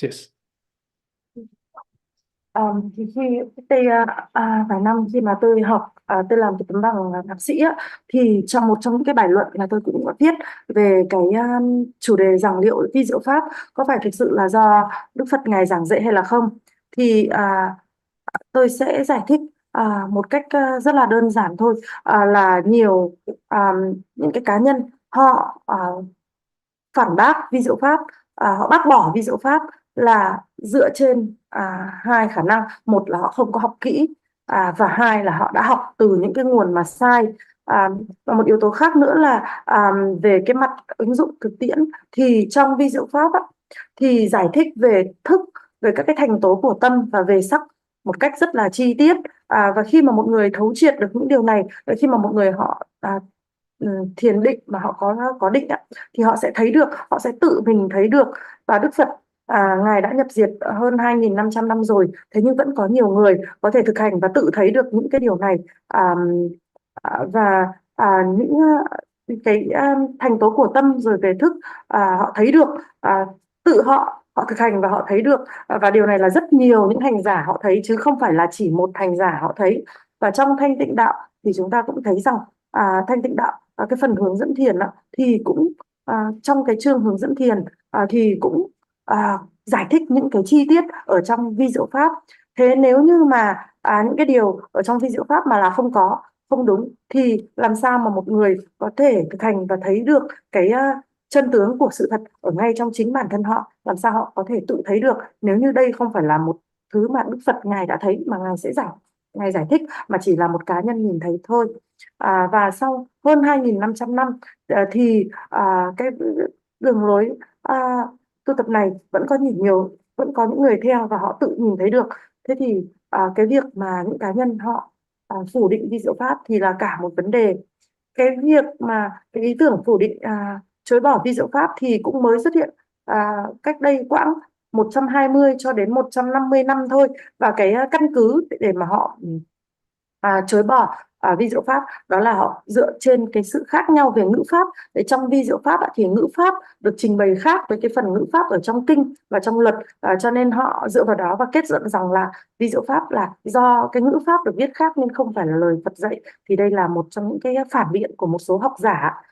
Yes. Thì khi cách đây vài năm khi mà tôi học tôi làm cái tấm bằng thạc sĩ á, thì một trong những cái bài luận là tôi cũng có viết về cái chủ đề giảng liệu vi diệu pháp có phải thực sự là do Đức Phật ngài giảng dạy hay là không, thì tôi sẽ giải thích một cách rất là đơn giản thôi, là nhiều những cái cá nhân họ phản bác vi diệu pháp, họ bác bỏ vi diệu pháp là dựa trên hai khả năng. Một là họ không có học kỹ, và hai là họ đã học từ những cái nguồn mà sai. Và một yếu tố khác nữa là về cái mặt ứng dụng thực tiễn, thì trong vi diệu pháp thì giải thích về thức, về các cái thành tố của tâm và về sắc một cách rất là chi tiết. Và khi mà một người thấu triệt được những điều này, khi mà một người họ thiền định mà họ có định thì họ sẽ thấy được, họ sẽ tự mình thấy được. Và Đức Phật ngài đã nhập diệt hơn 2.500 năm rồi, thế nhưng vẫn có nhiều người có thể thực hành và tự thấy được những cái điều này, và những cái thành tố của tâm rồi về thức họ thấy được, tự họ thực hành và họ thấy được. Và điều này là rất nhiều những hành giả họ thấy, chứ không phải là chỉ một hành giả họ thấy. Và trong thanh tịnh đạo thì chúng ta cũng thấy rằng thanh tịnh đạo, cái phần hướng dẫn thiền thì cũng trong cái chương hướng dẫn thiền thì cũng giải thích những cái chi tiết ở trong vi diệu pháp. Thế nếu như mà những cái điều ở trong vi diệu pháp mà là không đúng, thì làm sao mà một người có thể thực hành và thấy được cái chân tướng của sự thật ở ngay trong chính bản thân họ? Làm sao họ có thể tự thấy được nếu như đây không phải là một thứ mà Đức Phật ngài đã thấy mà ngài giải thích, mà chỉ là một cá nhân nhìn thấy thôi. Và sau hơn 2.500 năm thì cái đường lối tu tập này vẫn có những người theo và họ tự nhìn thấy được. Thế thì cái việc mà những cá nhân họ phủ định vi diệu pháp thì là cả một vấn đề. Cái việc mà cái ý tưởng phủ định chối bỏ vi diệu pháp thì cũng mới xuất hiện cách đây quãng 120 cho đến 150 năm thôi. Và cái căn cứ để mà họ chối bỏ vi diệu pháp đó là họ dựa trên cái sự khác nhau về ngữ pháp. Để trong vi diệu pháp thì ngữ pháp được trình bày khác với cái phần ngữ pháp ở trong kinh và trong luật, cho nên họ dựa vào đó và kết luận rằng là vi diệu pháp là do cái ngữ pháp được viết khác nên không phải là lời Phật dạy. Thì đây là một trong những cái phản biện của một số học giả.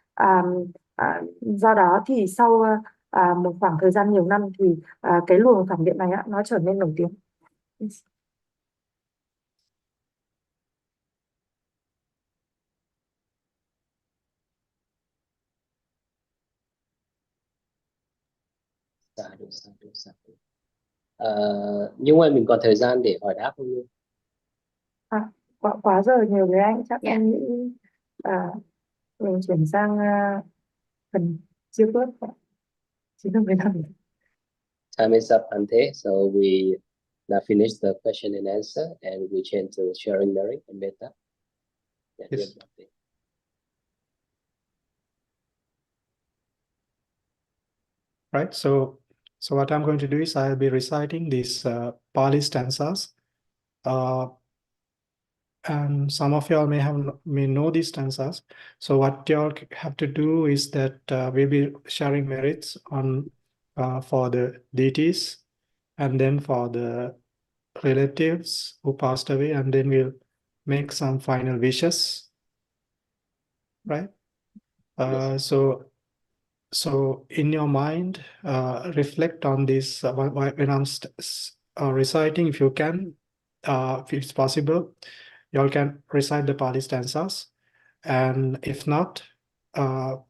Do đó thì sau một khoảng thời gian nhiều năm thì cái luồng phản biện này nó trở nên nổi tiếng. Nhưng mà mình còn thời gian để hỏi đáp không? Quá giờ nhiều với anh, chắc em nghĩ mình chuyển sang phần chia bớt. Time is up, Bhante. So we now finish the question and answer, and we change to sharing merit and metta. Yes. Right. So what I'm going to do is I'll be reciting these Pali stanzas, and some of y'all may know these stanzas. So what y'all have to do is that we'll be sharing merits on for the deities, and then for the relatives who passed away, and then we'll make some final wishes. Right. So in your mind, reflect on this when I'm reciting. If you can, if it's possible, you all can recite the Pali stanzas, and if not,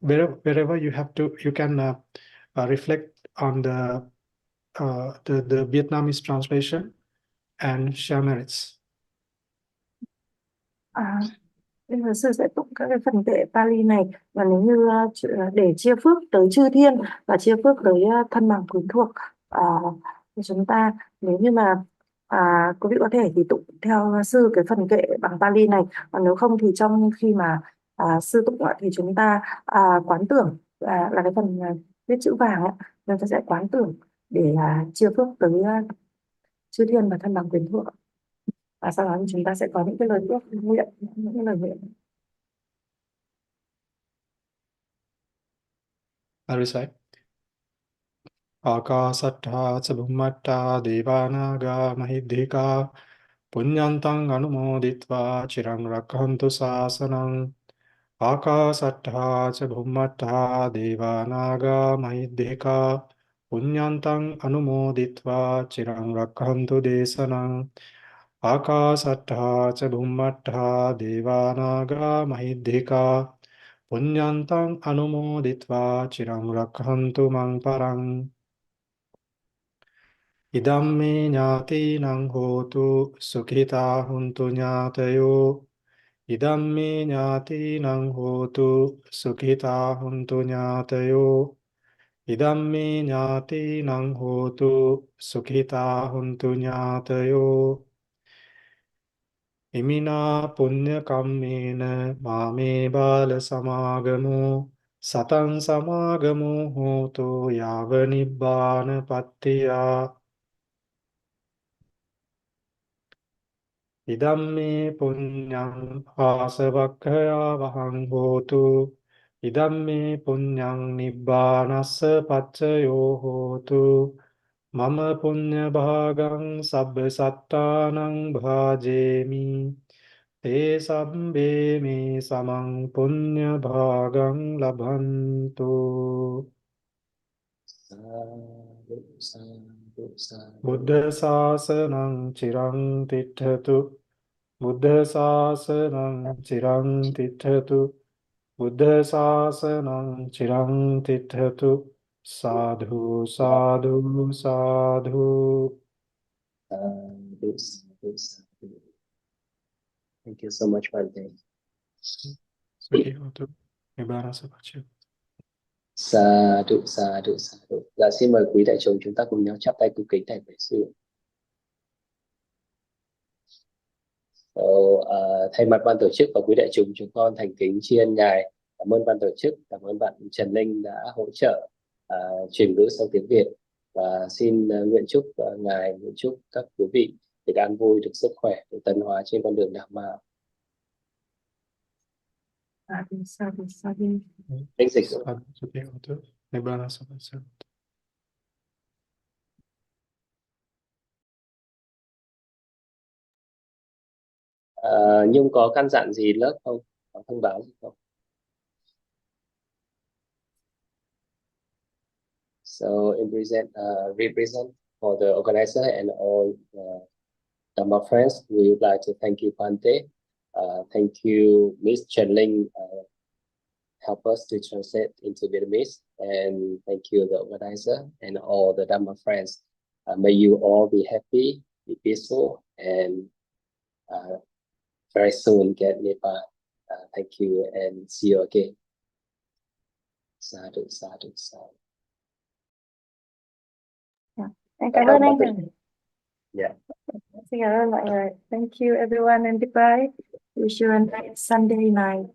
wherever you have to, you can reflect on the Vietnamese translation and share merits. Bây giờ sư sẽ tụng các cái phần kệ Pali này, và nếu như để chia phước tới chư thiên và chia phước tới thân bằng quyến thuộc, thì chúng ta, nếu như mà quý vị có thể thì tụng theo sư cái phần kệ bằng Pali này, còn nếu không thì trong khi mà sư tụng thì chúng ta quán tưởng là cái phần viết chữ vàng ấy, chúng ta sẽ quán tưởng để chia phước tới chư thiên và thân bằng quyến thuộc, và sau đó thì chúng ta sẽ có những cái lời ước nguyện, những cái lời nguyện. I recite. Akasattha ca bhummatta devanaga mahidhika punyantang anumoditva chirang rakhantu sasanang. Akasattha ca bhummatta devanaga mahidhika punyantang anumoditva chirang rakhantu desanang. Akasattha ca bhummatta devanaga mahidhika punyantang anumoditva chirang rakhantu mang parang. Idam me ñāti nang hotu sukhita huntu ñātayo. Idam me ñāti nang hotu sukhita huntu ñātayo. Idam me ñāti nang hotu sukhita huntu ñātayo. Imina punya kammena mame bala samagamo satang samagamo hotu yava nibbana pattiya. Idam me punyang asavakkaya vahang hotu. Idam me punyang nibbanassa paccayo hotu. Mama punya bhagang sabba sattanang bhajemi. Te sabbe me samang punya bhagang labhantu. Sadhu, sadhu, sadhu. Buddha sasanang chirang tithatu. Buddha sasanang chirang tithatu. Buddha sasanang chirang tithatu. Sadhu, sadhu, sadhu. Sadhu, sadhu, sadhu. Thank you so much, Bhante. Sukhihotu nibbana sapaccayo. Sadhu, sadhu, sadhu. Dạ, xin mời quý đại chúng chúng ta cùng nhau chắp tay cung kính thầy Pháp sư. Thay mặt ban tổ chức và quý đại chúng con thành kính tri ân ngài, cảm ơn ban tổ chức, cảm ơn bạn Trần Ninh đã hỗ trợ chuyển ngữ sang tiếng Việt, và xin nguyện chúc ngài, nguyện chúc các quý vị được an vui, được sức khỏe, được tấn hóa trên con đường Dhamma. Sadhu, sadhu. Anh dịch. Sadhu, sukhihotu nibbana sapaccayo. Nhung có căn dặn gì lớp không? Có thông báo gì không? So represent for the organizer and all Dhamma friends, we would like to thank you, Bhante. Thank you, Miss Trần Linh, help us to translate into Vietnamese, and thank you, the organizer, and all the Dhamma friends. May you all be happy, be peaceful, and very soon get Niết-bàn. Thank you, and see you again. Sadhu, sadhu, sadhu. Em cảm ơn anh. Yeah. Xin cảm ơn mọi người. Thank you everyone and goodbye. Wish you a nice Sunday night.